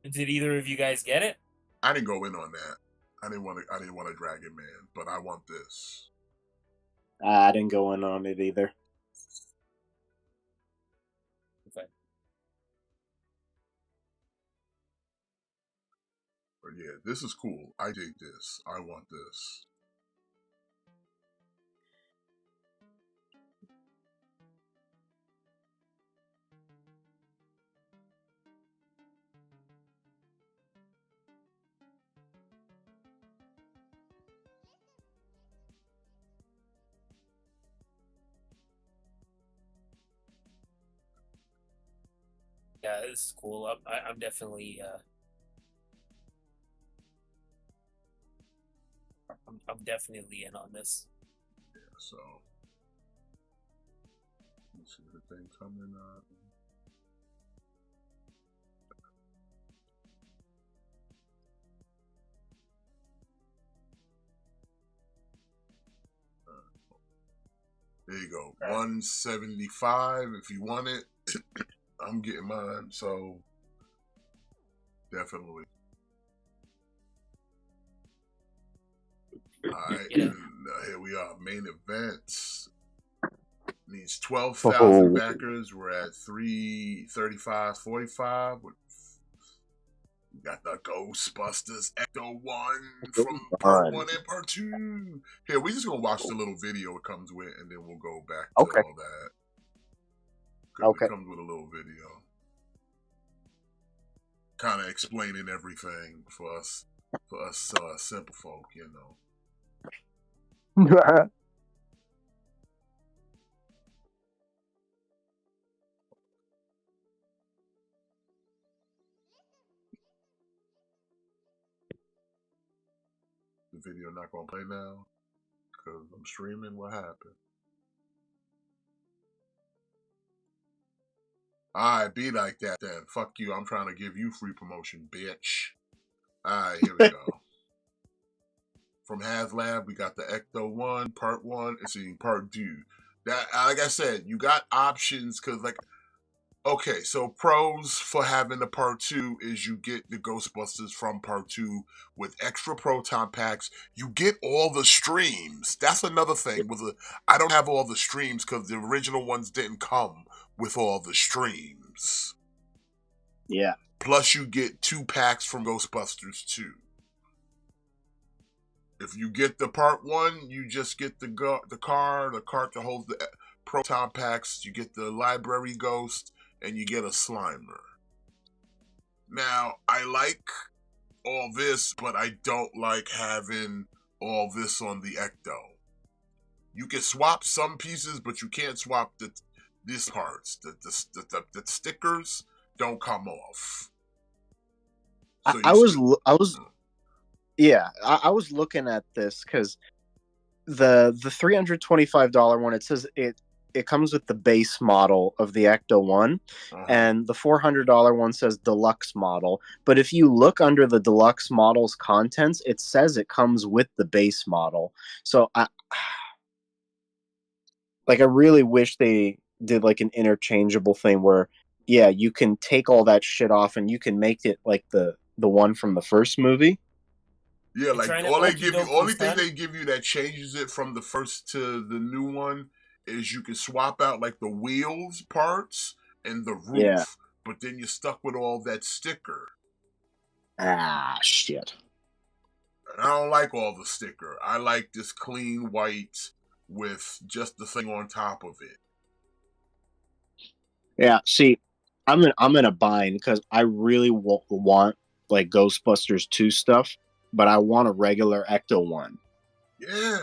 Did either of you guys get it? I didn't go in on that. I didn't want to. I didn't want a Dragon Man, but I want this. I didn't go in on it either. Okay. But yeah, this is cool. I dig this. I want this. Yeah, this is cool. I'm definitely I'm definitely in on this. So let's see the thing coming up. There you go. 175 if you want it. I'm getting mine, so definitely. Alright, Yeah. and here we are. Main events. Needs 12,000 backers. We're at 335.45. We got the Ghostbusters Ecto 1 from part 1 and part 2. Here, we're just going to watch the little video it comes with, and then we'll go back to all that. Okay. It comes with a little video. Kind of explaining everything for us simple folk, you know. The video not gonna play now because I'm streaming. What happened? Alright, be like that then. Fuck you. I'm trying to give you free promotion, bitch. Alright, here we go. From HasLab, we got the Ecto 1, Part 1, and see Part 2. That, like I said, you got options because, like, okay, so pros for having the Part 2 is you get the Ghostbusters from Part 2 with extra proton packs. You get all the streams. That's another thing. I don't have all the streams because the original ones didn't come with all the streams. Yeah. Plus, you get 2 packs from Ghostbusters 2. If you get the Part 1, you just get the cart that holds the proton packs. You get the library ghost, and you get a Slimer. Now, I like all this, but I don't like having all this on the Ecto. You can swap some pieces, but you can't swap these parts. The stickers don't come off. So I was looking at this because the $325 one, it says it comes with the base model of the Ecto 1, and the $400 one says deluxe model. But if you look under the deluxe model's contents, it says it comes with the base model. So I really wish they did like an interchangeable thing where, yeah, you can take all that shit off and you can make it like the one from the first movie. Yeah, like only thing they give you that changes it from the first to the new one is you can swap out like the wheels parts and the roof, but then you're stuck with all that sticker. Ah, shit. And I don't like all the sticker. I like this clean white with just the thing on top of it. Yeah, see, I'm in a bind because I really want like Ghostbusters 2 stuff, but I want a regular Ecto 1. Yeah.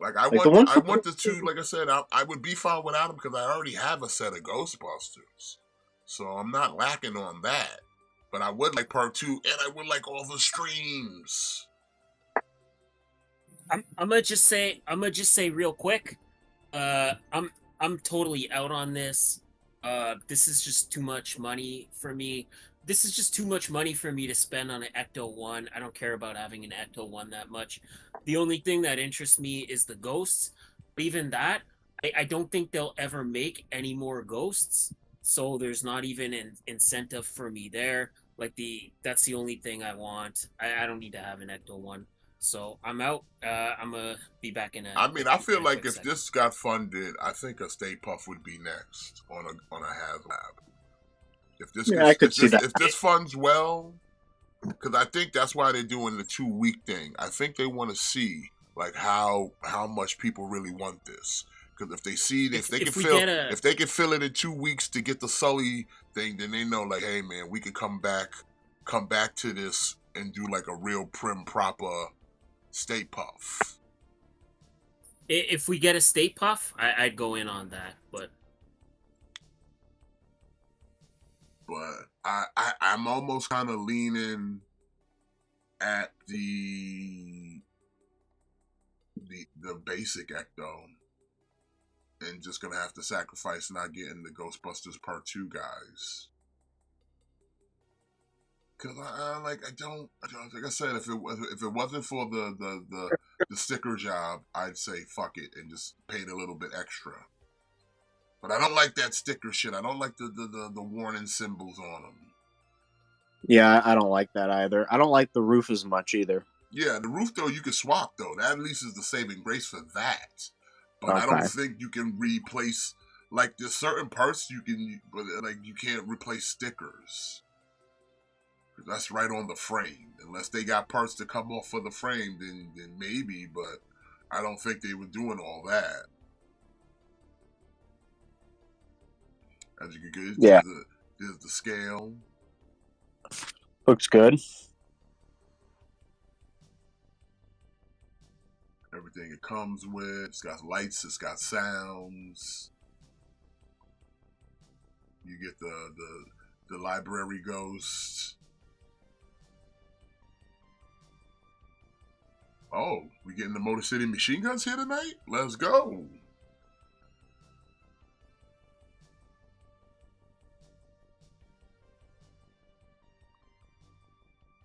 Like I want the 2. Like I said, I would be fine without them because I already have a set of Ghostbusters, so I'm not lacking on that. But I would like Part 2, and I would like all the streams. I'm gonna just say real quick. I'm totally out on this. This is just too much money for me. This is just too much money for me to spend on an Ecto 1. I don't care about having an Ecto 1 that much. The only thing that interests me is the ghosts. But even that, I don't think they'll ever make any more ghosts. So there's not even an incentive for me there. That's the only thing I want. I don't need to have an Ecto 1. So I'm out. I'm gonna be back in a. I mean, I feel like if this got funded, I think a Stay Puff would be next on a HasLab. If this funds well, because I think that's why they're doing the 2-week thing. I think they want to see like how much people really want this. Because if they see if they can fill it in 2 weeks to get the Sully thing, then they know like, hey man, we could come back to this and do like a real prim proper Stay Puff. If we get a Stay Puff, I'd go in on that. But but I'm almost kind of leaning at the basic Ecto, and just gonna have to sacrifice not getting the Ghostbusters Part 2 guys. Cause like I said, if it wasn't for the sticker job, I'd say fuck it and just paint a little bit extra. But I don't like that sticker shit. I don't like the warning symbols on them. Yeah, I don't like that either. I don't like the roof as much either. Yeah, the roof though you can swap though. That at least is the saving grace for that. But Okay. I don't think you can replace, like, there's certain parts you can, but like you can't replace stickers. That's right on the frame. Unless they got parts to come off for the frame, then maybe. But I don't think they were doing all that. As you can get, Yeah. there's the scale. Looks good. Everything it comes with. It's got lights. It's got sounds. You get the library ghost. Oh, we getting the Motor City Machine Guns here tonight? Let's go.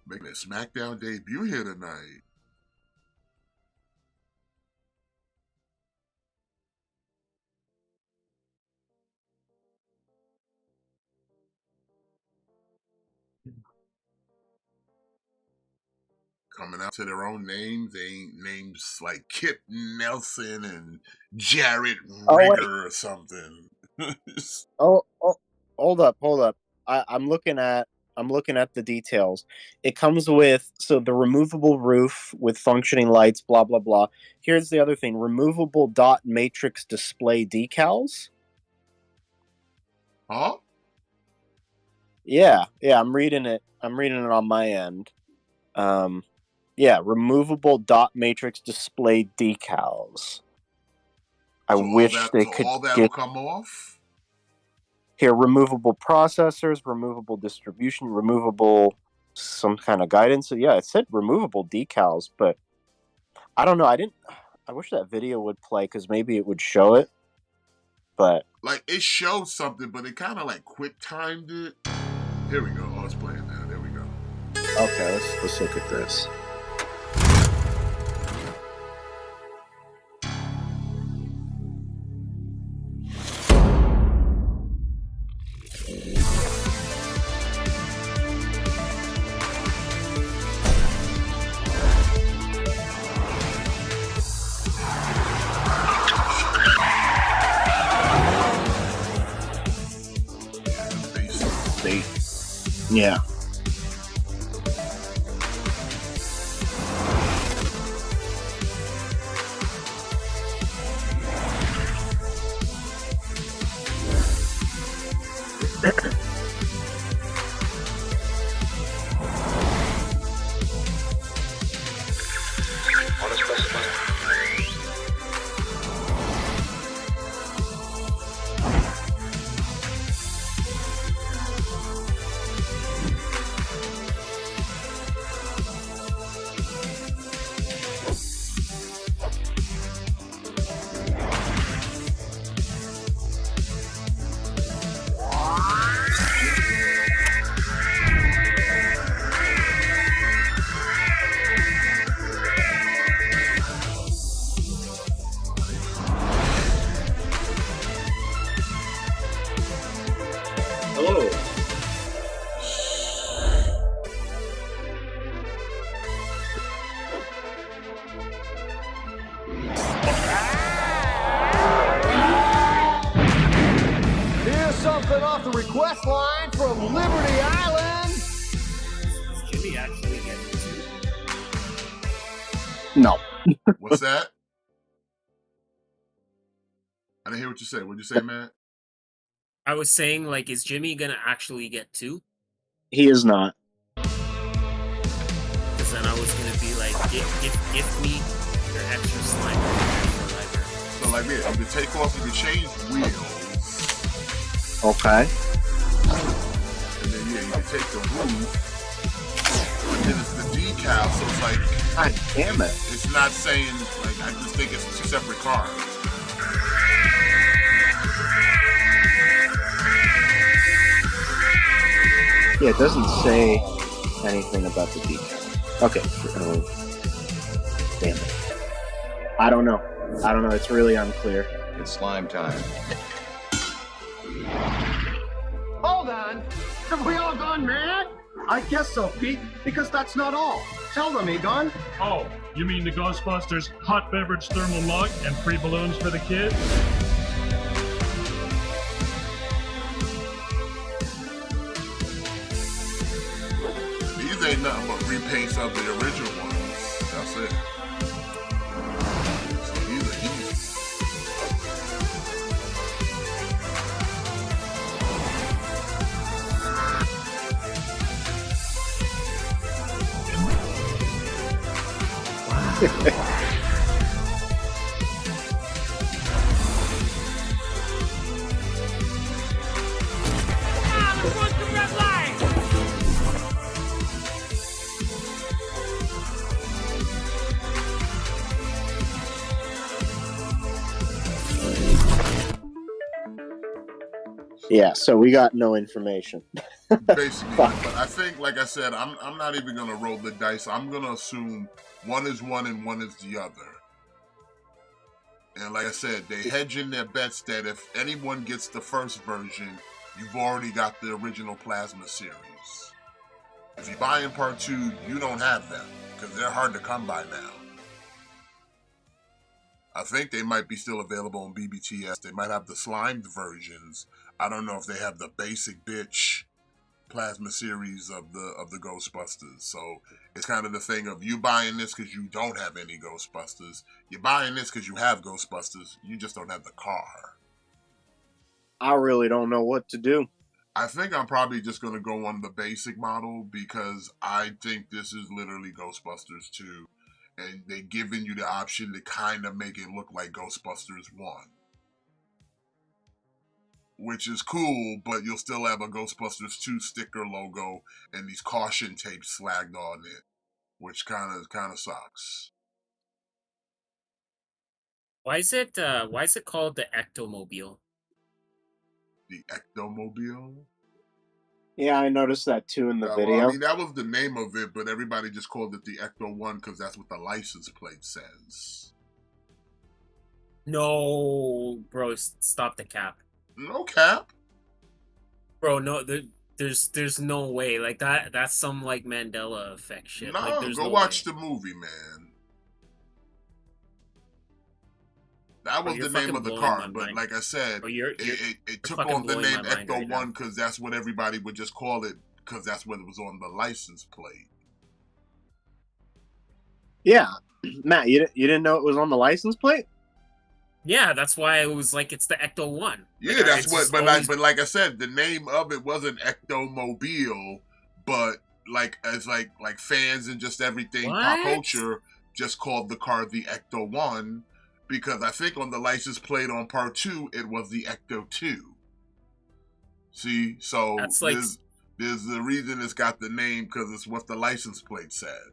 Making a SmackDown debut here tonight. Coming out to their own names. They ain't names like Kip Nelson and Jarrett Rigger or something. Oh, hold up. I'm looking at the details. It comes with the removable roof with functioning lights, blah blah blah. Here's the other thing: removable dot matrix display decals. Huh? Yeah, I'm reading it. I'm reading it on my end. Yeah, removable dot matrix display decals. I wish they could all that'll get come off. here removable processors, removable distribution, removable some kind of guidance. So yeah, it said removable decals, but I don't know. I wish that video would play because maybe it would show it. But like it showed something, but it kind of like quick timed it. Here we go. Oh, it's playing now. There we go. okay, let's look at this. Yeah. Hello. Here's something off the request line from Liberty Island. Does Jimmy actually get it too? No. What's that? I didn't hear what you said. What'd you say, Matt? I was saying, like, is Jimmy gonna actually get 2? He is not. Because then I was gonna be like, give me your extra slime. So like this, you can take off, you can change wheels. Okay. you take the roof, and then it's the decal, so it's like, God damn it. it's not saying, like, I just think it's two separate cars. Yeah, it doesn't say anything about the decal. Okay. Damn it. I don't know. It's really unclear. It's slime time. Hold on. Have we all gone mad? I guess so, Pete, because that's not all. Tell them, Egon. Oh, you mean the Ghostbusters hot beverage thermal mug and free balloons for the kids? These ain't nothing but repaints of the original ones. That's it. So these are easy. Yeah, so we got no information. Basically, Fuck. but I think, like I said, I'm not even gonna roll the dice. I'm gonna assume one is one and one is the other. And like I said, they hedge in their bets that if anyone gets the first version, you've already got the original Plasma series. If you buy in part 2, you don't have them because they're hard to come by now. I think they might be still available on BBTS. They might have the slimed versions. I don't know if they have the basic bitch Plasma series of the Ghostbusters. So it's kind of the thing of you buying this because you don't have any Ghostbusters. You're buying this because you have Ghostbusters. You just don't have the car. I really don't know what to do. I think I'm probably just going to go on the basic model because I think this is literally Ghostbusters 2. And they're giving you the option to kind of make it look like Ghostbusters 1. Which is cool, but you'll still have a Ghostbusters 2 sticker logo and these caution tapes slagged on it. Which kind of sucks. Why is it called the Ectomobile? The Ectomobile? Yeah, I noticed that too in the video. Well, I mean, that was the name of it, but everybody just called it the Ecto 1 because that's what the license plate says. No, bro, stop the cap. No cap. Bro, no, there's no way. Like that's some like Mandela effect shit. No, like, there's go no watch way. the movie, man. That Bro, was you're the name fucking of the blowing car, my but mind. like I said, Bro, you're it took fucking on the blowing name my mind Ecto right 1 now. because that's what everybody would just call it because that's what it was on the license plate. Yeah, Matt, you didn't know it was on the license plate? Yeah, that's why it was like it's the Ecto 1. Yeah, Like, that's it's what. just But always- like I said, the name of it wasn't Ectomobile, but like as like fans and just everything pop What? culture just called the car the Ecto 1 because I think on the license plate on part 2 it was the Ecto 2. See, so That's like- there's the reason it's got the name because it's what the license plate said.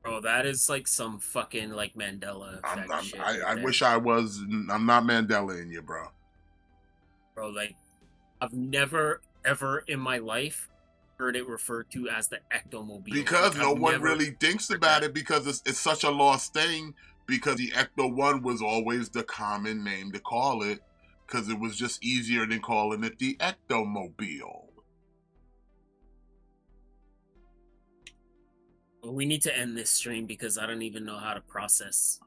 Bro, that is like some fucking like Mandela effect shit. I right there. wish I was. I'm not Mandela in you, bro. Bro, like I've never ever in my life heard it referred to as the Ectomobile. Because Like, no I've one never really thinks heard about that. it because it's such a lost thing because the Ecto 1 was always the common name to call it because it was just easier than calling it the Ectomobile. We need to end this stream because I don't even know how to process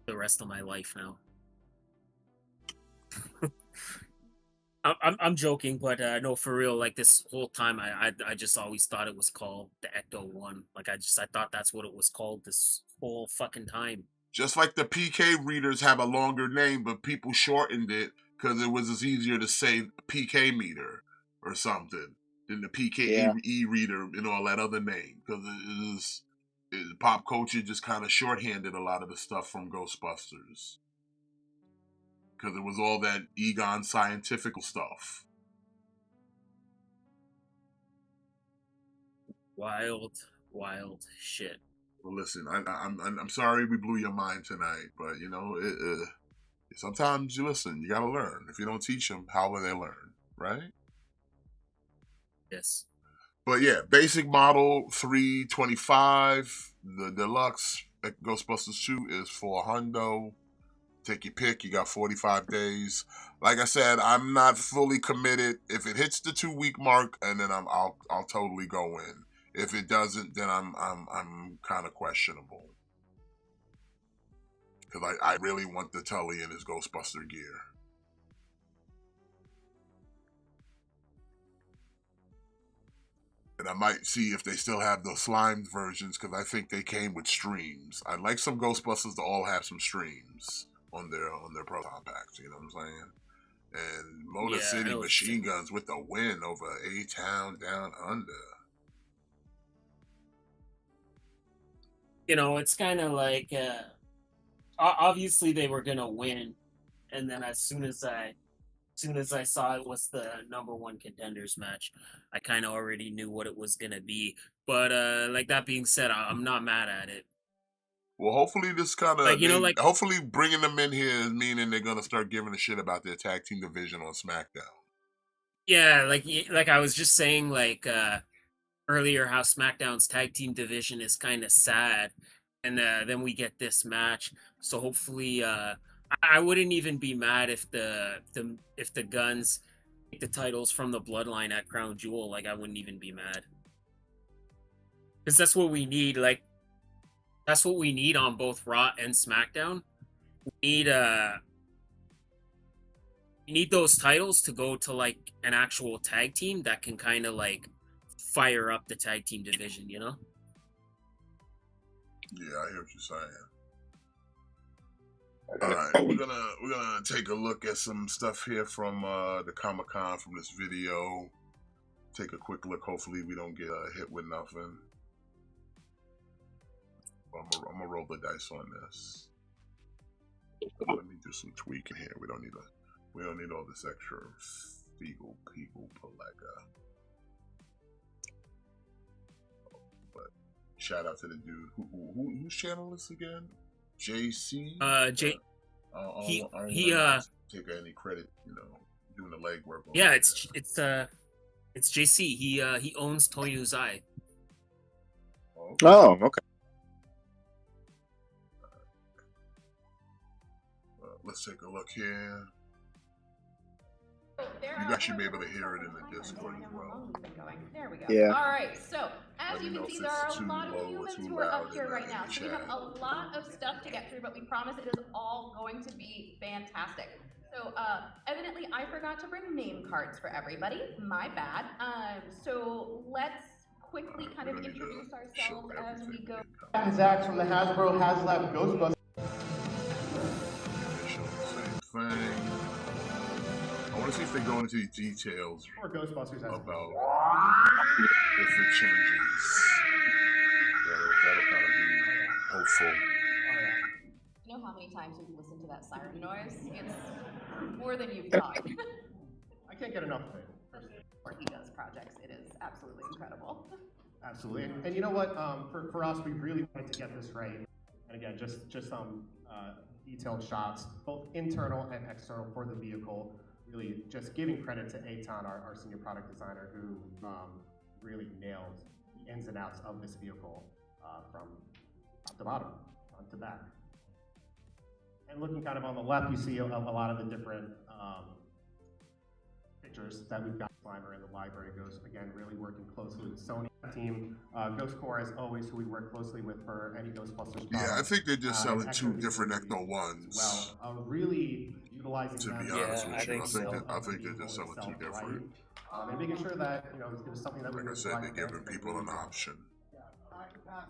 the rest of my life now. I'm joking, but no, for real. Like this whole time, I just always thought it was called the Ecto 1. Like I thought that's what it was called this whole fucking time. Just like the PK readers have a longer name, but people shortened it because it was just easier to say PK meter or something than the PKE reader and all that other name because pop culture just kind of shorthanded a lot of the stuff from Ghostbusters because it was all that Egon scientific stuff. Wild, wild shit. Well, listen, I'm sorry we blew your mind tonight, but you know, sometimes you listen. You gotta learn. If you don't teach them, how will they learn, right? Yes. But yeah, basic model 325. The deluxe Ghostbusters 2 is $400. Take your pick. You got 45 days. Like I said, I'm not fully committed. If it hits the 2-week mark, and then I'll totally go in. If it doesn't, then I'm kind of questionable because I really want the Tully in his Ghostbuster gear. And I might see if they still have the slimed versions because I think they came with streams. I'd like some Ghostbusters to all have some streams on their proton packs. You know what I'm saying? And Motor Yeah, I City know what you're Machine Guns with the win over A-Town Down Under. You know, it's kind of like obviously they were gonna win, and then as soon as I saw it was the number one contenders match, I kind of already knew what it was gonna be. But like that being said, I'm not mad at it. Well, hopefully this kind Like of you know, like hopefully bringing them in here is meaning they're gonna start giving a shit about their tag team division on SmackDown. yeah, like I was just saying like earlier how SmackDown's tag team division is kind of sad, and then we get this match. So hopefully, I wouldn't even be mad if the Guns take the titles from the Bloodline at Crown Jewel. Like I wouldn't even be mad because that's what we need. Like that's what we need on both Raw and SmackDown. We need those titles to go to like an actual tag team that can kind of like fire up the tag team division, you know? Yeah, I hear what you're saying. All right, we're gonna take a look at some stuff here from the Comic-Con from this video. Take a quick look. Hopefully, we don't get hit with nothing. I'm gonna roll the dice on this. Let me do some tweaking here. We don't need all this extra feeble people pelega. But shout out to the dude whose channel is again? JC. He take any credit, you know, doing the legwork. Yeah, it's JC. He owns Toyuzai. Oh, okay. Let's take a look here. You guys should be able to hear it in the Discord as well. There we go. Yeah. All right, so as you can see, there are a lot of humans who are up here right now. So we have a lot of stuff to get through, but we promise it is all going to be fantastic. So evidently I forgot to bring name cards for everybody. My bad. So let's quickly kind of introduce ourselves as we go. Zach from the Hasbro HasLab Ghostbusters. Same thing. I want to see if they go into the details Or Ghostbusters as about if it changes. That'll kind of be hopeful. You know how many times we've listened to that siren noise? It's more than you've thought. I can't get enough of it. Or he does projects. It is absolutely incredible. Absolutely. And you know what? For us, we really wanted to get this right. And again, just some detailed shots, both internal and external for the vehicle. Really just giving credit to Eitan, our senior product designer, who really nailed the ins and outs of this vehicle from top to bottom, front to back. And looking kind of on the left, you see a lot of the different pictures that we've got. Slimer in the library goes, again, really working closely with the Sony team. Ghost Core, as always, who we work closely with for any Ghostbusters. Yeah, I think they're just selling two different Ecto ones. Well, really utilizing to be that. honest Yeah, with you, I I think they're just selling two different. And making sure that, you know, it was something that Like I said, they're giving people an option.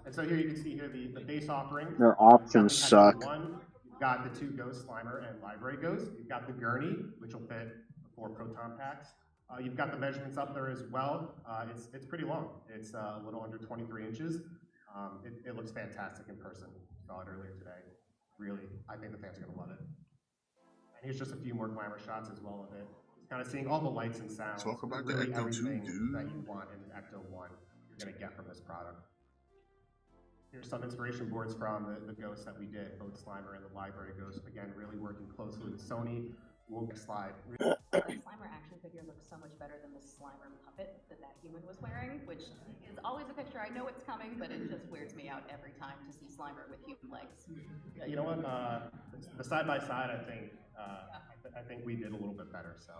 And so here you can see here the base offering. Their options suck. You've got the two Ghost Slimer and Library Ghost. You've got the Gurney, which will fit the 4 proton packs. You've got the measurements up there as well. It's pretty long. It's a little under 23 inches. It looks fantastic in person. Saw it earlier today. Really, I think the fans are gonna love it. And here's just a few more glamour shots as well of it. Just kind of seeing all the lights and sounds. Talk about really the Ecto 2, everything dude. that you want in an Ecto 1. going to get from this product. Here's some inspiration boards from the ghosts that we did, both Slimer and the library ghost. Again, really working closely with Sony. We'll slide. The Slimer action figure looks so much better than the Slimer puppet that human was wearing, which is always a picture. I know it's coming, but it just weirds me out every time to see Slimer with human legs. Yeah, you know what? The side by side, I think we did a little bit better. So.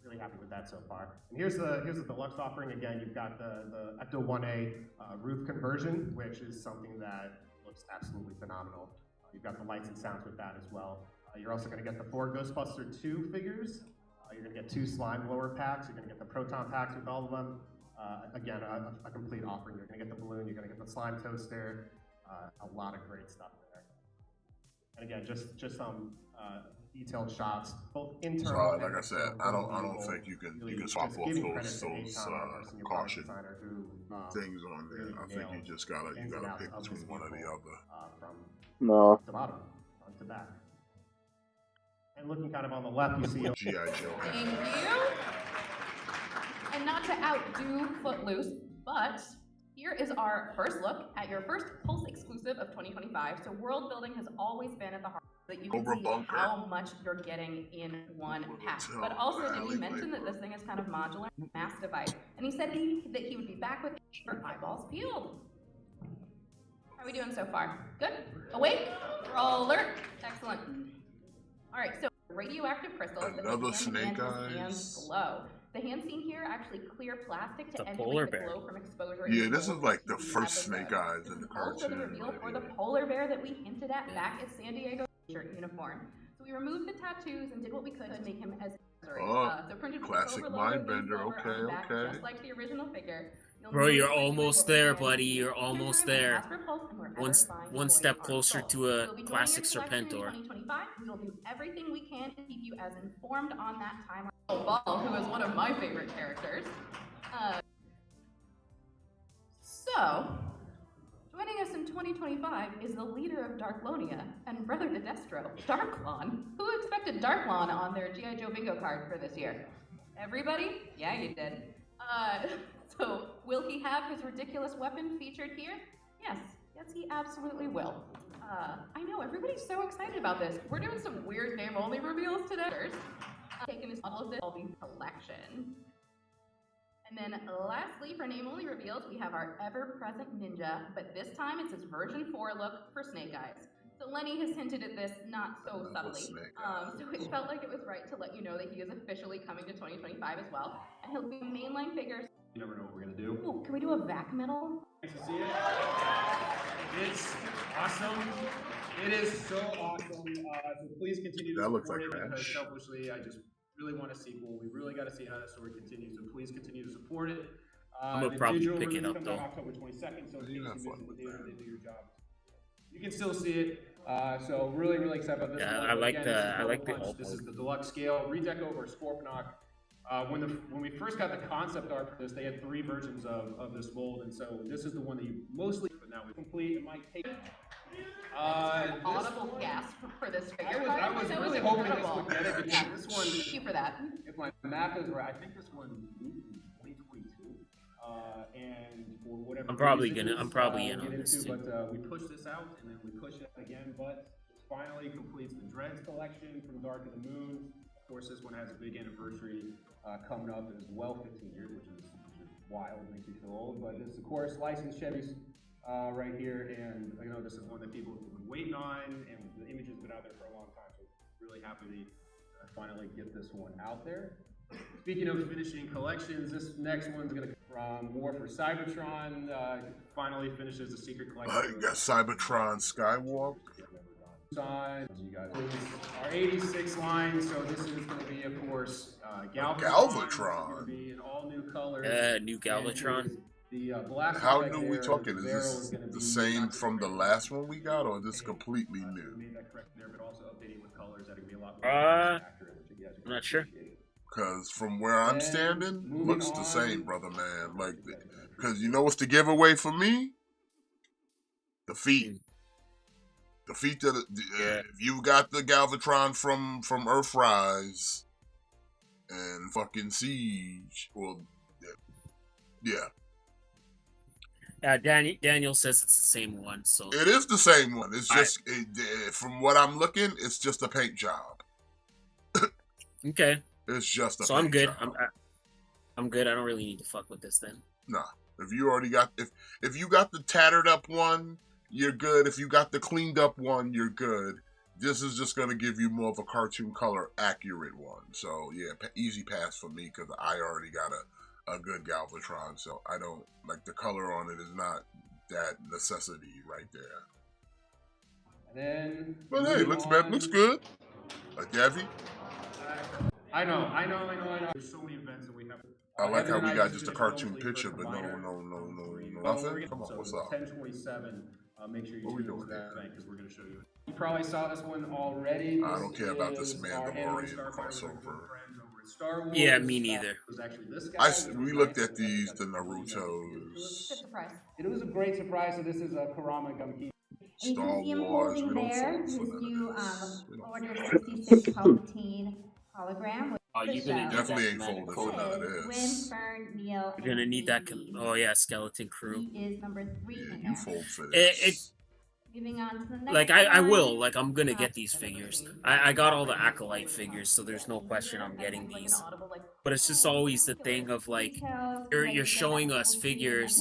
Really happy with that so far. And here's the deluxe offering. Again, you've got the Ecto 1A roof conversion, which is something that looks absolutely phenomenal. You've got the lights and sounds with that as well. You're also going to get the 4 Ghostbuster 2 figures. You're going to get 2 slime blower packs. You're going to get the proton packs with all of them. Again, a complete offering. You're going to get the balloon. You're going to get the slime toaster. A lot of great stuff there. And again, just some detailed shots, both internal. So, like I said, I don't think you can swap off those caution things on there. I think you just gotta pick between one or the other. No. The bottom, front to back. And looking kind of on the left, you see G.I. Joe. Thank you. And not to outdo Footloose, but here is our first look at your first Pulse exclusive of 2025. So world building has always been at the heart that you can see how much you're getting in one pack. But also, did he mention that this thing is kind of modular, mass device? And he said that he would be back with your eyeballs peeled. How are we doing so far? Good? Awake? We're all alert? Excellent. All right, so radioactive crystals that make Snake hands glow. The hand seen here actually clear plastic to emulate the glow from exposure. Yeah, this is like the first Snake Eyes in the cartoon. Also the reveal for the polar bear that we hinted at back at San Diego shirt uniform. So we removed the tattoos and did what we could to make him as so printed classic Mindbender. Okay. Just like the original figure. Bro, you're almost there, buddy. You're almost there. One step closer to a classic Serpentor. We will do everything we can to keep you as informed on that timeline. Ball, who is one of my favorite characters. So, joining us in 2025 is the leader of Darklonia and brother to Destro, Darklon. Who expected Darklon on their G.I. Joe bingo card for this year? Everybody? Yeah, you did. So, will he have his ridiculous weapon featured here? Yes, he absolutely will. I know, everybody's so excited about this. We're doing some weird name-only reveals today. Taking this model of the collection. And then lastly, for name-only reveals, we have our ever-present ninja, but this time it's his version 4 look for Snake Eyes. So Lenny has hinted at this not so subtly. So it felt like it was right to let you know that he is officially coming to 2025 as well. And he'll be a mainline figure. You never know what we're gonna do. Ooh, can we do a vac metal? Nice to see it. It's awesome. It is so awesome. So please continue to support it because selfishly, I just really want a sequel. We really got to see how that story continues. So please continue to support it. I'm gonna probably pick it up though. October 22nd. So if you miss the day they do your job, you can still see it. So really excited about this. Yeah, one. I like the This is the deluxe scale redeco over Scorponok. When we first got the concept art for this, they had 3 versions of this mold, and so this is the one that you mostly. But now we complete. It might take. Audible gasp for this figure. I was really hoping this would get it because this one. Thank you for that. If my math is right, I think this one moved in 2022. And for whatever. I'm probably in on this too. But we pushed this out and then we push it again. But finally completes the Dreads collection from Dark of the Moon. Of course, this one has a big anniversary coming up as well, 15 years, which is wild, makes you feel old. But this, of course, licensed Chevys. Right here, and I know this is one that people have been waiting on, and the image has been out there for a long time, so really happy to finally get this one out there. Speaking of finishing collections, this next one's going to come from War for Cybertron, finally finishes the secret collection. You got Cybertron Skywalk. You got our 86 line, so this is going to be, of course, Galvatron. It's going to be in all new colors. New Galvatron. How new we talking? Is this the same from the last one we got, or is this completely new? I'm not sure. Because from where I'm standing, looks the same, brother man. Like, because you know what's the giveaway for me? The feet. The feet that if you got the Galvatron from Earthrise and fucking Siege, well, yeah. Daniel says it's the same one, so It is the same one. It's just from what I'm looking, it's just a paint job. okay. It's just a So paint I'm good. job. I'm good. I don't really need to fuck with this then. Nah. If you already got if you got the tattered up one, you're good. If you got the cleaned up one, you're good. This is just gonna give you more of a cartoon color accurate one. So yeah, easy pass for me because I already got a good Galvatron. So I don't like the color on it is not that necessity right there. And then. But hey, looks good. Like Devi. I know. There's so many events that we have. I like Evan how and we I got just just a did it cartoon mostly for picture, but Combiner. nothing. Come on, what's up? 1027. Make sure you What we tune doing into that here? event because we're going to show you. You probably saw this one already. I don't care about this is our Mandalorian Starfighter crossover. friends over at Star Wars. Yeah, me neither. It was actually this guy. We looked at these, the Good Naruto's, surprise. It was a great surprise. So this is a Kurama Gumki. And you Star can see him Wars. holding We don't there fall for his none new of this. We don't Order fall for 66 this. Palpatine hologram. With Oh, the you're gonna shell. need Definitely that ain't command folding code. for none of Is Gwyn, this. Fern, Neil, You're gonna and need that. Davey. Oh yeah, skeleton crew. He is number 3 Yeah, in you there. fold for It this. Moving on to the next like I one. will. Like I'm gonna get these figures. I got all the acolyte figures, so there's no question I'm getting these. But it's just always the thing of like you're showing us figures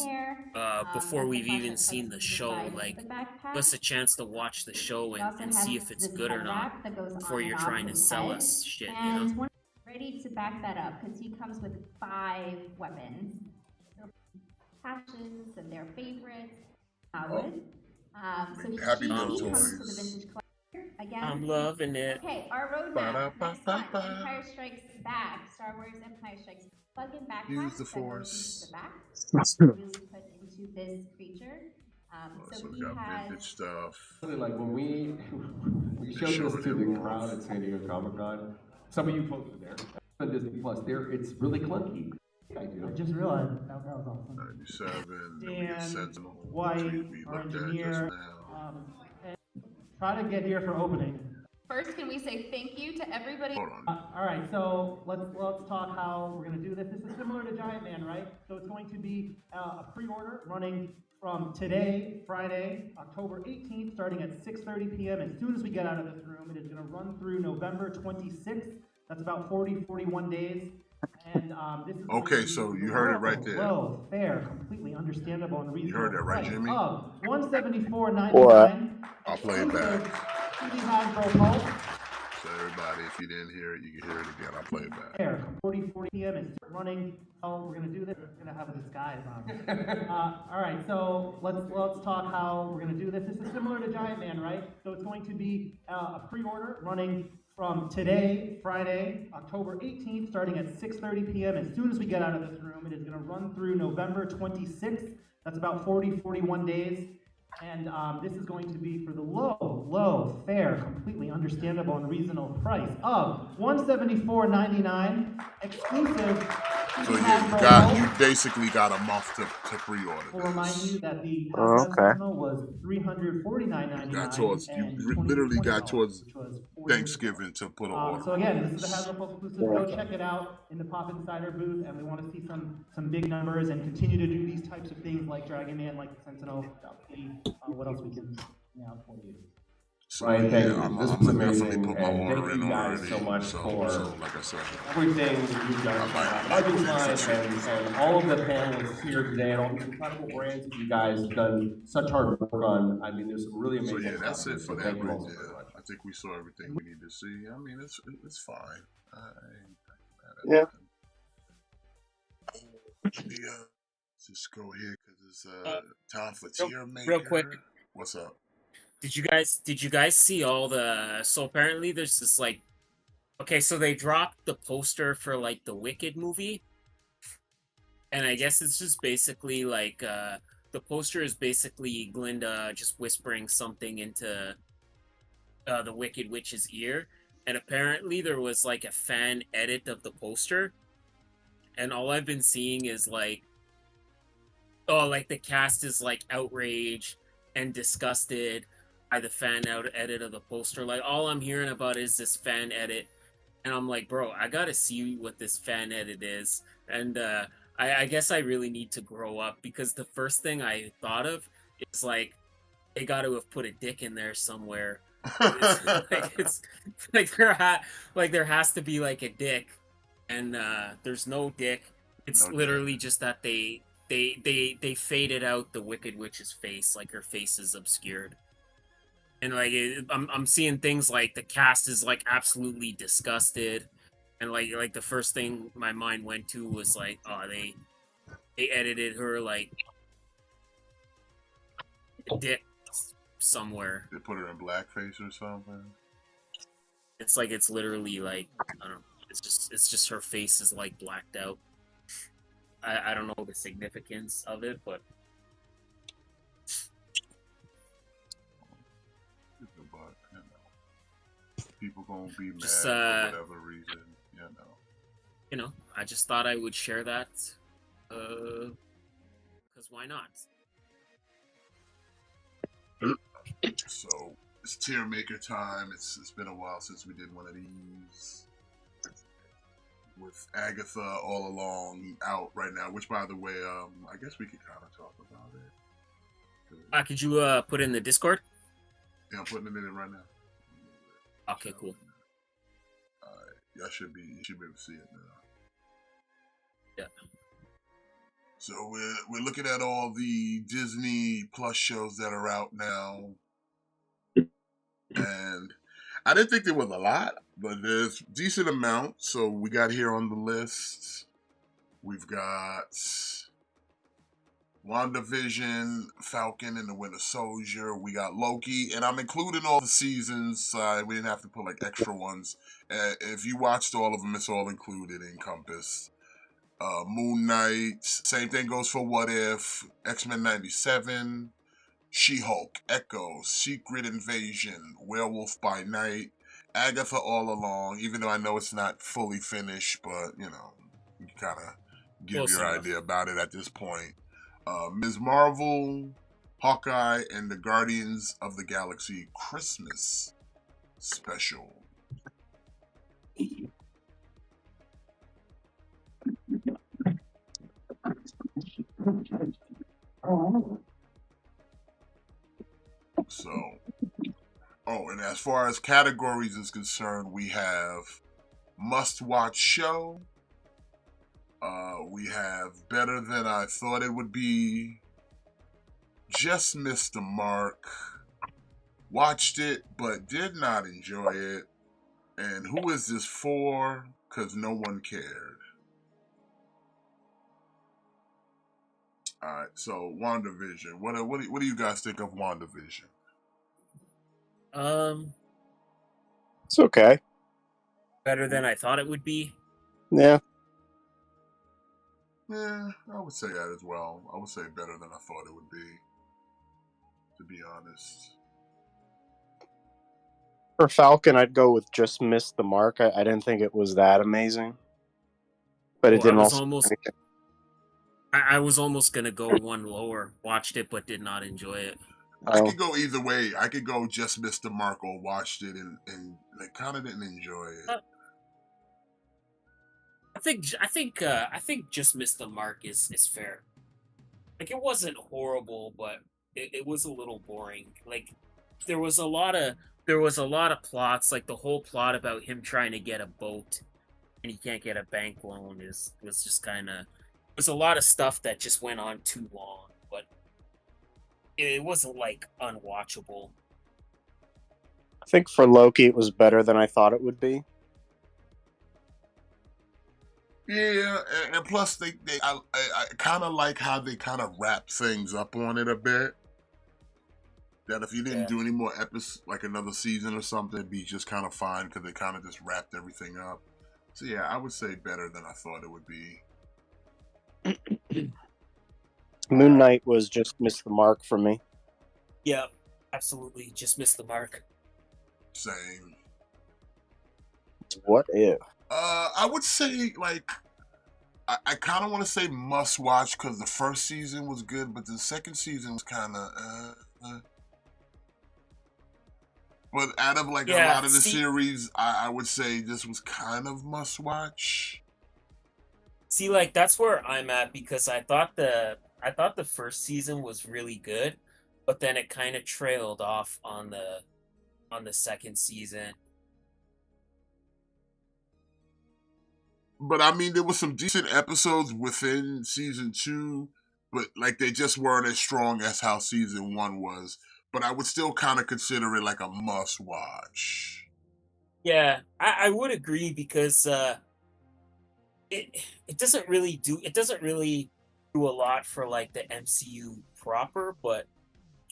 before we've even seen the show. Like give us a chance to watch the show and see if it's good or not before you're trying to sell us shit. You know. And ready to back that up because he comes with 5 weapons. Passions and their favorites. Howard. So he Happy Meal comes toys. to the vintage collector again. I'm loving it. Okay, our roadmap. Next one, Empire Strikes Back. Star Wars Empire Strikes Back. Plug-in backpack. Use the that goes Force. into the back. Really put into this creature. So we he got has vintage stuff. Like when we showed showed this to it the off. crowd at San Diego Comic Con, some of you folks were there. On Disney Plus, it's really clunky. I just realized that was awesome. 97, then we Dan, get Sentinel, White, which we our looked at engineer, just now. And try to get here for opening. First, can we say thank you to everybody? Hold on. All right, so let's talk how we're going to do this. This is similar to Giant Man, right? So it's going to be a pre-order running from today, Friday, October 18th, starting at 6:30 p.m. As soon as we get out of this room, it is going to run through November 26th. That's about 41 days. And this is Okay, so you heard it right there. Low, fair, completely understandable, and reasonable. You heard that right, price Jimmy? Of $174.99. What? I'll play it back. CD Hasbro Pulse. So everybody, if you didn't hear it, you can hear it again. I'll play it back. There, 40 p.m. It's running. Oh, we're gonna do this. We're gonna have a disguise on. All right, so let's talk how we're gonna do this. This is similar to Giant Man, right? So it's going to be a pre-order running from today, Friday, October 18th, starting at 6:30 p.m. As soon as we get out of this room, it is going to run through November 26th. That's about 41 days. And this is going to be for the low, fair, completely understandable and reasonable price of $174.99 exclusive. So yeah, you basically got a month to pre-order We'll remind this. you that the Okay. Sentinel was $349.99. Got towards you literally got towards Thanksgiving to put an order. So again, this is the Hasbro Pulse exclusive. Go check it out in the Pop Insider booth, and we want to see some big numbers and continue to do these types of things like Dragon Man, like the Sentinel. What else we can now for you? So Ryan, thank you. I'm This gonna was definitely amazing, put my and order thank in you guys already. so much for so like I said, everything that you've done for Budget and all of the panelists here today, and all these incredible brands that you guys have done such hard work on. I mean, there's some really so amazing yeah, that's stuff. it for So that thank you right all so there. very much. I think we saw everything we need to see. I mean, it's fine. I ain't Yeah. Yeah. Just go here because it's time for tier maker. Real quick. What's up? Did you guys see all the? So apparently there's this like, okay, so they dropped the poster for like the Wicked movie, and I guess it's just basically like the poster is basically Glinda just whispering something into the Wicked Witch's ear, and apparently there was like a fan edit of the poster, and all I've been seeing is like, oh, like the cast is like outraged and disgusted by the fan out edit of the poster. Like all I'm hearing about is this fan edit, and I'm like, bro, I gotta see what this fan edit is. And I guess I really need to grow up because the first thing I thought of is like they got to have put a dick in there somewhere. It's like there has to be like a dick, and there's no dick. It's No dick. literally just that they faded out the Wicked Witch's face, like her face is obscured. And like I'm seeing things like the cast is like absolutely disgusted, and like the first thing my mind went to was like, oh, they edited her like dick somewhere. They put her in blackface or something. It's like it's literally like I don't know. It's just her face is like blacked out. I don't know the significance of it, but you know, people gonna be mad just, for whatever reason, you know. You know, I just thought I would share that, because why not? So it's tier maker time. It's been a while since we did one of these. With Agatha all along out right now, which by the way, I guess we could kind of talk about it. Could you put it in the Discord? Yeah, I'm putting it in right now. Okay, cool. Alright, you should be able to see it now. Yeah. So we're looking at all the Disney Plus shows that are out now, and I didn't think there was a lot, but there's a decent amount. So we got here on the list, we've got WandaVision, Falcon and the Winter Soldier. We got Loki, and I'm including all the seasons. We didn't have to put like extra ones. If you watched all of them, it's all included, encompassed. Moon Knight, same thing goes for What If, X-Men 97, She-Hulk, Echo, Secret Invasion, Werewolf by Night, Agatha All Along, even though I know it's not fully finished, but, you know, you can kind of give your idea about it at this point. Ms. Marvel, Hawkeye, and the Guardians of the Galaxy Christmas special. So, and as far as categories is concerned, we have must-watch show. We have better than I thought it would be. Just missed the mark. Watched it, but did not enjoy it. And who is this for? Because no one cared. Alright, so WandaVision. What do you guys think of WandaVision? It's okay. Better than I thought it would be. Yeah. Yeah, I would say that as well. I would say better than I thought it would be, to be honest. For Falcon, I'd go with just missed the mark. I didn't think it was that amazing. But it didn't I was almost going to go one lower. Watched it, but did not enjoy it. I could go either way. I could go just missed the mark or watched it and I kind of didn't enjoy it. I think just missed the mark is fair. Like it wasn't horrible, but it was a little boring. Like there was a lot of plots. Like the whole plot about him trying to get a boat and he can't get a bank loan was just kind of. There's a lot of stuff that just went on too long, but it wasn't like unwatchable. I think for Loki, it was better than I thought it would be. Yeah, and plus I kind of like how they kind of wrap things up on it a bit. That if you didn't do any more episodes, like another season or something, it'd be just kind of fine because they kind of just wrapped everything up. So yeah, I would say better than I thought it would be. Moon Knight was just missed the mark for me. Yeah, absolutely, just missed the mark. Same. What if? I would say like I kind of want to say must watch because the first season was good, but the second season was kind of. But out of like a lot of the series, I would say this was kind of must watch. See, like that's where I'm at because I thought the first season was really good, but then it kind of trailed off on the second season. But I mean, there were some decent episodes within season 2, but like they just weren't as strong as how season 1 was. But I would still kind of consider it like a must watch. Yeah, I would agree because it doesn't really do a lot for like the MCU proper, but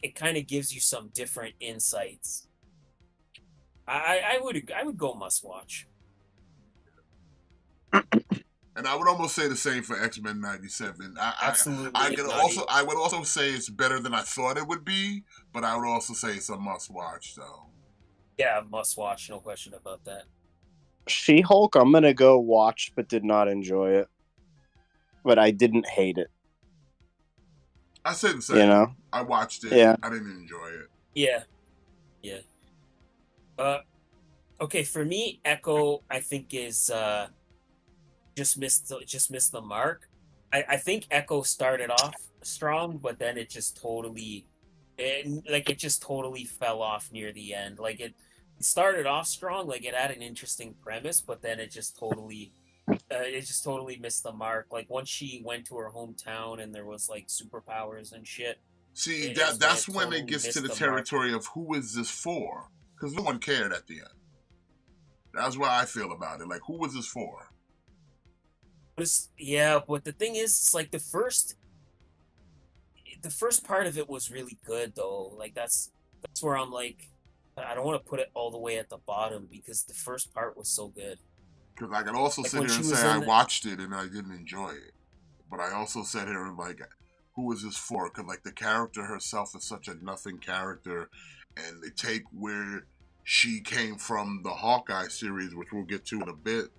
it kind of gives you some different insights. I would go must watch. And I would almost say the same for X-Men '97. I Absolutely, could if not also I would also say it's better than I thought it would be, but I would also say it's a must watch though. yeah, must watch, no question about that. She-Hulk, I'm gonna go watch, but did not enjoy it. But I didn't hate it. I say the same. You know? I watched it. Yeah. I didn't enjoy it. Yeah, yeah. Uh, okay, for me, Echo, I think is just missed the mark. I think Echo started off strong, but then it just totally fell off near the end. Like it started off strong, like it had an interesting premise, but then it just totally missed the mark. Like once she went to her hometown and there was like superpowers and shit, See, is that's it when it totally gets to missed the the mark. territory of who is this for? Because no one cared at the end. That's why I feel about it. Like, who was this for? Yeah, but the thing is, it's like the first part of it was really good though. Like that's where I'm like, I don't want to put it all the way at the bottom because the first part was so good. Because I could also Like sit when here she and say was I in the watched it and I didn't enjoy it. But I also sat here and like, who is this for? Because like the character herself is such a nothing character, and they take where she came from the Hawkeye series, which we'll get to in a bit.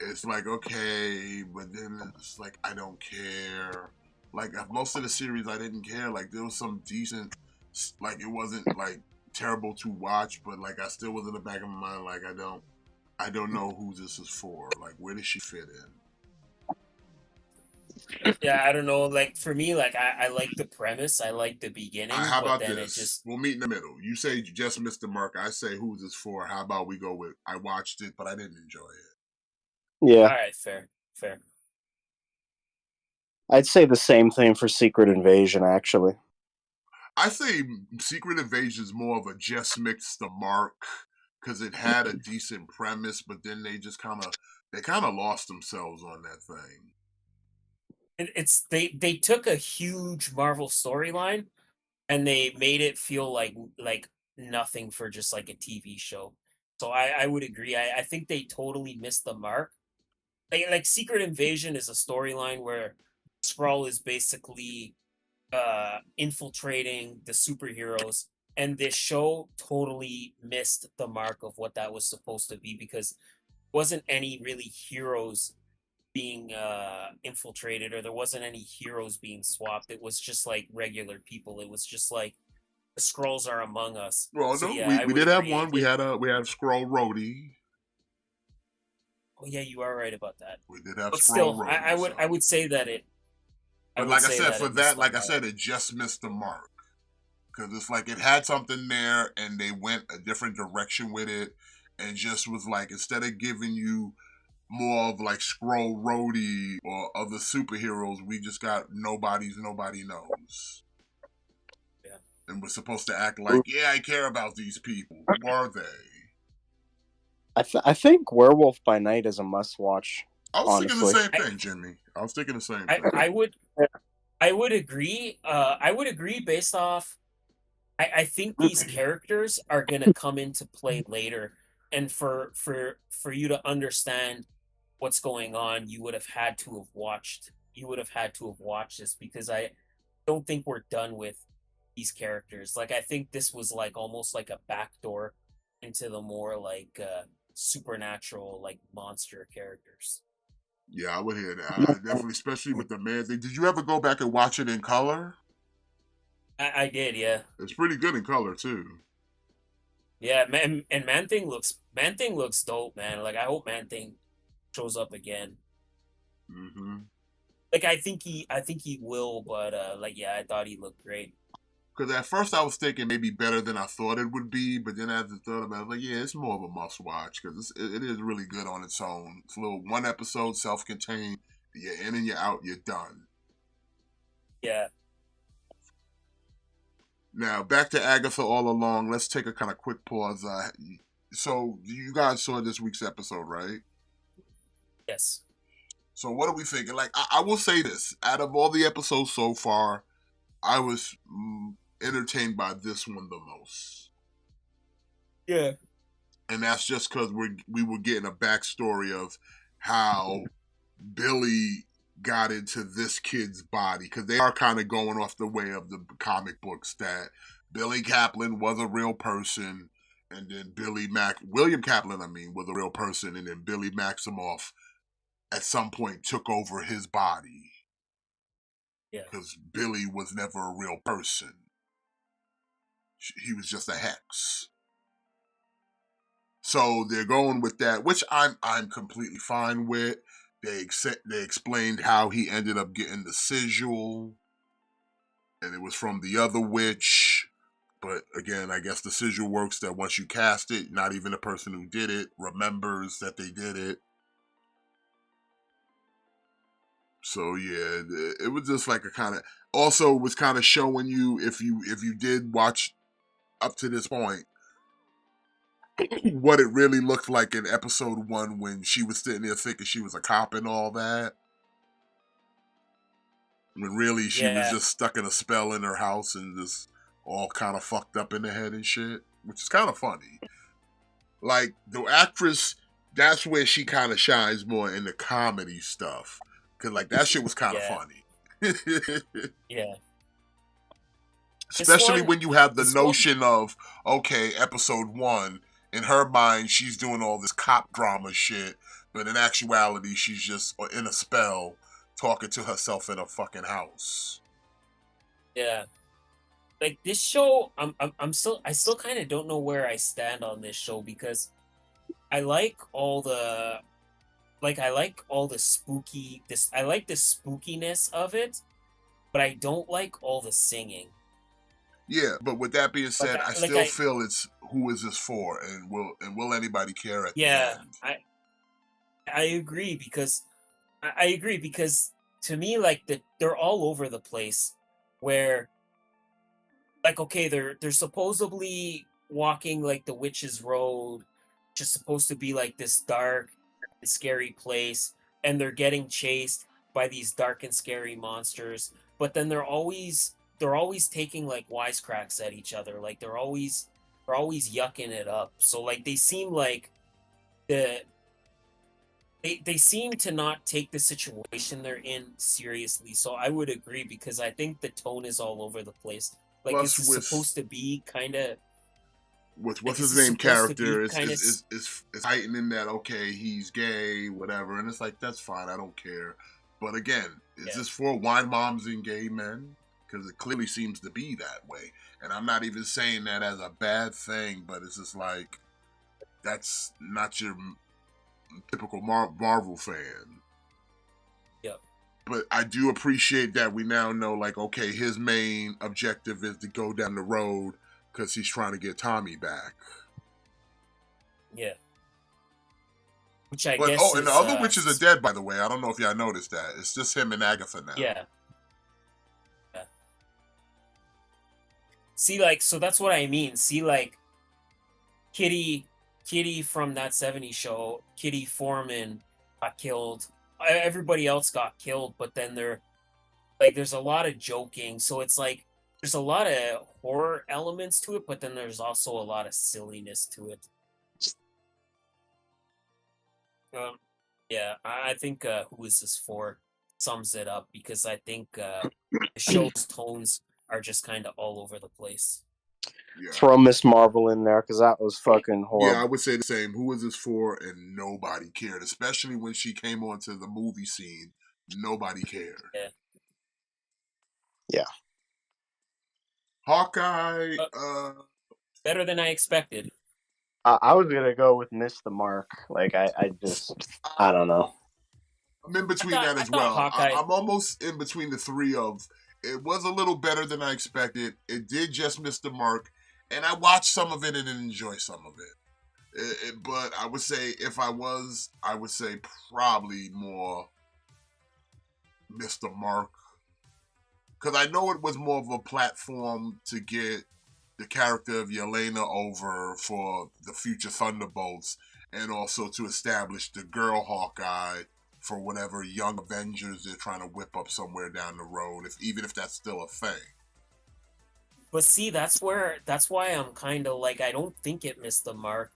It's like okay, but then it's like I don't care. Like most of the series, I didn't care. Like there was some decent, like it wasn't like terrible to watch, but like I still was in the back of my mind like I don't know who this is for. Like where does she fit in? Yeah, I don't know. Like for me, like I like the premise, I like the beginning, How but about then it this? just We'll meet in the middle. You say you just missed the mark. I say who's this for? How about we go with I watched it, but I didn't enjoy it. Yeah. all right, fair, fair. I'd say the same thing for Secret Invasion, actually. I say Secret Invasion is more of a just missed the mark because it had a decent premise, but then they kind of lost themselves on that thing. They took a huge Marvel storyline and they made it feel like nothing for just like a TV show. So I would agree. I think they totally missed the mark. Like Secret Invasion is a storyline where Skrull is basically infiltrating the superheroes, and this show totally missed the mark of what that was supposed to be because wasn't any really heroes being infiltrated, or there wasn't any heroes being swapped. It was just like regular people. It was just like the scrolls are among us. Well, So no, yeah, I we would did have agree. one. We had Scroll Rhodey. Oh yeah, you are right about that. We did have But Scroll still, Rhodey. I would say that it. I But would like I say said, that for it missed that, the like I mark. said, it just missed the mark. Because it's like it had something there and they went a different direction with it and just was like, instead of giving you more of like Scroll Rhodey or other superheroes, we just got nobody knows. Yeah. And we're supposed to act like, yeah, I care about these people. Who are they? I think Werewolf by Night is a must-watch, I was thinking the honestly. same thing, Jimmy. I was thinking the same thing. I would agree. I would agree based off. I think these characters are gonna come into play later, and for you to understand what's going on, you would have had to have watched. You would have had to have watched this because I don't think we're done with these characters. Like I think this was like almost like a backdoor into the more like supernatural like monster characters. Yeah, I would hear that. I definitely, especially with the man thing. Did you ever go back and watch it in color? I did, yeah. It's pretty good in color too. Yeah, man, and Man Thing looks dope, man. Like I hope Man Thing shows up again. Mm-hmm. Like I think he will, but like yeah, I thought he looked great. Because at first I was thinking maybe better than I thought it would be, but then as I thought about it, I was like, yeah, it's more of a must watch because it is really good on its own. It's a little one episode, self contained. You're in and you're out, you're done. Yeah. Now back to Agatha All Along. Let's take a kind of quick pause. So you guys saw this week's episode, right? Yes. So what are we thinking? Like I will say this: out of all the episodes so far, I was entertained by this one the most. Yeah. And that's just because we were getting a backstory of how Billy got into this kid's body, because they are kind of going off the way of the comic books that Billy Kaplan was a real person, and then William Kaplan, was a real person, and then Billy Maximoff at some point took over his body. Yeah. Because Billy was never a real person. He was just a hex. So they're going with that, which I'm completely fine with. They explained how he ended up getting the sigil, and it was from the other witch. But again, I guess the sigil works that once you cast it, not even the person who did it remembers that they did it. So yeah, it was just like a kind of, also was kind of showing you, if you did watch up to this point, what it really looked like in episode 1 when she was sitting there thinking she was a cop and all that. When really she was just stuck in a spell in her house and just all kind of fucked up in the head and shit, which is kind of funny. Like, the actress, that's where she kind of shines more in the comedy stuff. Because, like, that shit was kind of funny. Yeah. Especially when you have the notion of, okay, episode 1, in her mind, she's doing all this cop drama shit, but in actuality, she's just in a spell talking to herself in a fucking house. Yeah. Like this show, I still kind of don't know where I stand on this show, because I like all the I like the spookiness of it, but I don't like all the singing. Yeah, but with that being said, I still feel it's who is this for, and will anybody care at the end? I agree, because to me, like, they're all over the place. Where, like, okay, they're supposedly walking like the witch's road, which is supposed to be like this dark and scary place, and they're getting chased by these dark and scary monsters. But then they're always taking like wisecracks at each other. Like they're always yucking it up. So like they seem like they seem to not take the situation they're in seriously. So I would agree, because I think the tone is all over the place. Like, Plus, is supposed to be kind of with what's his name character is heightening that, okay, he's gay, whatever, and it's like, that's fine, I don't care. But again, is this for wine moms and gay men? Because it clearly seems to be that way. And I'm not even saying that as a bad thing, but it's just like, that's not your typical Marvel fan. Yep. But I do appreciate that we now know, like, okay, his main objective is to go down the road because he's trying to get Tommy back. Yeah. Which I guess. And the other witches are dead, by the way. I don't know if y'all noticed that. It's just him and Agatha now. Yeah. See, like, so that's what I mean. See, like, Kitty from that 70s show, Kitty Foreman got killed. Everybody else got killed, but then there's a lot of joking. So it's like there's a lot of horror elements to it, but then there's also a lot of silliness to it. Yeah, I think Who Is This For sums it up, because I think the show's tones are just kind of all over the place. Yeah. Throw Miss Marvel in there, because that was fucking horrible. Yeah, I would say the same. Who is this for? And nobody cared, especially when she came onto the movie scene. Nobody cared. Yeah. Hawkeye. Better than I expected. I was gonna go with Miss the Mark. Like I don't know. I'm in between that as well. I'm almost in between the three of. It was a little better than I expected. It did just miss the mark, and I watched some of it and enjoyed some of it. But I would say if I would say probably more missed the mark, because I know it was more of a platform to get the character of Yelena over for the future Thunderbolts, and also to establish the girl Hawkeye for whatever young Avengers they're trying to whip up somewhere down the road, even if that's still a thing. But see, that's why I'm kind of like, I don't think it missed the mark,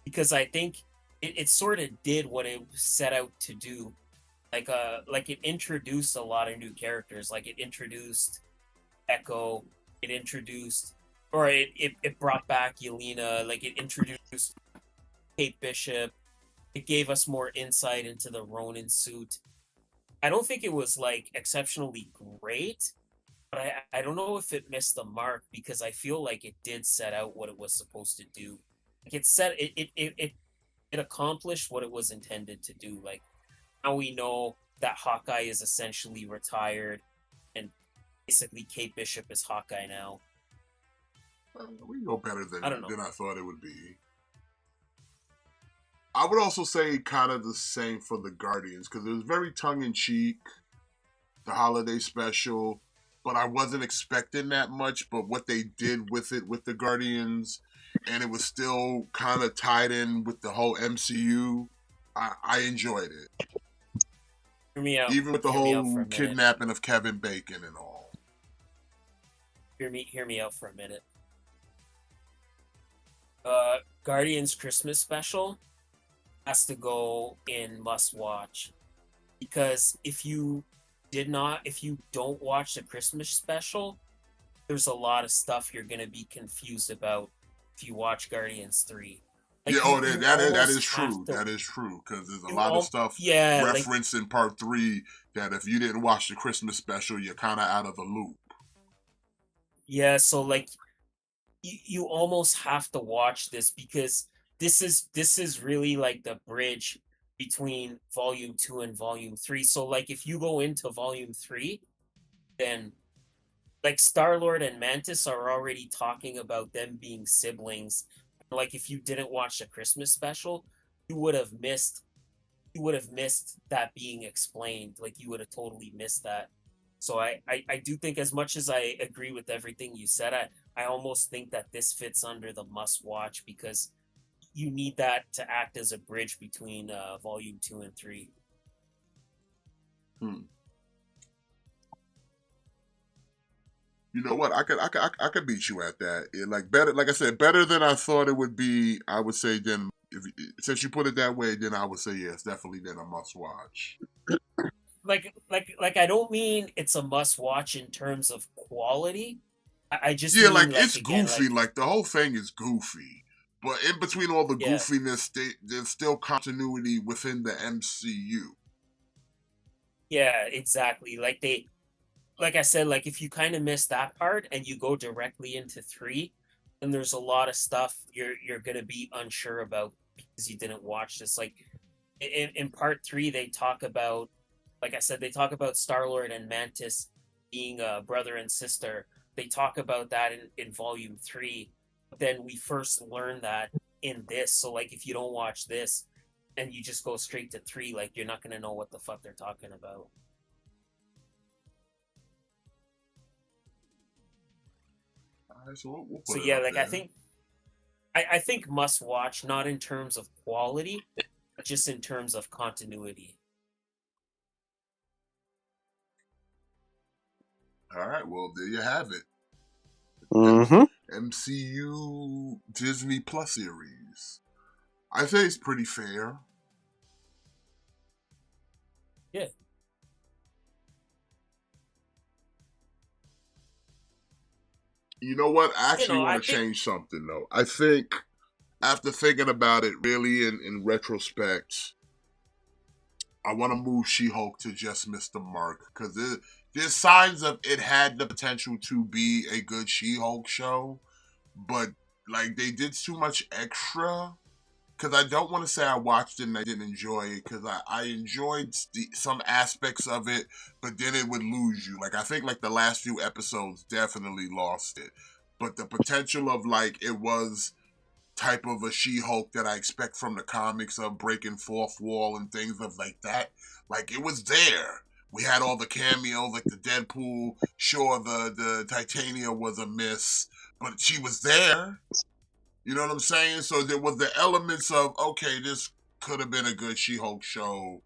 because I think it sort of did what it set out to do. Like it introduced a lot of new characters. Like it introduced Echo, it brought back Yelena, like it introduced Kate Bishop. It gave us more insight into the Ronin suit. I don't think it was like exceptionally great, but I don't know if it missed the mark, because I feel like it did set out what it was supposed to do. Like it accomplished what it was intended to do. Like now we know that Hawkeye is essentially retired, and basically Kate Bishop is Hawkeye now. We know better than I thought it would be. I would also say kind of the same for the Guardians, because it was very tongue-in-cheek, the holiday special, but I wasn't expecting that much. But what they did with it, with the Guardians, and it was still kind of tied in with the whole MCU, I enjoyed it. Hear me out. Even with the whole kidnapping of Kevin Bacon and all. Hear me out for a minute. Guardians Christmas special has to go in must watch, because if you don't watch the Christmas special, there's a lot of stuff you're gonna be confused about if you watch Guardians 3. Like, that is true. That is true, because there's a lot of stuff referenced in part 3 that if you didn't watch the Christmas special, you're kind of out of the loop. Yeah, so like you almost have to watch this, because this is really like the bridge between volume 2 and volume 3. So like if you go into volume 3, then like Star-Lord and Mantis are already talking about them being siblings. Like if you didn't watch the Christmas special, you would have missed that being explained. Like you would have totally missed that. So I do think, as much as I agree with everything you said, I almost think that this fits under the must watch, because you need that to act as a bridge between volume 2 and 3. You know what? I could beat you at that. Like I said, better than I thought it would be. I would say then, since you put it that way, then I would say yes, definitely then a must watch. Like I don't mean it's a must watch in terms of quality. I just mean, it's goofy. Like the whole thing is goofy. But in between all the goofiness, there's still continuity within the MCU. Yeah, exactly. Like I said, like if you kind of miss that part and you go directly into 3, then there's a lot of stuff you're gonna be unsure about because you didn't watch this. Like in part 3, they talk about, like I said, they talk about Star-Lord and Mantis being brother and sister. They talk about that in volume 3. Then we first learn that in this. So like if you don't watch this and you just go straight to 3, like you're not gonna know what the fuck they're talking about. All right, so like I think must watch, not in terms of quality, but just in terms of continuity. All right, well there you have it. MCU Disney Plus series. I say it's pretty fair. Yeah. You know what? I actually want to change something, though. I think, after thinking about it really in retrospect, I want to move She-Hulk to just miss the mark, because there's signs of it had the potential to be a good She-Hulk show, but like they did too much extra because I don't want to say I watched it and I didn't enjoy it, because I enjoyed some aspects of it, but then it would lose you. Like, I think like the last few episodes definitely lost it. But the potential of like it was type of a She-Hulk that I expect from the comics of breaking fourth wall and things of like that, like it was there. We had all the cameos, like the Deadpool. Sure, the Titania was a miss, but she was there. You know what I'm saying? So there was the elements of, okay, this could have been a good She-Hulk show,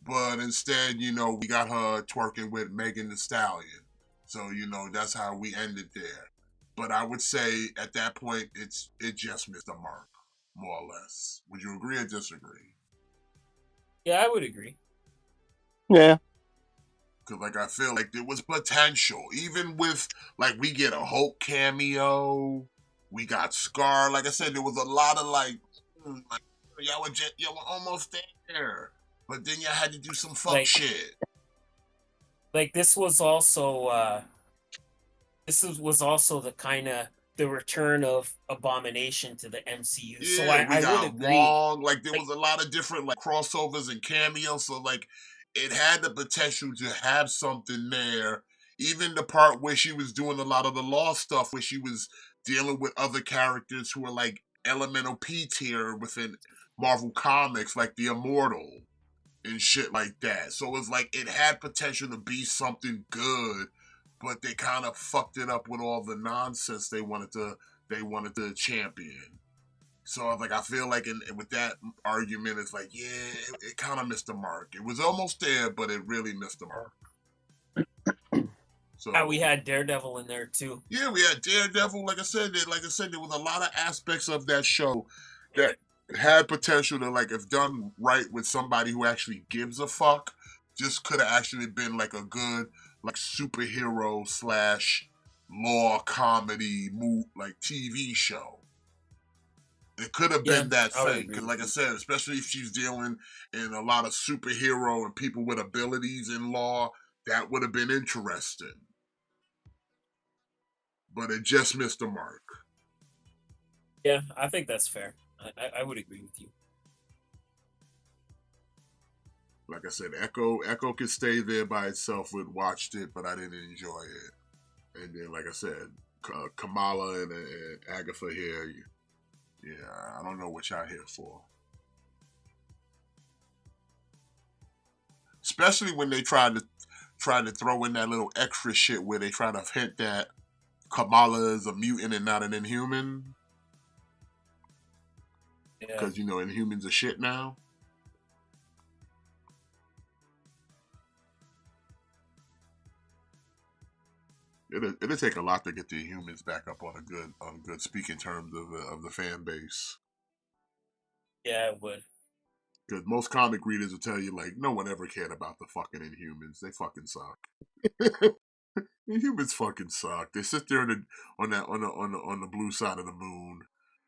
but instead, you know, we got her twerking with Megan Thee Stallion. So, you know, that's how we ended there. But I would say at that point, it just missed the mark, more or less. Would you agree or disagree? Yeah, I would agree. Yeah. Because, like, I feel like there was potential. Even with, like, we get a Hulk cameo. We got Scar. Like I said, there was a lot of, like y'all were almost there. But then y'all had to do some fuck shit. Like, this was also was also the kind of the return of Abomination to the MCU. Yeah, so I would agree. Wong. Like, there was a lot of different like crossovers and cameos. So like, it had the potential to have something there. Even the part where she was doing a lot of the Law stuff, where she was dealing with other characters who are like elemental P tier within Marvel Comics, like the Immortal and shit like that. So it's like it had potential to be something good, but they kind of fucked it up with all the nonsense they wanted to champion. So I was like, I feel like with that argument, it's like, yeah, it kind of missed the mark. It was almost there, but it really missed the mark. So we had Daredevil in there too. Yeah, we had Daredevil. Like I said, there was a lot of aspects of that show that had potential to, like, if done right with somebody who actually gives a fuck, just could have actually been like a good like superhero / law comedy like TV show. It could have been that thing, because like I said, especially if she's dealing in a lot of superhero and people with abilities in law, that would have been interesting. But it just missed the mark. Yeah, I think that's fair. I would agree with you. Like I said, Echo could stay there by itself. Would watched it, but I didn't enjoy it. And then, like I said, Kamala and Agatha here. Yeah, I don't know what y'all here for. Especially when they tried to throw in that little extra shit where they try to hint that Kamala is a mutant and not an Inhuman. Because, you know, Inhumans are shit now. It'll take a lot to get the Inhumans back up on good speaking terms of the fan base. Yeah, it would. Because most comic readers will tell you, like, no one ever cared about the fucking Inhumans. They fucking suck. Inhumans fucking suck. They sit there on the blue side of the moon,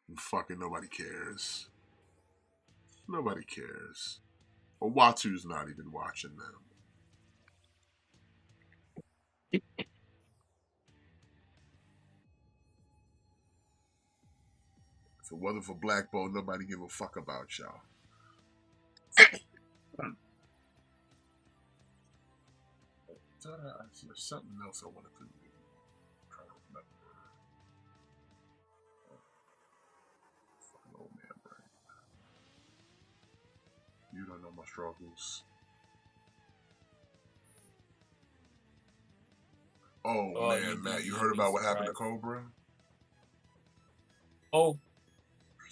and fucking nobody cares. Nobody cares. Well, Watu's not even watching them. If it wasn't for Black Bolt, nobody give a fuck about y'all. There's something else I wanted to do. I'm trying to remember. Fucking old man brain. You don't know my struggles. Oh man, Matt, you heard about what happened to Cobra? Oh.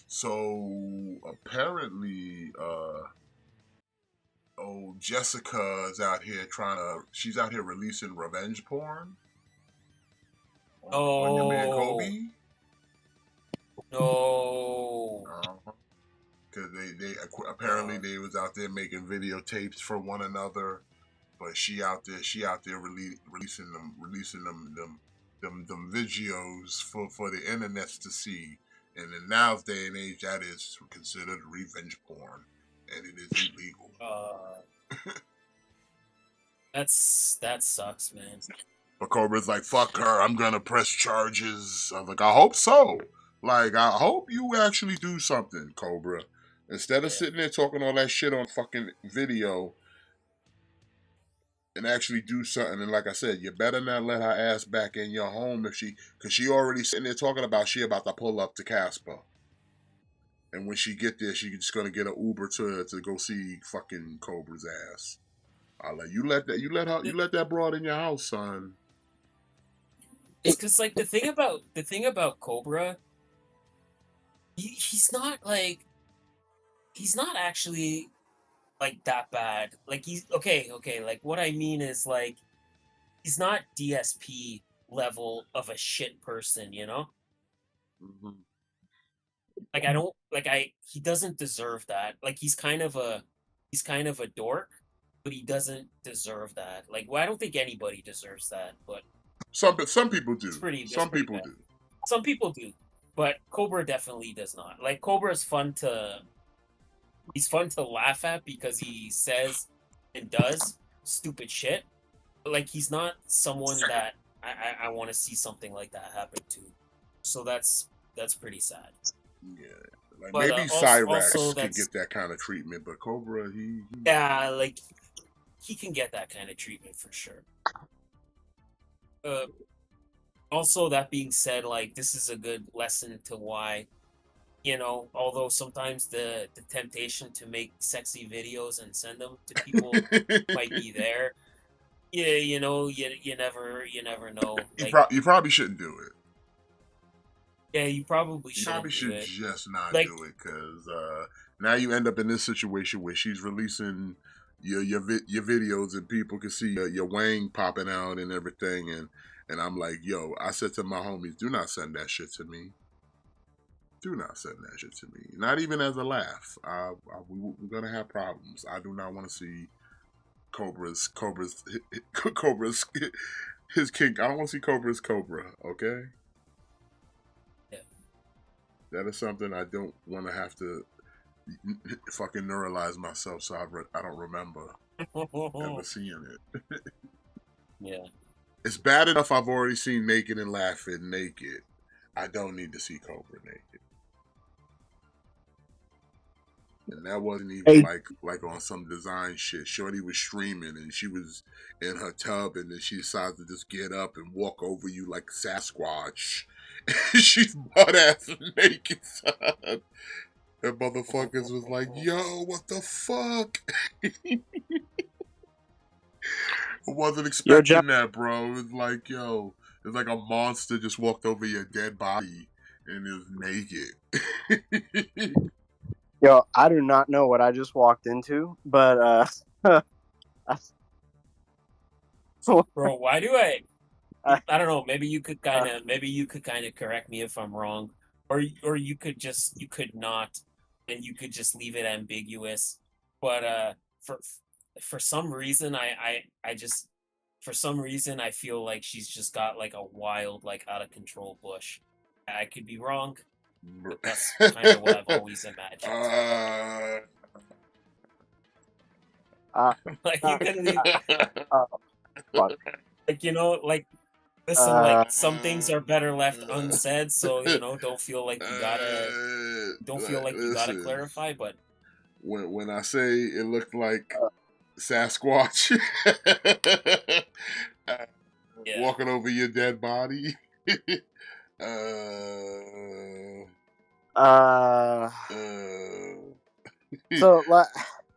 So apparently, Jessica is out here she's out here releasing revenge porn on your man Kobe. No. Because they apparently they was out there making videotapes for one another, but she out there releasing them videos for the internet to see. And in now's day and age, that is considered revenge porn, and it is illegal. That sucks, man. But Cobra's like, fuck her, I'm gonna press charges. I was like, I hope so. Like, I hope you actually do something, Cobra. Instead of sitting there talking all that shit on fucking video and actually do something. And like I said, you better not let her ass back in your home because she already sitting there talking about she about to pull up to Casper. And when she get there, she's just gonna get an Uber to go see fucking Cobra's ass. I'll let you let that broad in your house, son. It's because like the thing about Cobra, he's not actually like that bad. Like he's okay. Like what I mean is like he's not DSP level of a shit person, you know? Mm-hmm. Like I don't he doesn't deserve that. Like he's kind of a dork, but he doesn't deserve that. Like well, I don't think anybody deserves that, but some people do. Some people do. Some people do, but Cobra definitely does not. Like Cobra is he's fun to laugh at because he says and does stupid shit. But like he's not someone that I want to see something like that happen to. So that's pretty sad. Yeah, like but, maybe Cyrax can get that kind of treatment, but Cobra, yeah, like he can get that kind of treatment for sure. Also, that being said, like this is a good lesson to why, you know, although sometimes the temptation to make sexy videos and send them to people might be there. Yeah, you know, you never know. Like, you probably shouldn't do it. Yeah, you probably should just not like, do it because now you end up in this situation where she's releasing your videos and people can see your wang popping out and everything, and I'm like, yo, I said to my homies, do not send that shit to me. Do not send that shit to me. Not even as a laugh. We're gonna have problems. I do not want to see Cobra's his kink. I don't want to see Cobra's Cobra. Okay. That is something I don't want to have to fucking neuralize myself, so I don't remember ever seeing it. Yeah. It's bad enough I've already seen Naked and Laughing naked. I don't need to see Cobra naked. And that wasn't even like on some design shit. Shorty was streaming and she was in her tub and then she decided to just get up and walk over you like Sasquatch. She's butt ass naked, son. And motherfuckers was like, yo, what the fuck? I wasn't expecting that, bro. It was like, yo, it's like a monster just walked over your dead body and is naked. Yo, I do not know what I just walked into, but bro, why do I don't know. Maybe you could kind of correct me if I'm wrong, or you could not, and you could just leave it ambiguous. But for some reason, for some reason I feel like she's just got like a wild, like out of control bush. I could be wrong, but that's kind of what I've always imagined. Like you can leave. Like you know, like listen, like some things are better left unsaid, so you know, don't feel like you gotta clarify. But when I say it looked like Sasquatch walking over your dead body, so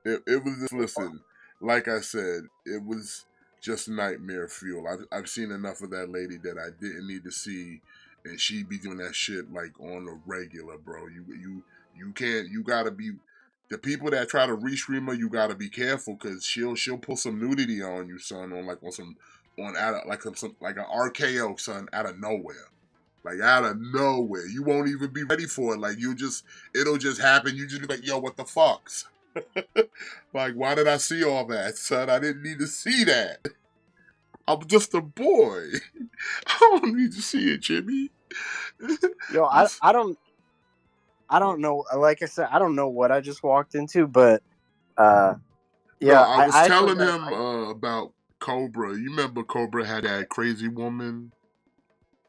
it was just, listen, like I said, it was just nightmare fuel. I've seen enough of that lady that I didn't need to see, and she be doing that shit like on the regular, bro. You can't. You gotta be. The people that try to restream her, you gotta be careful because she'll pull some nudity on you, son, on out of like an RKO, son, out of nowhere. Like out of nowhere. You won't even be ready for it. Like it'll just happen. You just be like, yo, what the fuck? Like, why did I see all that, son? I didn't need to see that. I'm just a boy. I don't need to see it, Jimmy. Yo, I don't know. Like I said, I don't know what I just walked into, but yeah. No, I was telling him about Cobra. You remember Cobra had that crazy woman?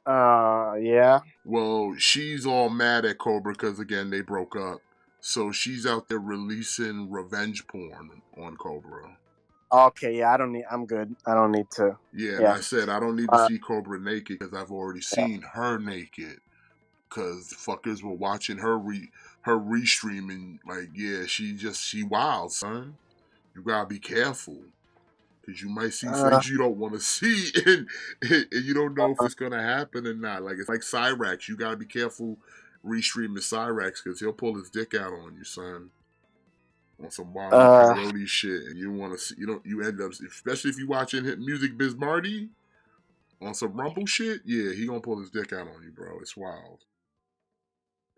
Yeah. Well, she's all mad at Cobra because again they broke up. So she's out there releasing revenge porn on Cobra. Okay, yeah, I don't need. I'm good. I don't need to. Yeah, and Yeah. I said I don't need to see Cobra naked because I've already seen her naked. Because fuckers were watching her restreaming. Like, yeah, she wild, son. You gotta be careful. Because you might see things you don't want to see, and you don't know if it's gonna happen or not. Like, it's like Cyrax. You gotta be careful restreaming Cyrax because he'll pull his dick out on you, son. On some wild coyote shit, and you want to see, you end up, especially if you watching Music Biz Marty on some Rumble shit. Yeah, he gonna pull his dick out on you, bro. It's wild.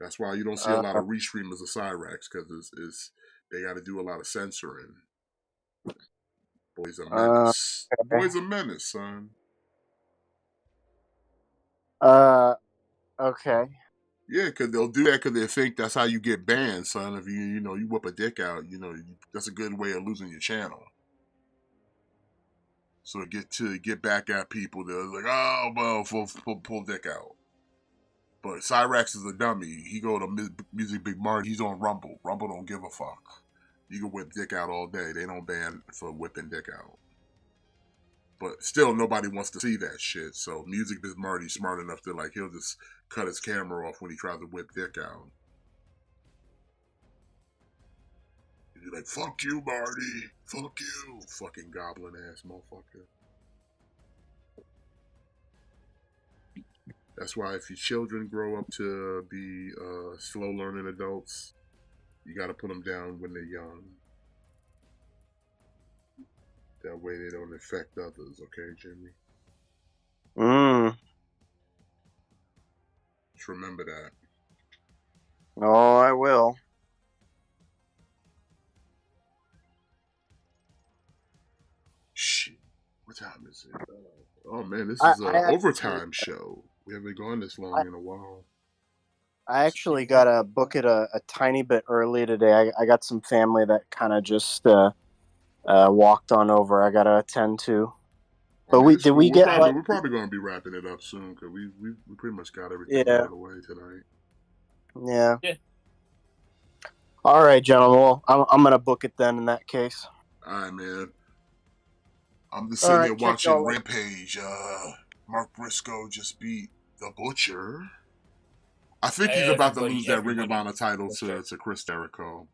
That's why you don't see a lot of restreamers of Cyrax because it's they got to do a lot of censoring. Boy's a menace. Boy's a menace, son. Okay. Yeah, because they'll do that because they think that's how you get banned, son. If you whip a dick out, that's a good way of losing your channel. So to get back at people, they're like, oh well, pull dick out. But Cyrax is a dummy. He go to Music Big Marty. He's on Rumble. Rumble don't give a fuck. You can whip dick out all day. They don't ban for whipping dick out. But still, nobody wants to see that shit. So Music Biz Marty's smart enough to he'll just cut his camera off when he tries to whip dick out. He's like, fuck you, Marty. Fuck you. Fucking goblin ass motherfucker. That's why if your children grow up to be slow learning adults, you got to put them down when they're young. That way they don't affect others, okay, Jimmy? Just remember that. Oh, I will. Shit. What time is it? Oh, man, this is an overtime show. We haven't gone this long in a while. I actually got to book it a tiny bit early today. I got some family that kind of just walked on over. I got to attend to. But we're probably going to be wrapping it up soon because we pretty much got everything out of the way tonight. Yeah. All right, gentlemen. Well, I'm going to book it then in that case. All right, man. I'm just sitting here watching Rampage. Mark Briscoe just beat the Butcher. I think he's about to lose that Ring of Honor title to Chris Jericho.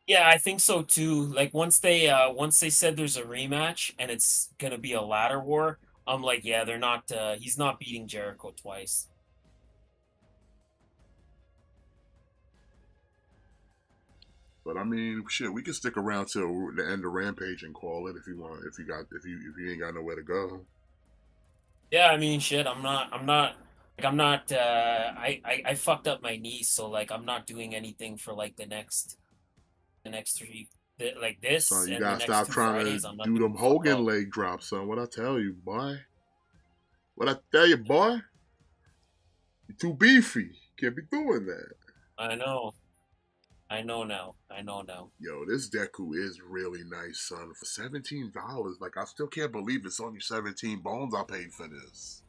Yeah, I think so too. Like once they said there's a rematch and it's gonna be a ladder war, I'm like, yeah, they're not. He's not beating Jericho twice. But I mean, shit, we can stick around till the end of Rampage and call it if you want. If you ain't got nowhere to go. Yeah, I mean, shit. I'm not. I fucked up my knee, so like I'm not doing anything for like the next 3 like this. Son, you and gotta the next stop 2 trying Fridays, to I'm not do them Hogan leg drops, son. What I tell you, boy? What I tell you, boy? You're too beefy. Can't be doing that. I know now. Yo, this Deku is really nice, son. For $17, like I still can't believe it's only 17 bones I paid for this.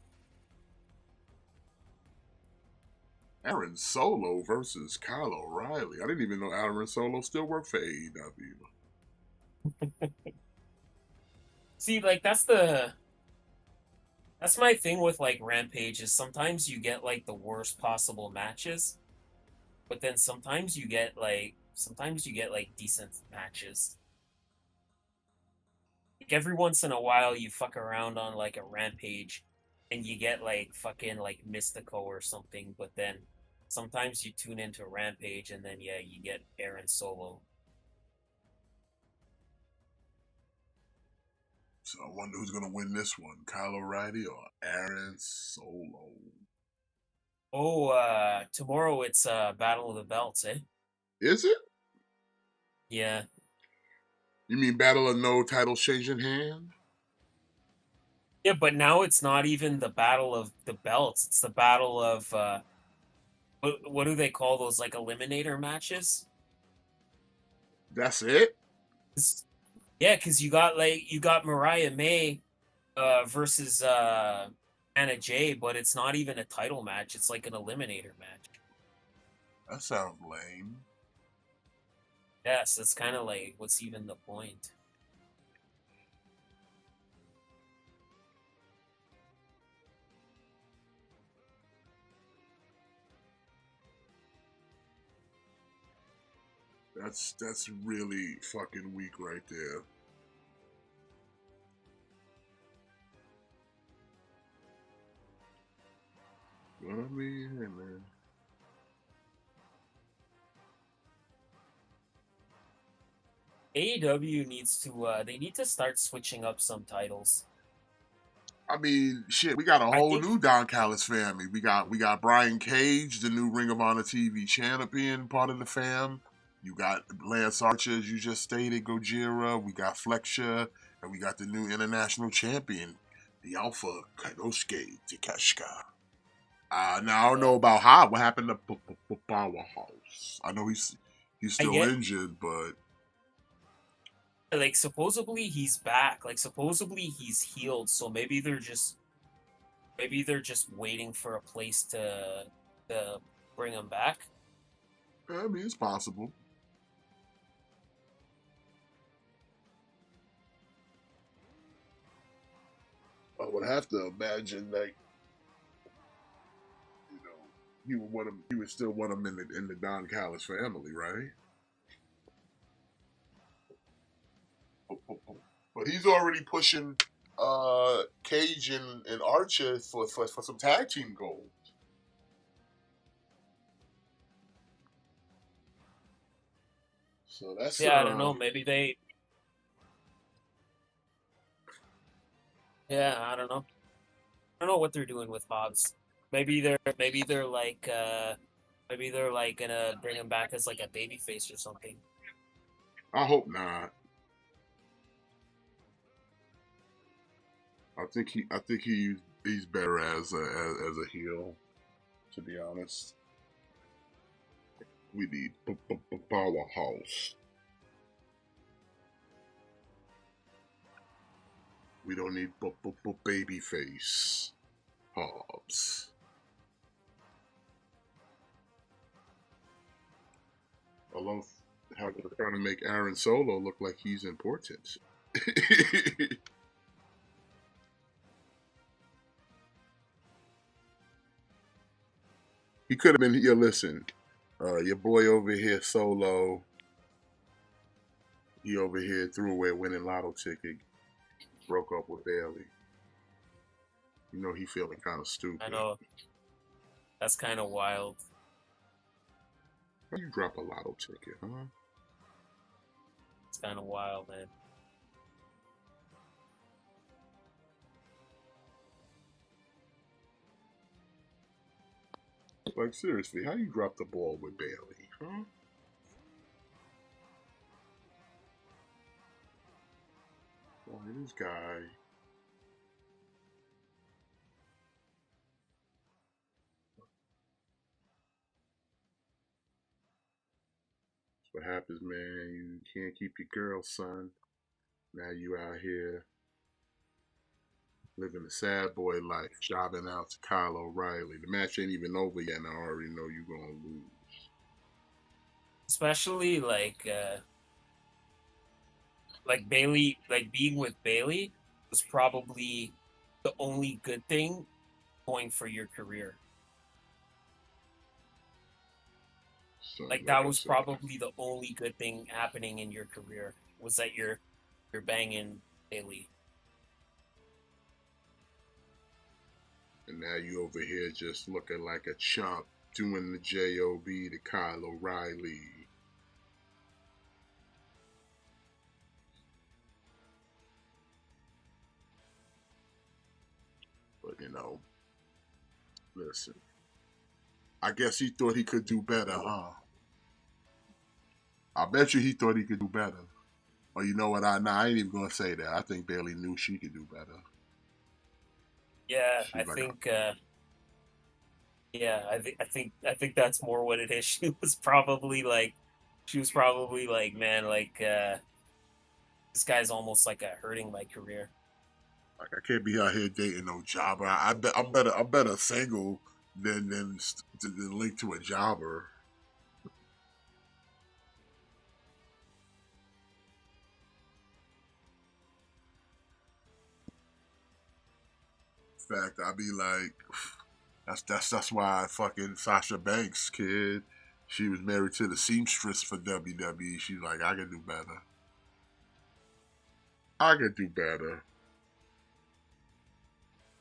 Aaron Solo versus Kyle O'Reilly. I didn't even know Aaron Solo still worked for AEW. See, like that's my thing with like Rampage is sometimes you get like the worst possible matches, but then sometimes you get like decent matches. Like every once in a while you fuck around on like a Rampage and you get like fucking like Mystico or something, but then sometimes you tune into Rampage and then yeah, you get Aaron Solo. So I wonder who's gonna win this one, Kyle O'Reilly or Aaron Solo. Oh, tomorrow it's Battle of the Belts, eh? Is it? Yeah. You mean Battle of No Titles Changing Hand? Yeah, but now it's not even the Battle of the Belts. It's the Battle of what do they call those, like eliminator matches? That's it? Yeah, because you got Mariah May versus Anna Jay, but it's not even a title match. It's like an eliminator match. That sounds lame. Yes, it's kind of like, what's even the point? That's really fucking weak right there. What I mean, hey, man. AEW needs to they need to start switching up some titles. I mean, shit, we got a whole new Don Callis family. We got Brian Cage, the new Ring of Honor TV champion, part of the fam. You got Lance Archer, as you just stated, Gojira. We got Flexion, and we got the new international champion, the Alpha Konosuke Takeshita. Now I don't know about what happened to Powerhouse. I know he's still injured, but like supposedly he's back. Like supposedly he's healed. So maybe they're just waiting for a place to bring him back. I mean, it's possible. I would have to imagine that, you know, he would want him. He would still want him in the Don Callis family, right? But he's already pushing Cage and Archer for some tag team goals. So that's I don't know. Maybe they. Yeah, I don't know. I don't know what they're doing with Hobbs. Maybe they're like gonna bring him back as like a babyface or something. I hope not. I think he's better as a heel. To be honest, we need Powerhouse. We don't need babyface Hobbs. I love how they're trying to make Aaron Solo look like he's important. He could have been here. Listen, your boy over here, Solo. He over here threw away a winning lotto ticket. Broke up with Bailey. You know he feeling kind of stupid. I know. That's kind of wild. How you drop a lotto ticket, huh? It's kind of wild, man. Like, seriously, how you drop the ball with Bailey, huh? Boy, this guy. That's what happens, man. You can't keep your girl, son. Now you out here living a sad boy life, jobbing out to Kyle O'Reilly. The match ain't even over yet, and I already know you're gonna lose. Especially like Bailey, like being with Bailey was probably the only good thing going for your career. So, like that was probably the only good thing happening in your career was that you're banging Bailey. And now you over here just looking like a chump doing the JOB to Kyle O'Reilly. But, you know, listen. I guess he thought he could do better, huh? I bet you he thought he could do better. Or you know what? I ain't even gonna say that. I think Bailey knew she could do better. Yeah, I think that's more what it is. She was probably like, man, like this guy's almost like hurting my career. Like, I can't be out here dating no jobber. I'm better single than linked to a jobber. fact, I be like, that's why fucking Sasha Banks, kid, she was married to the seamstress for WWE. She's like, I can do better. I can do better.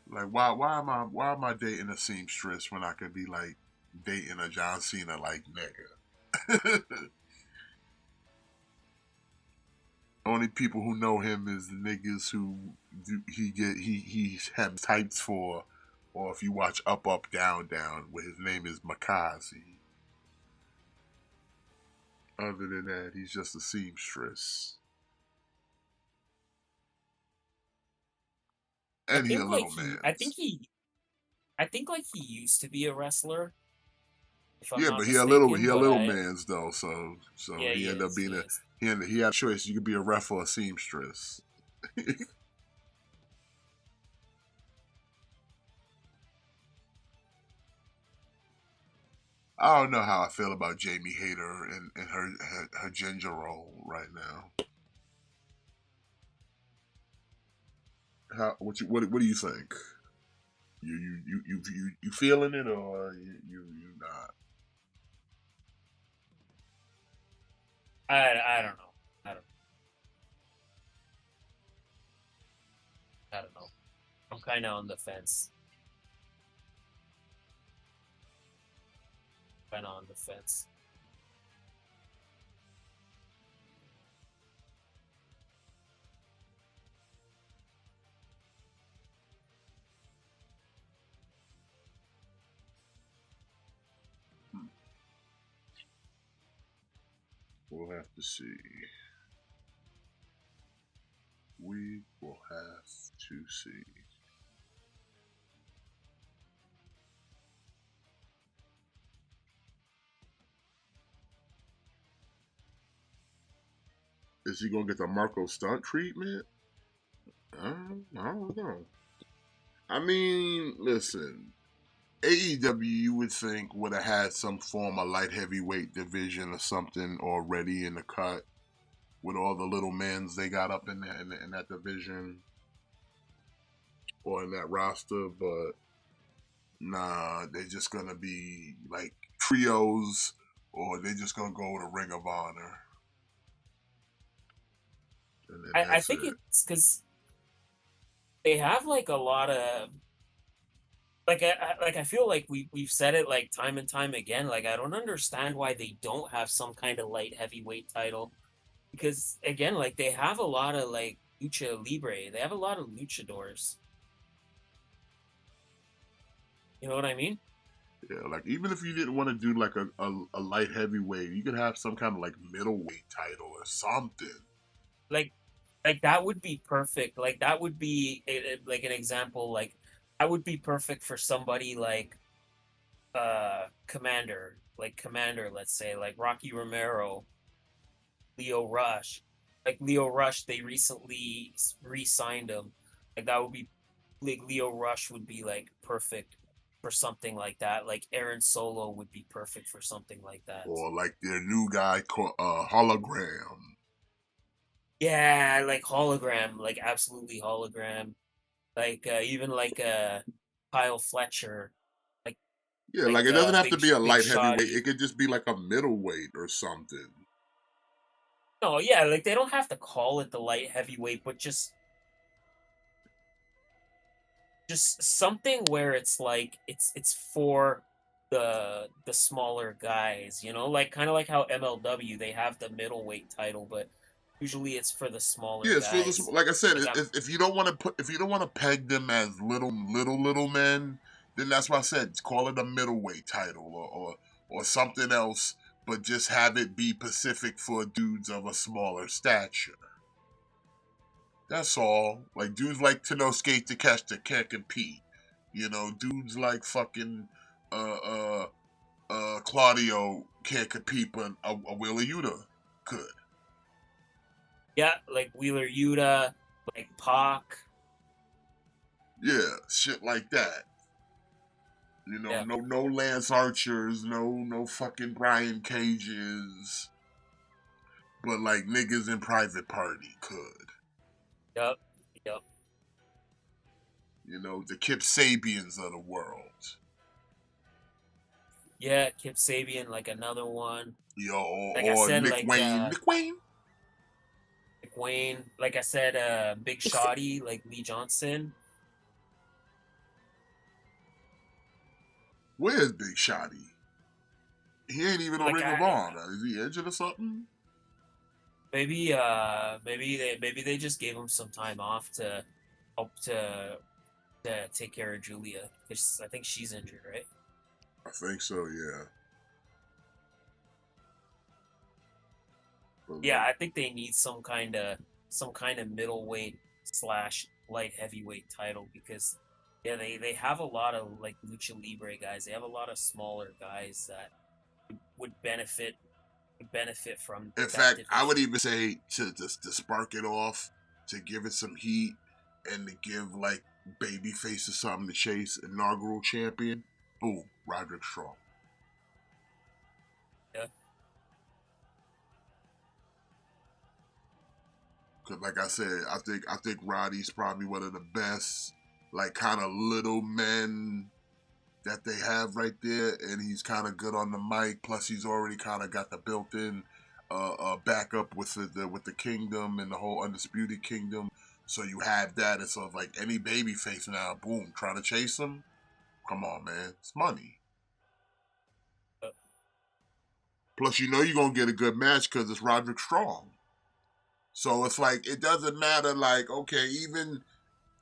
Like, why am I dating a seamstress when I could be like dating a John Cena like nigga? Only people who know him is the niggas who he had types for, or if you watch Up Up Down Down, where his name is Makazi. Other than that, he's just a seamstress, I and he a think like little man. I think like he used to be a wrestler, if I'm Yeah, not but mistaken. he a But little I man's though, so yeah, he he ended up is. being He a is. he had a choice. You could be a ref or a seamstress. I don't know how I feel about Jamie Hayter and her ginger role right now. What do you think? You feeling it or you not? I don't know. I don't know. I'm kind of on the fence. Kind of on the fence. We'll have to see. We will have to see. Is he gonna get the Marco Stunt treatment? I don't know. I mean, listen, AEW you would think would have had some form of light heavyweight division or something already in the cut with all the little men's they got up in that division or in that roster, but nah, they're just gonna be like trios or they're just gonna go to Ring of Honor. And I that's think it. it's because they have like a lot of like I feel like we've said it like time and time again. Like I don't understand why they don't have some kind of light heavyweight title because again, like they have a lot of like lucha libre. They have a lot of luchadors. You know what I mean? Yeah, like even if you didn't want to do like a light heavyweight, you could have some kind of like middleweight title or something. Like like that would be perfect. Like that would be like an example. Like that would be perfect for somebody like Commander, let's say, like Rocky Romero, Leo Rush. Like Leo Rush, they recently re-signed him. Like that would be like Leo Rush would be like perfect for something like that. Like Aaron Solo would be perfect for something like that. Or like their new guy called Hologram. Yeah, like hologram, like absolutely hologram. Like even like Kyle Fletcher, like Yeah, like it doesn't have to be a big light heavyweight. shoddy. It could just be like a middleweight or something. No, yeah, like they don't have to call it the light heavyweight, but just something where it's like it's for the smaller guys, you know, like kind of like how MLW they have the middleweight title, but usually it's for the smaller Yeah, it's for this. guys. Like I said, Like I'm if you don't want to if you don't want to peg them as little men, then that's why I said call it a middleweight title or something else, but just have it be Pacific for dudes of a smaller stature. That's all. Like dudes like Tenosuke Takeshita can't compete. You know, dudes like fucking uh uh Claudio can't compete, but a Wheeler Yuta could. yeah, like Wheeler Yuta, like Pac. Yeah, shit like that. You know, Yeah, no Lance Archers, no fucking Brian Cages, but like niggas in Private Party could. yep, yep. You know, the Kip Sabians of the world. Yeah, Kip Sabian, like another one. Yo, Like I or said, Nick like Wayne. Nick Wayne. Nick Wayne. Like I said, Big Shotty, like Lee Johnson. Where's Big Shotty? He ain't even on Like Ring of Honor. Is he injured or something? Maybe maybe they just gave him some time off to help to take care of Julia, because I think she's injured, right? I think so, yeah. But Yeah, I think they need some kind of middleweight / light heavyweight title, because yeah, they have a lot of like lucha libre guys. They have a lot of smaller guys that would benefit from. In fact, I would even say to spark it off, to give it some heat, and to give like babyface or something to chase inaugural champion. Boom, Roderick Strong. Yeah. Cause like I said, I think Roddy's probably one of the best, like kind of little men that they have right there, and he's kind of good on the mic. Plus, he's already kind of got the built-in backup with the Kingdom and the whole Undisputed Kingdom. So you have that. It's sort of like any baby face now, boom, trying to chase him. Come on, man, it's money. Plus, you know you're gonna get a good match because it's Roderick Strong. So it's like it doesn't matter. Like, okay, even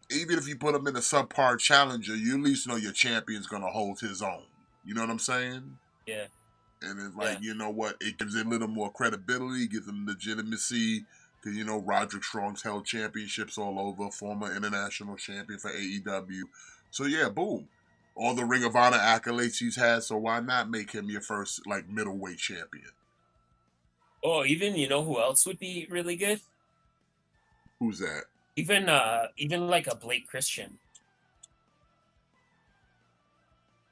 if you put him in a subpar challenger, you at least know your champion's gonna hold his own. You know what I'm saying? Yeah. And it's like, you know what? It gives him a little more credibility, gives him legitimacy. Because, you know, Roderick Strong's held championships all over, former international champion for AEW. So, yeah, boom. All the Ring of Honor accolades he's had, so why not make him your first, like, middleweight champion? Oh, even, you know who else would be really good? Who's that? Even like a Blake Christian.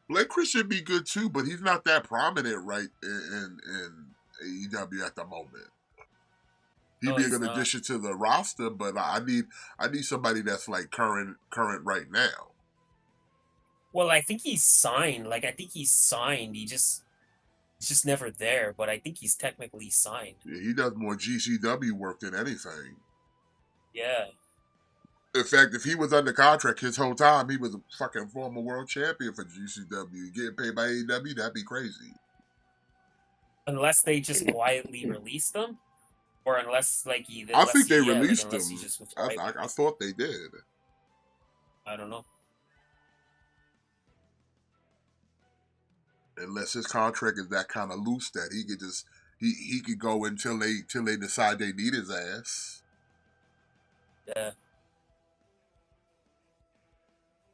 Blake Christian be good too, but he's not that prominent right in AEW at the moment. He'd be a good addition to the roster, but I need somebody that's like current right now. Well, I think he's signed. Like I think he's signed. He's just never there, but I think he's technically signed. Yeah, he does more GCW work than anything. Yeah. In fact, if he was under contract his whole time, he was a fucking former world champion for GCW. Getting paid by AEW, that'd be crazy. Unless they just quietly released him, or unless like I think they released him. I thought they did. I don't know. Unless his contract is that kind of loose that he could just he could go until they decide they need his ass. Yeah.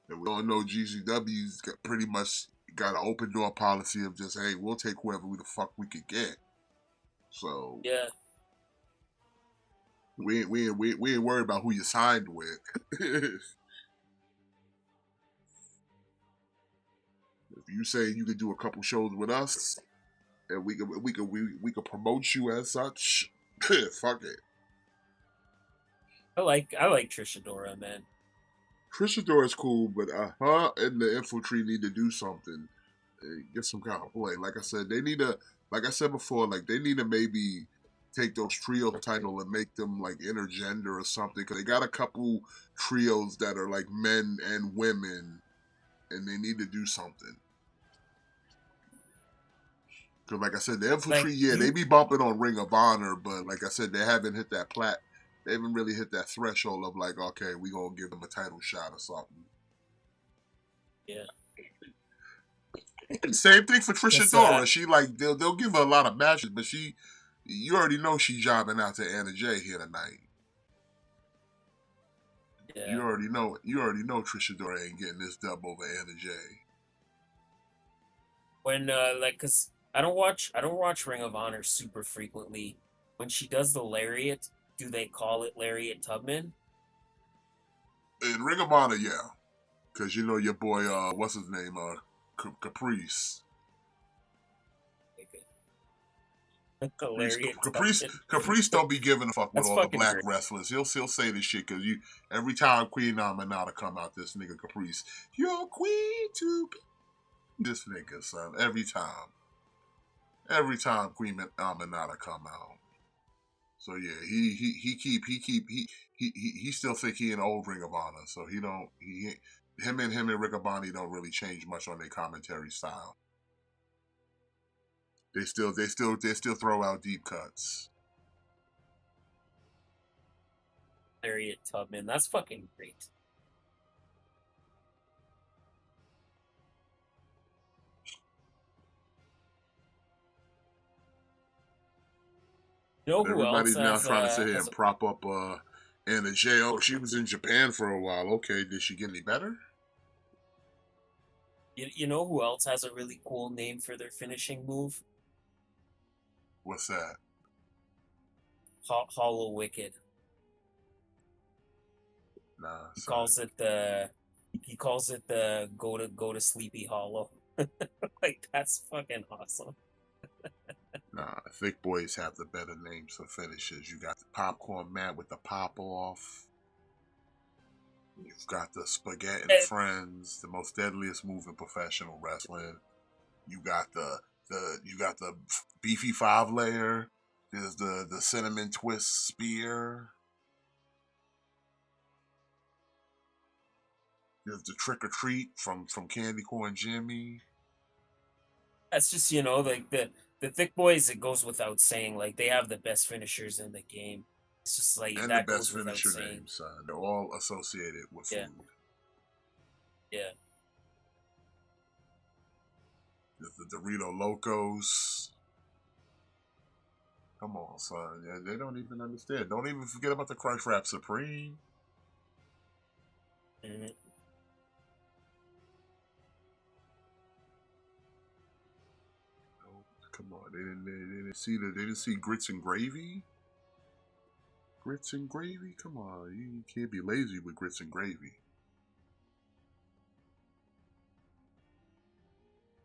And we all know GCW's pretty much got an open door policy of just, hey, we'll take whoever the fuck we could get. So yeah, we ain't worried about who you signed with. If you say you could do a couple shows with us, and we could promote you as such, fuck it. I like Trish Adora, man. Trish Adora is cool, but her and the Infantry need to do something. Get some kind of play. Like I said, they need to, like I said before, like they need to maybe take those trio title and make them like intergender or something. Because they got a couple trios that are like men and women, and they need to do something. Because like I said, the Infantry, they be bumping on Ring of Honor, but like I said, they haven't hit that They haven't really hit that threshold of like, okay, we gonna give them a title shot or something. Yeah. Same thing for Trish Adora. She like they'll give her a lot of matches, but you already know she jobbing out to Anna Jay here tonight. Yeah. You already know Trish Adora ain't getting this dub over Anna Jay. When cause I don't watch Ring of Honor super frequently. When she does the lariat, do they call it Lariat Tubman? In Ring of Honor, yeah. Because you know your boy, what's his name? Caprice. Hilarious. Caprice don't be giving a fuck with That's all the fucking black great. wrestlers. He'll say this shit because every time Queen Aminata come out, this nigga Caprice, you're queen to be. This nigga, son, every time Queen Aminata come out. So yeah, he still think he an old Ring of Honor. So him and Rick Abani don't really change much on their commentary style. They still throw out deep cuts. Harriet Tubman. That's fucking great. You know who else Everybody's now has, trying to sit here and prop up Anna Jay. Oh, she was in Japan for a while. Okay, did she get any better? You know who else has a really cool name for their finishing move? What's that? Hollow Wicked. Nah. He calls it the go to Sleepy Hollow. Like, that's fucking awesome. Nah, thick boys have the better names for finishes. You got the popcorn man with the pop off. You've got the Spaghett Friends, the most deadliest move in professional wrestling. You got the beefy 5-layer. There's the cinnamon twist spear. There's the trick or treat from Candy Corn Jimmy. That's just, like the thick boys, it goes without saying, like, they have the best finishers in the game. It's just like and that the best goes without finisher saying. names, son. They're all associated with food. Yeah. The Dorito Locos. Come on, son. Yeah, they don't even understand. Don't even forget about the Crunch Wrap Supreme. Mm-hmm. Oh, come on, they didn't see Grits and Gravy. Grits and Gravy. Come on, you can't be lazy with Grits and Gravy.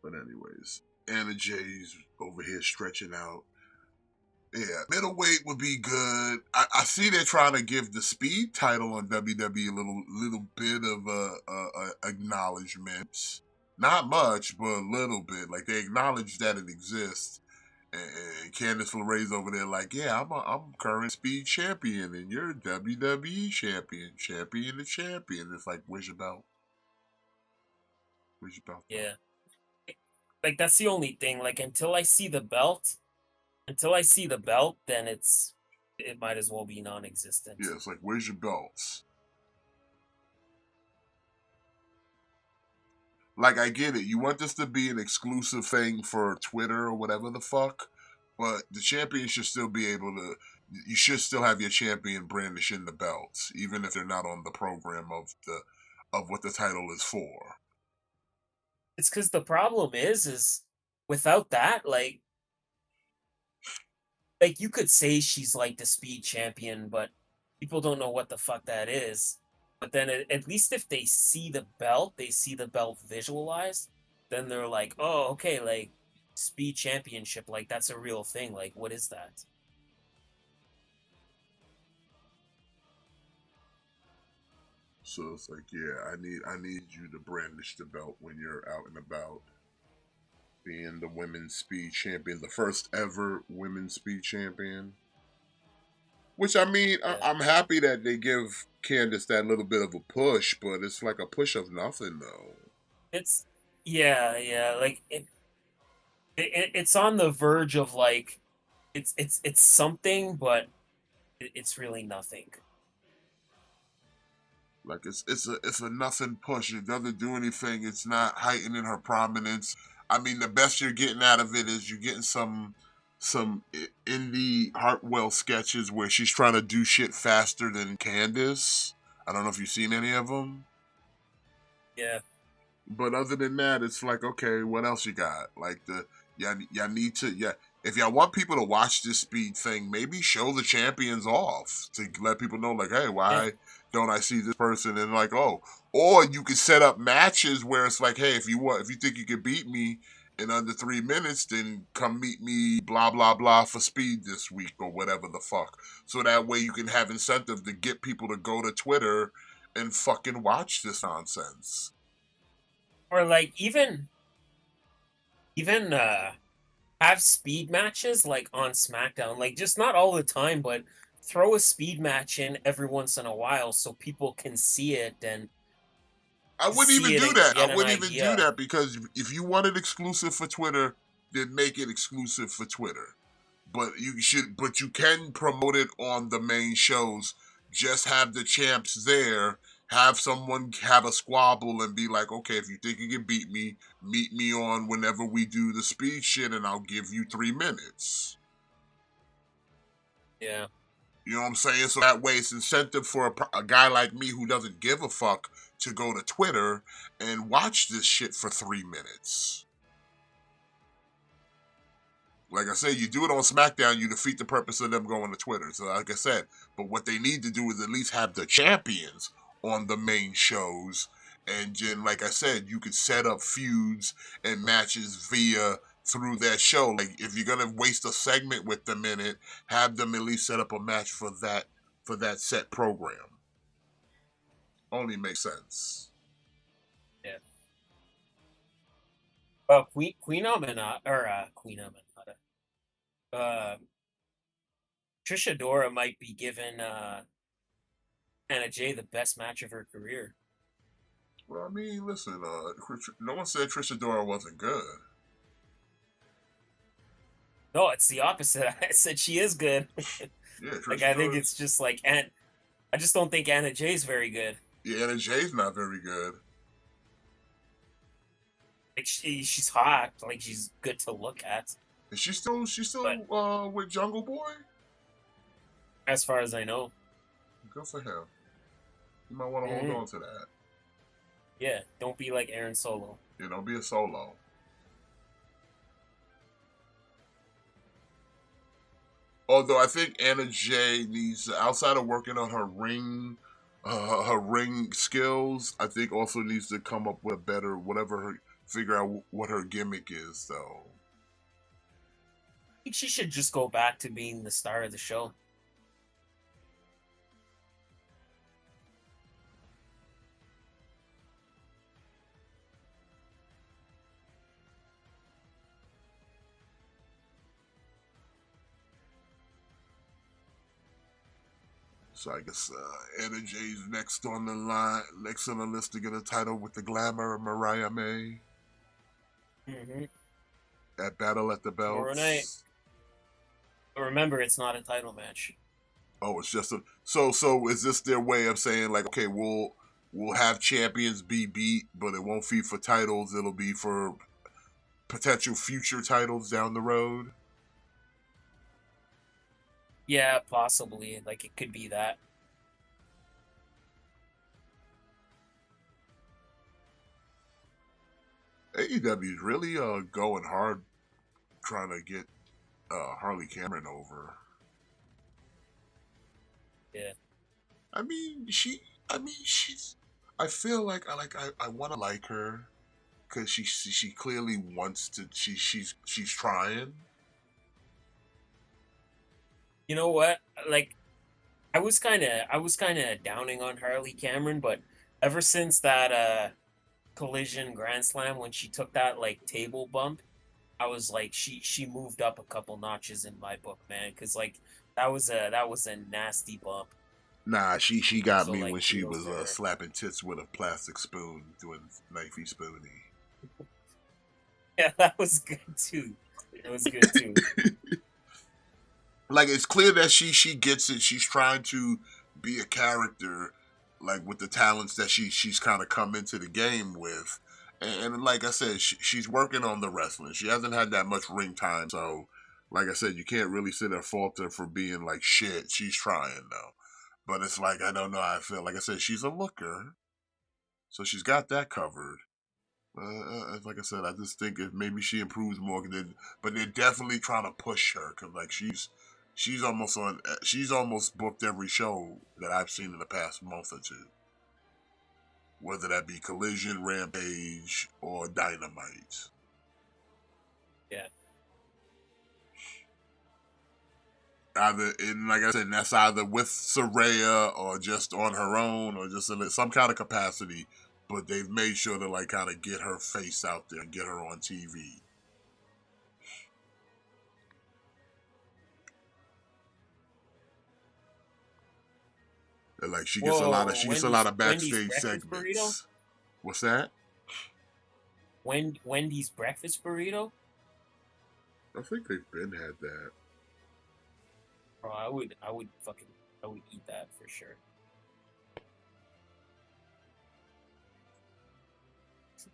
But anyways, Anna Jay's over here stretching out. Yeah, middleweight would be good. I see they're trying to give the speed title on WWE a little bit of acknowledgement. Not much, but a little bit. Like, they acknowledge that it exists. And Candice LeRae's over there like, yeah, I'm current speed champion, and you're WWE champion to champion. It's like, where's your belt? Where's your belt? Yeah. Like, that's the only thing. Like, until I see the belt, then it might as well be non-existent. Yeah, it's like, where's your belts? Like, I get it. You want this to be an exclusive thing for Twitter or whatever the fuck, but the champion should still be able to. You should still have your champion brandishing the belts, even if they're not on the program of what the title is for. It's because the problem is without that, like you could say she's like the speed champion, but people don't know what the fuck that is. But then at least if they see the belt visualized, then they're like, oh, okay, like, speed championship, like, that's a real thing. Like, what is that? So it's like, yeah, I need you to brandish the belt when you're out and about. Being the women's speed champion, the first ever women's speed champion. Which, I mean, Yeah. I'm happy that they give Candice that little bit of a push, but it's like a push of nothing, though. It's like it's on the verge of, like, it's something, but it's really nothing. Like, it's a nothing push. It doesn't do anything. It's not heightening her prominence. I mean, the best you're getting out of it is you're getting some indie Hartwell sketches where she's trying to do shit faster than Candice. I don't know if you've seen any of them. Yeah. But other than that, it's like, okay, what else you got? Like, y'all need to, if y'all want people to watch this speed thing, maybe show the champions off to let people know, like, hey, why don't I see this person? And like, oh, or you could set up matches where it's like, hey, if you think you can beat me, in under 3 minutes, then come meet me, blah, blah, blah, for speed this week or whatever the fuck. So that way you can have incentive to get people to go to Twitter and fucking watch this nonsense. Or like even have speed matches like on SmackDown. Like just not all the time, but throw a speed match in every once in a while so people can see it and I wouldn't even see it do and that. I get an wouldn't even do idea. that because if you want it exclusive for Twitter, then make it exclusive for Twitter. But you can promote it on the main shows. Just have the champs there. Have someone have a squabble and be like, okay, if you think you can beat me, meet me on whenever we do the speed shit, and I'll give you 3 minutes. Yeah. You know what I'm saying? So that way it's incentive for a guy like me who doesn't give a fuck to go to Twitter and watch this shit for 3 minutes. Like I said, you do it on SmackDown, you defeat the purpose of them going to Twitter. So like I said, but what they need to do is at least have the champions on the main shows. And then, like I said, you could set up feuds and matches through that show. Like if you're gonna waste a segment with them in it, have them at least set up a match for that set program. Only makes sense. Yeah. Well, Queen Aminata, Trisha Dora might be giving Anna Jay the best match of her career. Well, I mean, listen, no one said Trisha Dora wasn't good. No, it's the opposite. I said she is good. Yeah, like Trisha I think Dora. it's just like I just don't think Anna Jay's very good. Yeah, Anna Jay's not very good. Like she's hot. Like she's good to look at. Is she still with Jungle Boy? As far as I know. Good for him. You might want to hold on to that. Yeah, don't be like Aaron Solo. Yeah, don't be a solo. Although I think Anna Jay needs, outside of working on her ring skills, I think also needs to come up with a better figure out what her gimmick is, though. I think she should just go back to being the star of the show. So I guess Anna Jay's next on the list to get a title with the Glamour of Mariah May. At Battle at the Belts. Tomorrow night. But remember, it's not a title match. Oh, it's just so is this their way of saying like, okay, we'll have champions be beat, but it won't be for titles, it'll be for potential future titles down the road? Yeah, possibly. Like, it could be that. AEW is really going hard trying to get Harley Cameron over. Yeah. I mean, she's. I feel like I want to like her because she clearly wants to. She's trying. You know what? Like, I was kind of downing on Harley Cameron, but ever since that Collision Grand Slam when she took that like table bump, I was like she moved up a couple notches in my book, man, cuz like that was a nasty bump. Nah, she got So, me like, when she kudos was to her. slapping tits with a plastic spoon, doing knifey spoony. Yeah, that was good too. It was good too. Like, it's clear that she gets it. She's trying to be a character, like with the talents that she's kind of come into the game with. And like I said, she's working on the wrestling. She hasn't had that much ring time, so like I said, you can't really sit there fault her for being like shit. She's trying though, but it's like I don't know how I feel. Like I said, she's a looker, so she's got that covered. Like I said, I just think if maybe she improves more, but they're definitely trying to push her because like she's almost booked every show that I've seen in the past month or two. Whether that be Collision, Rampage, or Dynamite. Yeah. Either in, like I said, that's either with Soraya or just on her own or just in some kind of capacity. But they've made sure to like kind of get her face out there and get her on TV. And like she gets Whoa, she gets a lot of Wendy's backstage breakfast burrito? segments. What's that? Wendy's breakfast burrito? I think they've been had that. Bro, I would eat that for sure.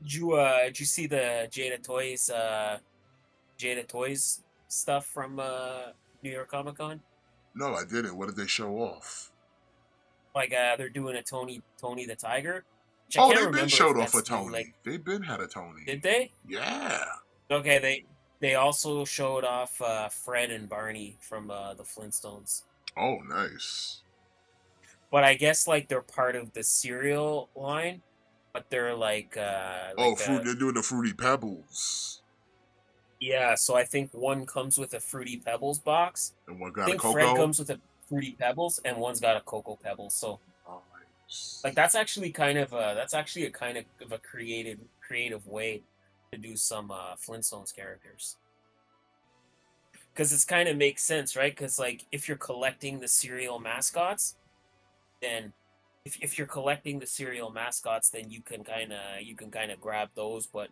Did you see the Jada Toys stuff from New York Comic Con? No, I didn't. What did they show off? Like they're doing a Tony the Tiger. Oh, they've been showed off a Tony. Like, they've been had a Tony. did they? Yeah. Okay, they also showed off Fred and Barney from the Flintstones. Oh, nice. But I guess like they're part of the cereal line, but they're like they're doing the Fruity Pebbles. Yeah, so I think one comes with a Fruity Pebbles box. And one got I think a Cocoa. Fred comes with a Fruity Pebbles, and one's got a Cocoa Pebbles. So, like that's actually a kind of a creative way to do some Flintstones characters. Because it's kind of makes sense, right? Because like if you're collecting the cereal mascots, then if you're collecting the cereal mascots, then you can kind of grab those. But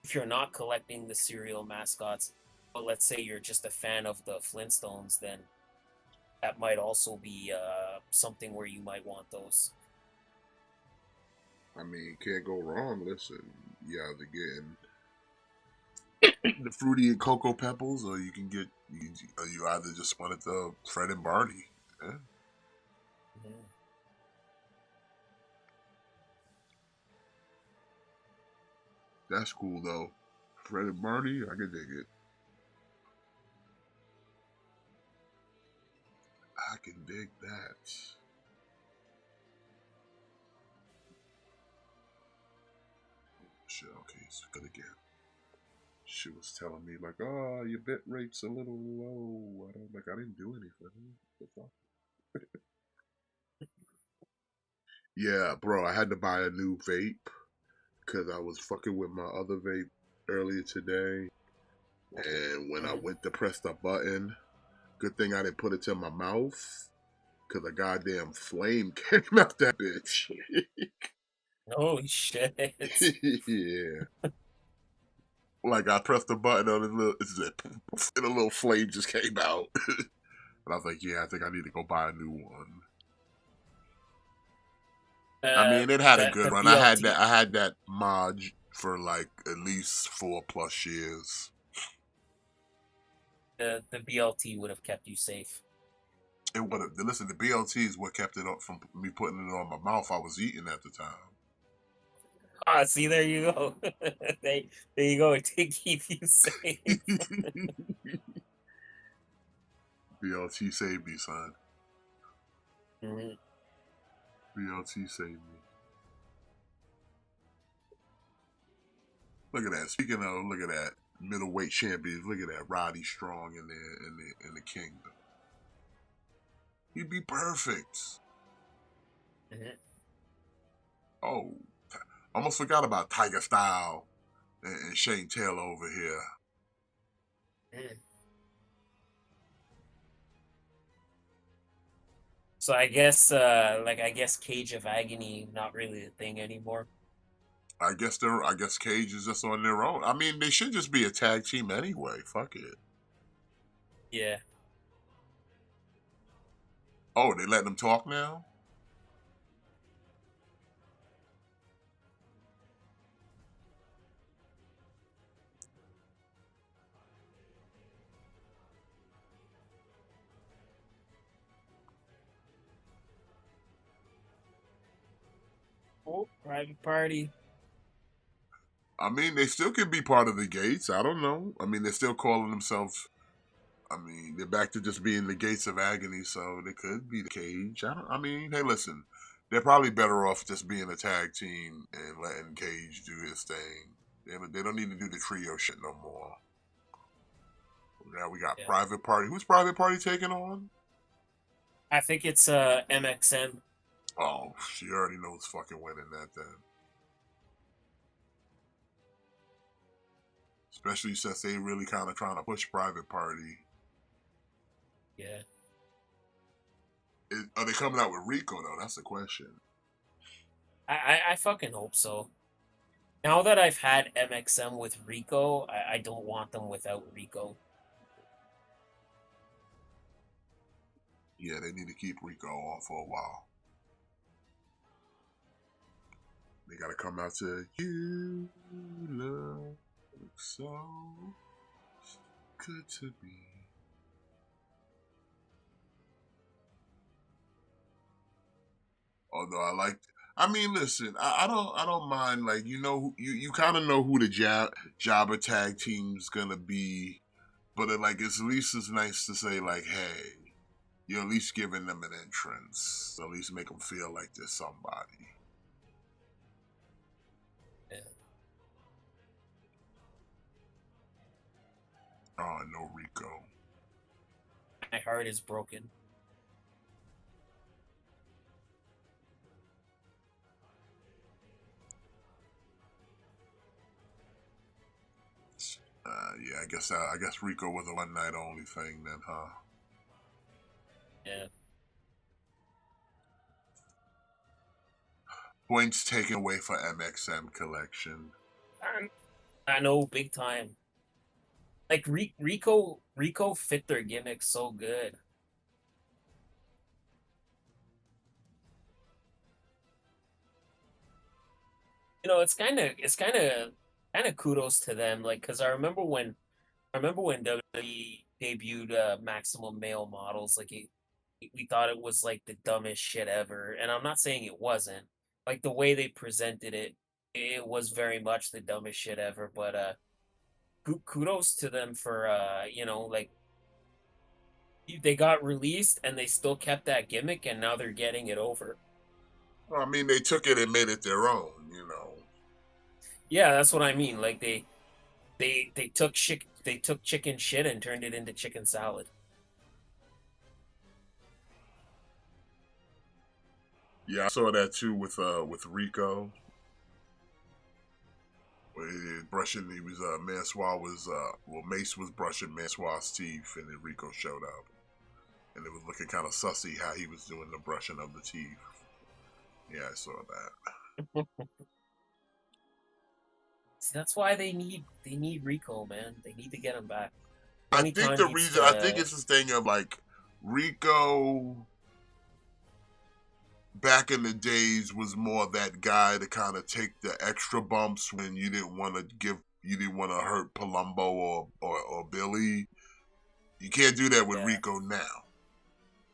if you're not collecting the cereal mascots, but let's say you're just a fan of the Flintstones, then that might also be something where you might want those. I mean, can't go wrong. Listen, you either getting the Fruity and Cocoa Pebbles, or you either just wanted the Fred and Barney. Yeah. Mm-hmm. That's cool though. Fred and Barney, I can dig it. I can dig that. Shit, okay, it's good again. She was telling me like, oh, your bit rate's a little low. I didn't do anything. Yeah, bro, I had to buy a new vape because I was fucking with my other vape earlier today. And when I went to press the button, good thing I didn't put it to my mouth because a goddamn flame came out that bitch. Holy shit. Yeah. Like I pressed the button on and a little flame just came out. And I was like, yeah, I think I need to go buy a new one. I mean, it had a good run. BLT. I had that mod for like at least 4+ years. The BLT would have kept you safe. It would have. Listen, the BLT is what kept it up from me putting it on my mouth. I was eating at the time. Ah, see, there you go. there you go. To keep you safe. BLT saved me, son. Mm-hmm. BLT saved me. Look at that. Speaking of, look at that middleweight champions. Look at that Roddy Strong in the Kingdom. He'd be perfect. Mm-hmm. Oh, almost forgot about Tiger Style and Shane Taylor over here. Mm. So I guess Cage of Agony not really a thing anymore. I guess Cage is just on their own. I mean, they should just be a tag team anyway. Fuck it. Yeah. Oh, they letting them talk now? Oh, private party. I mean, they still could be part of the Gates. I don't know. I mean, they're still calling themselves. I mean, they're back to just being the Gates of Agony, so they could be the Cage. I mean, hey, listen, they're probably better off just being a tag team and letting Cage do his thing. They don't need to do the trio shit no more. Now we got Yeah. Private Party. Who's Private Party taking on? I think it's MXM. Oh, she already knows fucking winning that then. Especially since they really kind of trying to push Private Party. Yeah. Are they coming out with Rico though? That's the question. I fucking hope so. Now that I've had MXM with Rico, I don't want them without Rico. Yeah, they need to keep Rico on for a while. They gotta come out to You Look So Good to Me. Although I like, I mean, listen, I don't mind. Like, you kind of know who the Jabba tag team's gonna be, but it's at least it's nice to say like, hey, you're at least giving them an entrance. At least make them feel like there's somebody. Yeah. Oh, no Rico. My heart is broken. Yeah, I guess Rico was a one night only thing then, huh? Yeah. Points taken away for MXM collection. I know, big time. Like Rico fit their gimmick so good. You know, it's kind of kudos to them. Like, cause I remember when WWE debuted Maximum Male Models. Like, we thought it was like the dumbest shit ever, and I'm not saying it wasn't. Like the way they presented it, it was very much the dumbest shit ever. But kudos to them for like they got released and they still kept that gimmick, and now they're getting it over. Well, I mean, they took it and made it their own, Yeah, that's what I mean. Like they took chicken shit and turned it into chicken salad. Yeah, I saw that too with Rico. He was Mansoir was Mace was brushing Mansoir's teeth, and then Rico showed up, and it was looking kind of sussy how he was doing the brushing of the teeth. Yeah, I saw that. See, that's why they need Rico, man. They need to get him back. I think I think it's this thing of like Rico back in the days was more that guy to kind of take the extra bumps when you didn't want to hurt Palumbo or Billy. You can't do that with Rico now.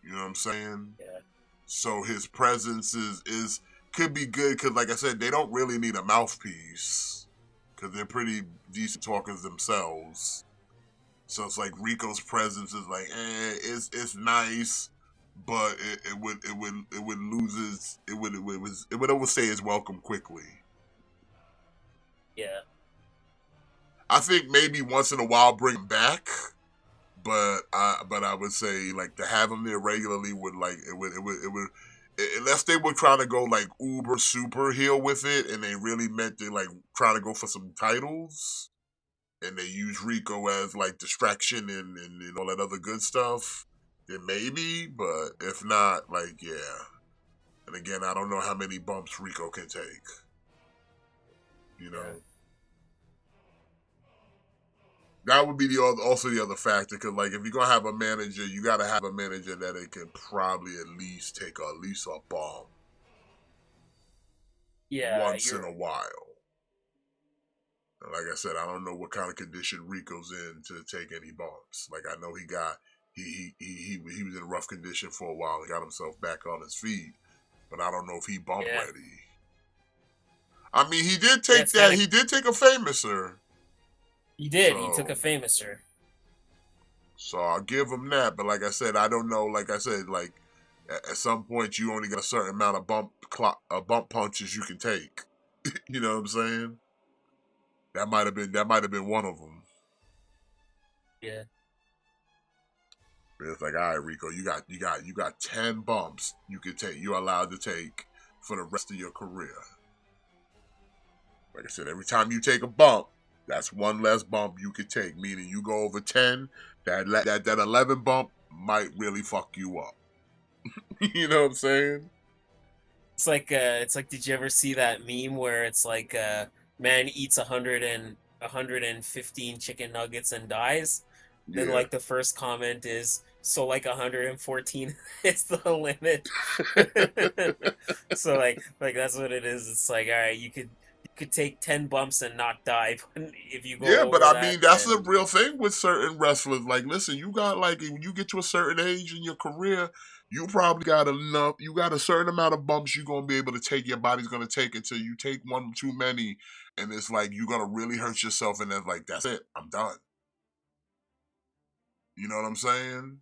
You know what I'm saying? Yeah. So his presence is could be good because, like I said, they don't really need a mouthpiece because they're pretty decent talkers themselves. So it's like Rico's presence is like, it's nice, but it would overstay its welcome quickly. Yeah. I think maybe once in a while bring him back, but I would say like to have him there regularly would unless they were trying to go like uber super heel with it and they really meant to like trying to go for some titles and they use Rico as like distraction and all that other good stuff, then maybe, but if not, like, yeah. And again, I don't know how many bumps Rico can take. You know? Yeah. That would be also the other factor, because like if you're gonna have a manager, you gotta have a manager that it can probably at least take at least a bump. Yeah. Once in a while. And like I said, I don't know what kind of condition Rico's in to take any bumps. Like I know he was in rough condition for a while and got himself back on his feet, but I don't know if he bump ready. I mean, he did take he did take a Famouser. He did. So, he took a Famouser. So I'll give him that. But like I said, I don't know. Like I said, like at some point you only got a certain amount of bump punches you can take. You know what I'm saying? That might have been one of them. Yeah. It's like, all right, Rico, you got 10 bumps you can take. You're allowed to take for the rest of your career. Like I said, every time you take a bump, that's one less bump you could take. Meaning, you go over 10, that 11 bump might really fuck you up. You know what I'm saying? It's like, did you ever see that meme where it's like, man eats 115 chicken nuggets and dies? Then Yeah. like the first comment is, so like 114 is the limit. So like that's what it is. It's like, all right, you could take 10 bumps and not die, but if you Yeah, go but over I that, mean, that's then a real thing with certain wrestlers. Like, listen, you got like, when you get to a certain age in your career, you probably got enough. You got a certain amount of bumps you're gonna be able to take. Your body's gonna take until you take one too many, and it's like you're gonna really hurt yourself. And then like, that's it. I'm done. You know what I'm saying?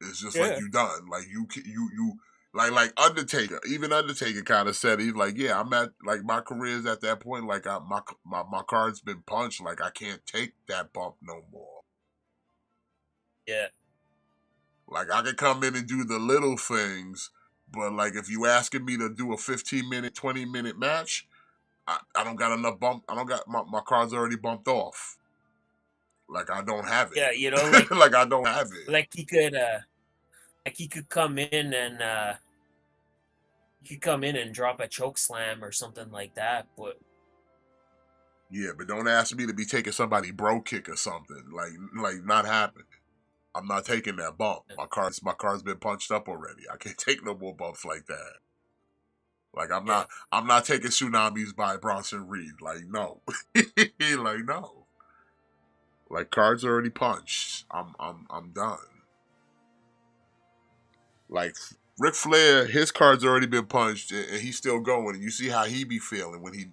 It's just like yeah. you done. Like you like Undertaker. Even Undertaker kind of said, he's like, yeah, I'm at like, my career's at that point. Like, my card's been punched. Like, I can't take that bump no more. Yeah. Like, I can come in and do the little things, but like, if you asking me to do a 15-minute, 20-minute match, I don't got enough bump. I don't got my card's already bumped off. Like, I don't have Yeah, it. like Like, I don't have it. like he could come in and drop a choke slam or something like that, but Yeah, but don't ask me to be taking somebody bro kick or something. Like not happening. I'm not taking that bump. My card's been punched up already. I can't take no more bumps like that. Like, I'm not taking tsunamis by Bronson Reed. Like, no. Like, no. Like, cards already punched. I'm done. Like, Ric Flair, his card's already been punched and he's still going. And you see how he be feeling when he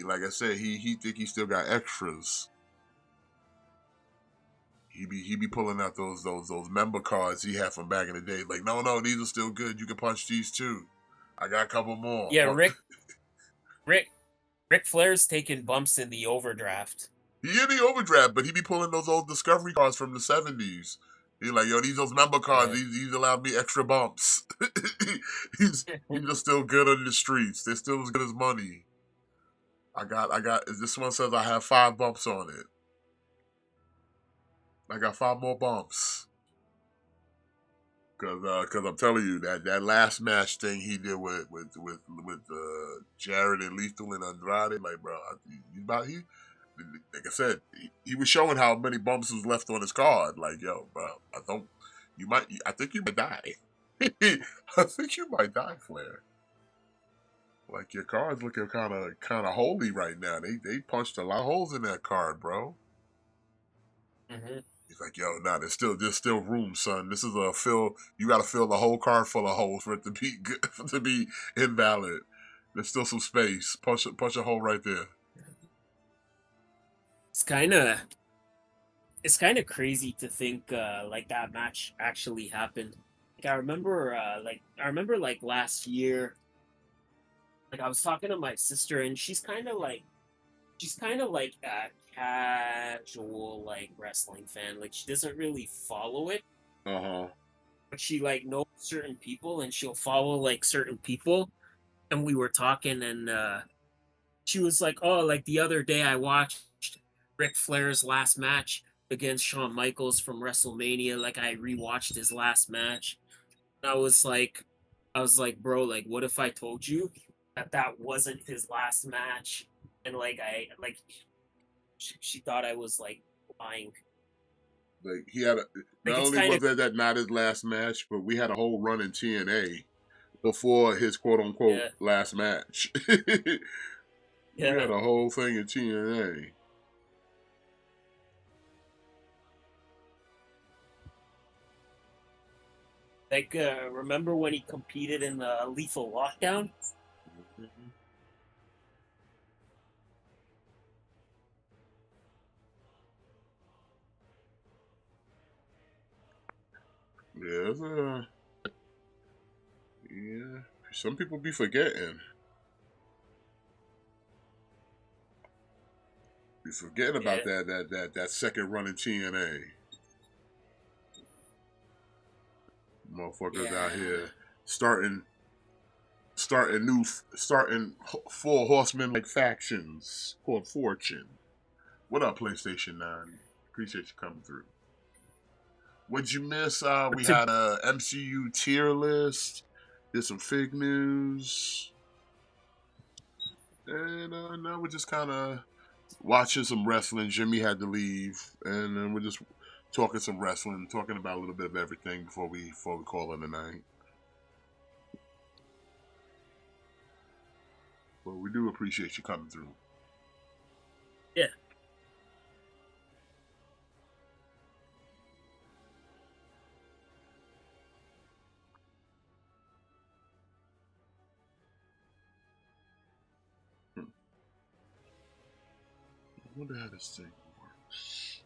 like I said, he think he still got extras. He be pulling out those member cards he had from back in the day. Like, no, these are still good. You can punch these too. I got a couple more. yeah, Ric Flair's taking bumps in the overdraft. He in the overdraft, but he be pulling those old Discovery cards from the 70s. He like, yo, those member cards, these allowed me extra bumps. He's just still good on the streets. They're still as good as money. I got. This one says I have 5 bumps on it. I got 5 more bumps. Cause I'm telling you that last match thing he did with Jared and Lethal and Andrade, like, bro, like I said, he was showing how many bumps was left on his card. Like, yo, bro, I think you might die. I think you might die, Flair. Like, your card's looking kind of holy right now. They punched a lot of holes in that card, bro. Mm-hmm. He's like, yo, nah, there's still room, son. This is a fill. You got to fill the whole card full of holes for it to be good, to be invalid. There's still some space. Punch a hole right there. It's kind of crazy to think like that match actually happened. Like, I remember like last year, like, I was talking to my sister and she's kind of like a casual like wrestling fan. Like, she doesn't really follow it. But she like knows certain people and she'll follow like certain people. And we were talking and she was like, "Oh, like the other day I watched Ric Flair's last match against Shawn Michaels from WrestleMania. Like, I rewatched his last match." And I was like, "Bro, like, what if I told you that wasn't his last match?" And like, she thought I was like lying. Like, he had not only was that not his last match, but we had a whole run in TNA before his quote unquote last match. We had a whole thing in TNA. Like, remember when he competed in the Lethal Lockdown? Yeah, some people be forgetting. Be forgetting about that second run in TNA. Motherfuckers out Yeah. here starting starting full horsemen like factions called Fortune. What up, PlayStation 9? Appreciate you coming through. What'd you miss? We To had a MCU tier list. Did some fig news. And now we're just kind of watching some wrestling. Jimmy had to leave, and then we're just talking some wrestling, talking about a little bit of everything before we call it a night. But we do appreciate you coming through. yeah. I wonder how this thing works.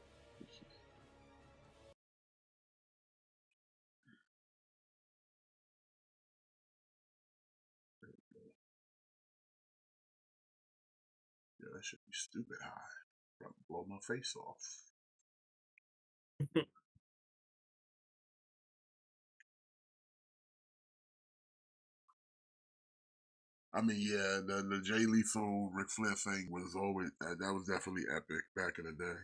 Yeah, that should be stupid high. Probably blow my face off. I mean, yeah, the Jay Lethal Ric Flair thing was always that was definitely epic back in the day.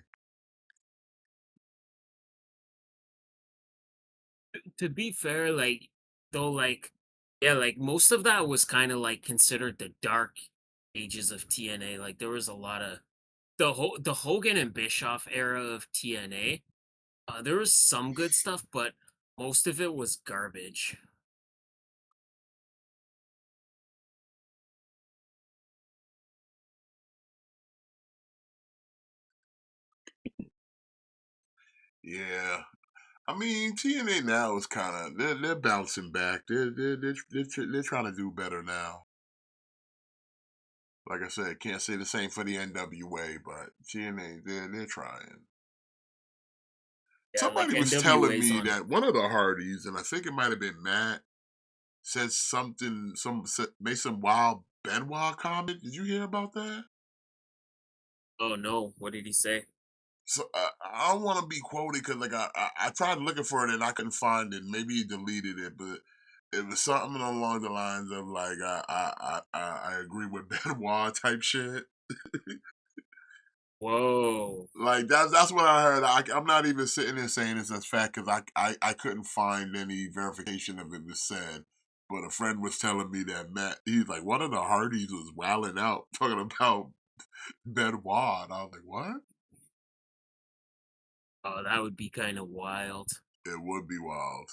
To be fair, like though, like yeah, like most of that was kind of like considered the dark ages of TNA. Like there was a lot of the Hogan and Bischoff era of TNA. There was some good stuff, but most of it was garbage. Yeah, I mean TNA now is kind of they're bouncing back. They're trying to do better now. Like I said, can't say the same for the NWA, but TNA they're trying. Yeah, like Somebody was telling NWA's me on. that one of the Hardys, and I think it might have been Matt, said something, made some wild Benoit comment. Did you hear about that? Oh no, what did he say? So I don't want to be quoted because like I tried looking for it and I couldn't find it. Maybe he deleted it, but it was something along the lines of like I agree with Benoit type shit. Whoa. Like that's what I heard. I'm not even sitting there saying this as fact because I couldn't find any verification of it was said. But a friend was telling me that Matt, he's like, one of the Hardys was wilding out talking about Benoit. And I was like, what? Oh, that would be kind of wild. It would be wild.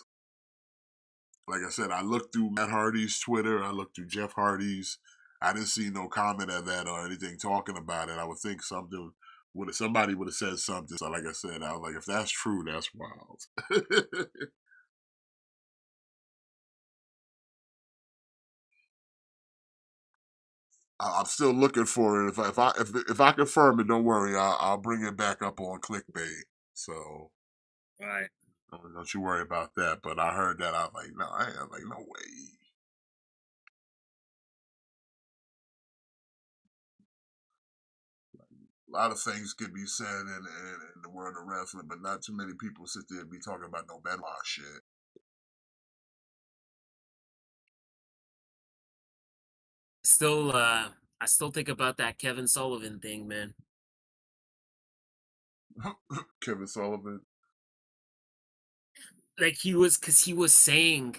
Like I said, I looked through Matt Hardy's Twitter. I looked through Jeff Hardy's. I didn't see no comment of that or anything talking about it. I would think somebody would have said something. So like I said, I was like, if that's true, that's wild. I'm still looking for it. If I confirm it, don't worry. I'll bring it back up on clickbait. So Right. don't you worry about that. But I heard that I was like, no, I ain't like no way. A lot of things could be said in the world of wrestling, but not too many people sit there and be talking about no Benoit shit. Still, I still think about that Kevin Sullivan thing, man. Kevin Sullivan. Like cause he was saying,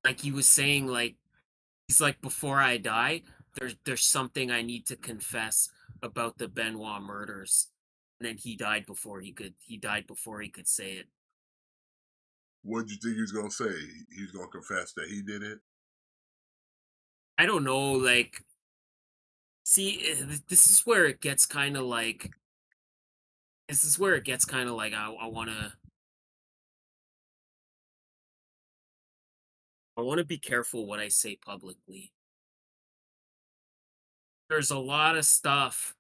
like, he's like, before I die, there's something I need to confess about the Benoit murders. And then he died before he could say it. What did you think he was gonna say? He was gonna confess that he did it. I don't know, like, see, this is where it gets kind of like, I want to be careful what I say publicly. There's a lot of stuff.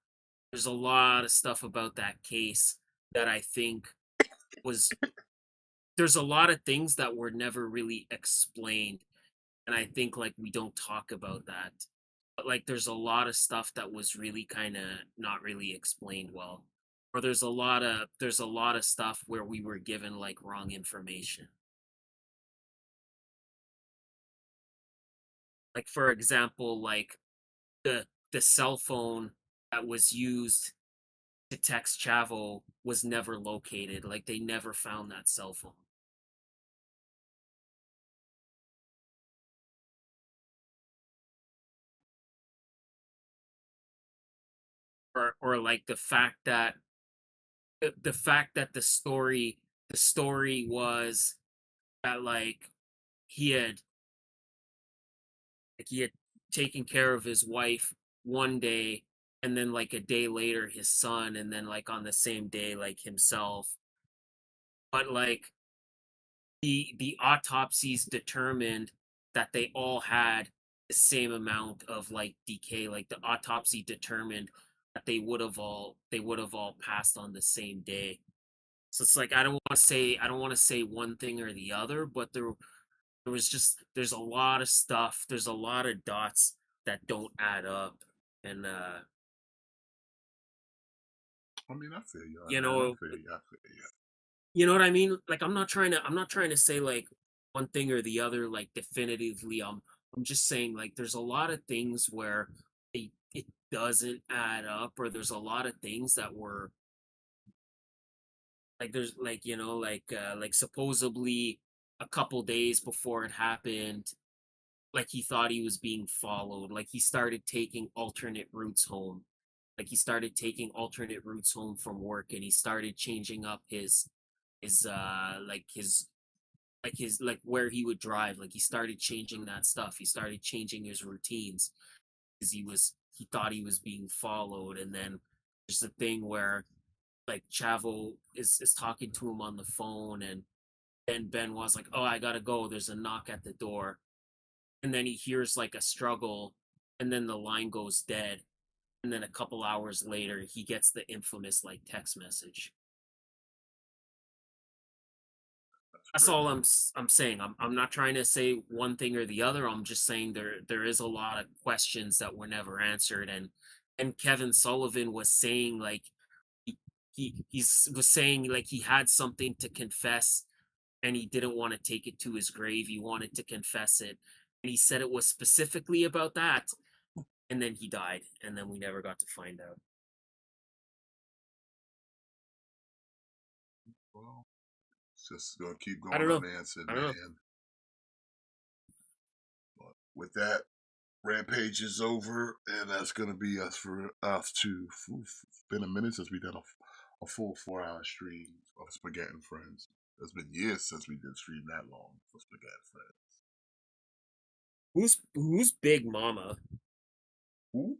There's a lot of stuff about that case that I think was there's a lot of things that were never really explained, and I think like we don't talk about that. But like there's a lot of stuff that was really kind of not really explained well. Or there's a lot of stuff where we were given like wrong information. like for example, like the cell phone that was used to text Chavo was never located. Like they never found that cell phone. Or like the fact that the story was that he had he had taken care of his wife one day, and then like a day later his son, and then like on the same day like himself. But like the autopsies determined that they all had the same amount of like decay. Like the autopsy determined that they would have all passed on the same day. So it's like I don't want to say one thing or the other, but there was just there's a lot of stuff, there's a lot of dots that don't add up. And I mean, I feel you. you Man. know, I feel you. you know what I mean? Like I'm not trying to say like one thing or the other like definitively. I'm just saying like there's a lot of things where it doesn't add up, or there's a lot of things that were like there's like like supposedly a couple days before it happened, like he thought he was being followed, like he started taking alternate routes home, from work, and he started changing up his like where he would drive. Like he started changing that stuff, he started changing his routines because he thought he was being followed. And then there's the thing where like Chavo is talking to him on the phone, and then Benoit's like, oh, I gotta go, there's a knock at the door. And then he hears like a struggle, and then the line goes dead. And then a couple hours later, he gets the infamous like text message. That's all I'm saying. I'm not trying to say one thing or the other. I'm just saying there is a lot of questions that were never answered. And Kevin Sullivan was saying like was saying like he had something to confess, and he didn't want to take it to his grave. He wanted to confess it, and he said it was specifically about that. And then he died, and then we never got to find out. Well, it's just gonna keep I going don't know. unanswered, I don't know. man. But with that, Rampage is over, and that's gonna be us for us to. It's been a minute since we did a full 4-hour stream of Spaghett Friends. It's been years since we did stream that long for Spaghett Friends. Who's Big Mama? Who?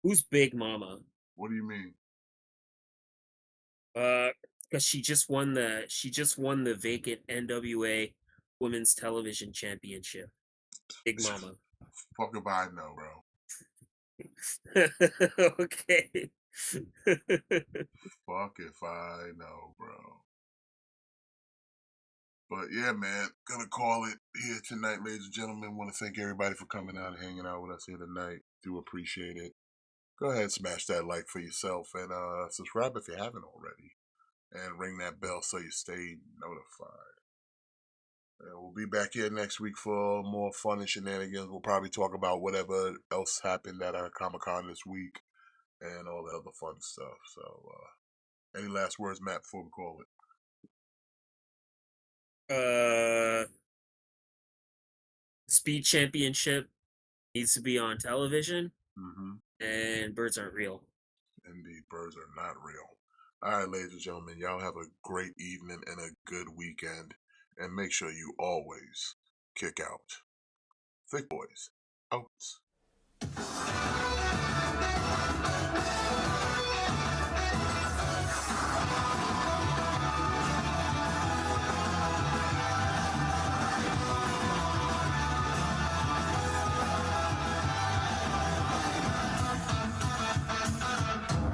Who's Big Mama? What do you mean? Because she just won the vacant NWA Women's Television Championship. Big Mama. Fuck if I know, bro. Okay. Fuck if I know, bro. But yeah, man, gonna call it here tonight, ladies and gentlemen. Want to thank everybody for coming out and hanging out with us here tonight. Do appreciate it. Go ahead and smash that like for yourself, and subscribe if you haven't already, and ring that bell so you stay notified. And we'll be back here next week for more fun and shenanigans. We'll probably talk about whatever else happened at our Comic-Con this week and all the other fun stuff. So, any last words, Matt, before we call it? Speed Championship needs to be on television, and birds aren't real. Indeed, birds are not real. All right, ladies and gentlemen, y'all have a great evening and a good weekend, and make sure you always kick out. Thick Boys, out.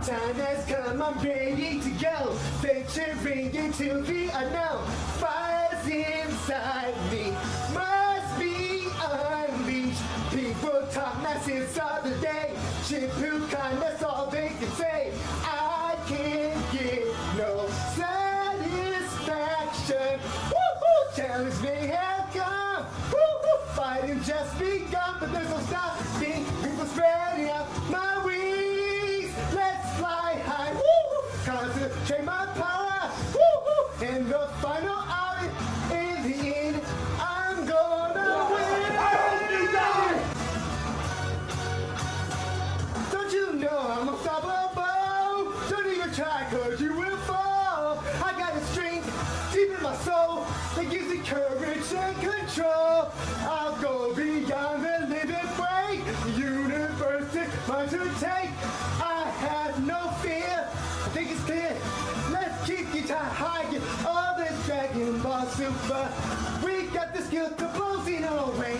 Time has come, I'm ready to go. Venturing into the unknown. Fire's inside me, must be unleashed. People talk nonsense all the day. Shippuden, that's all they can say. I can't get no satisfaction. Woo-hoo! Challenge may have come. Woo-hoo! fighting just begun, but there's no stopping me from spreading out my wings. Let's fly high, woo! Concentrate my power, woo! In the final hour, in the end, I'm gonna win. Don't you know I'm unstoppable? Don't even try, cause you will fall. I got a strength deep in my soul that gives me courage and control. I'll go beyond the living break. The universe is mine to take. I have no fear. I think it's clear. Let's keep you high. Get all this Dragon Ball Super. We got the skill to blow Xeno away.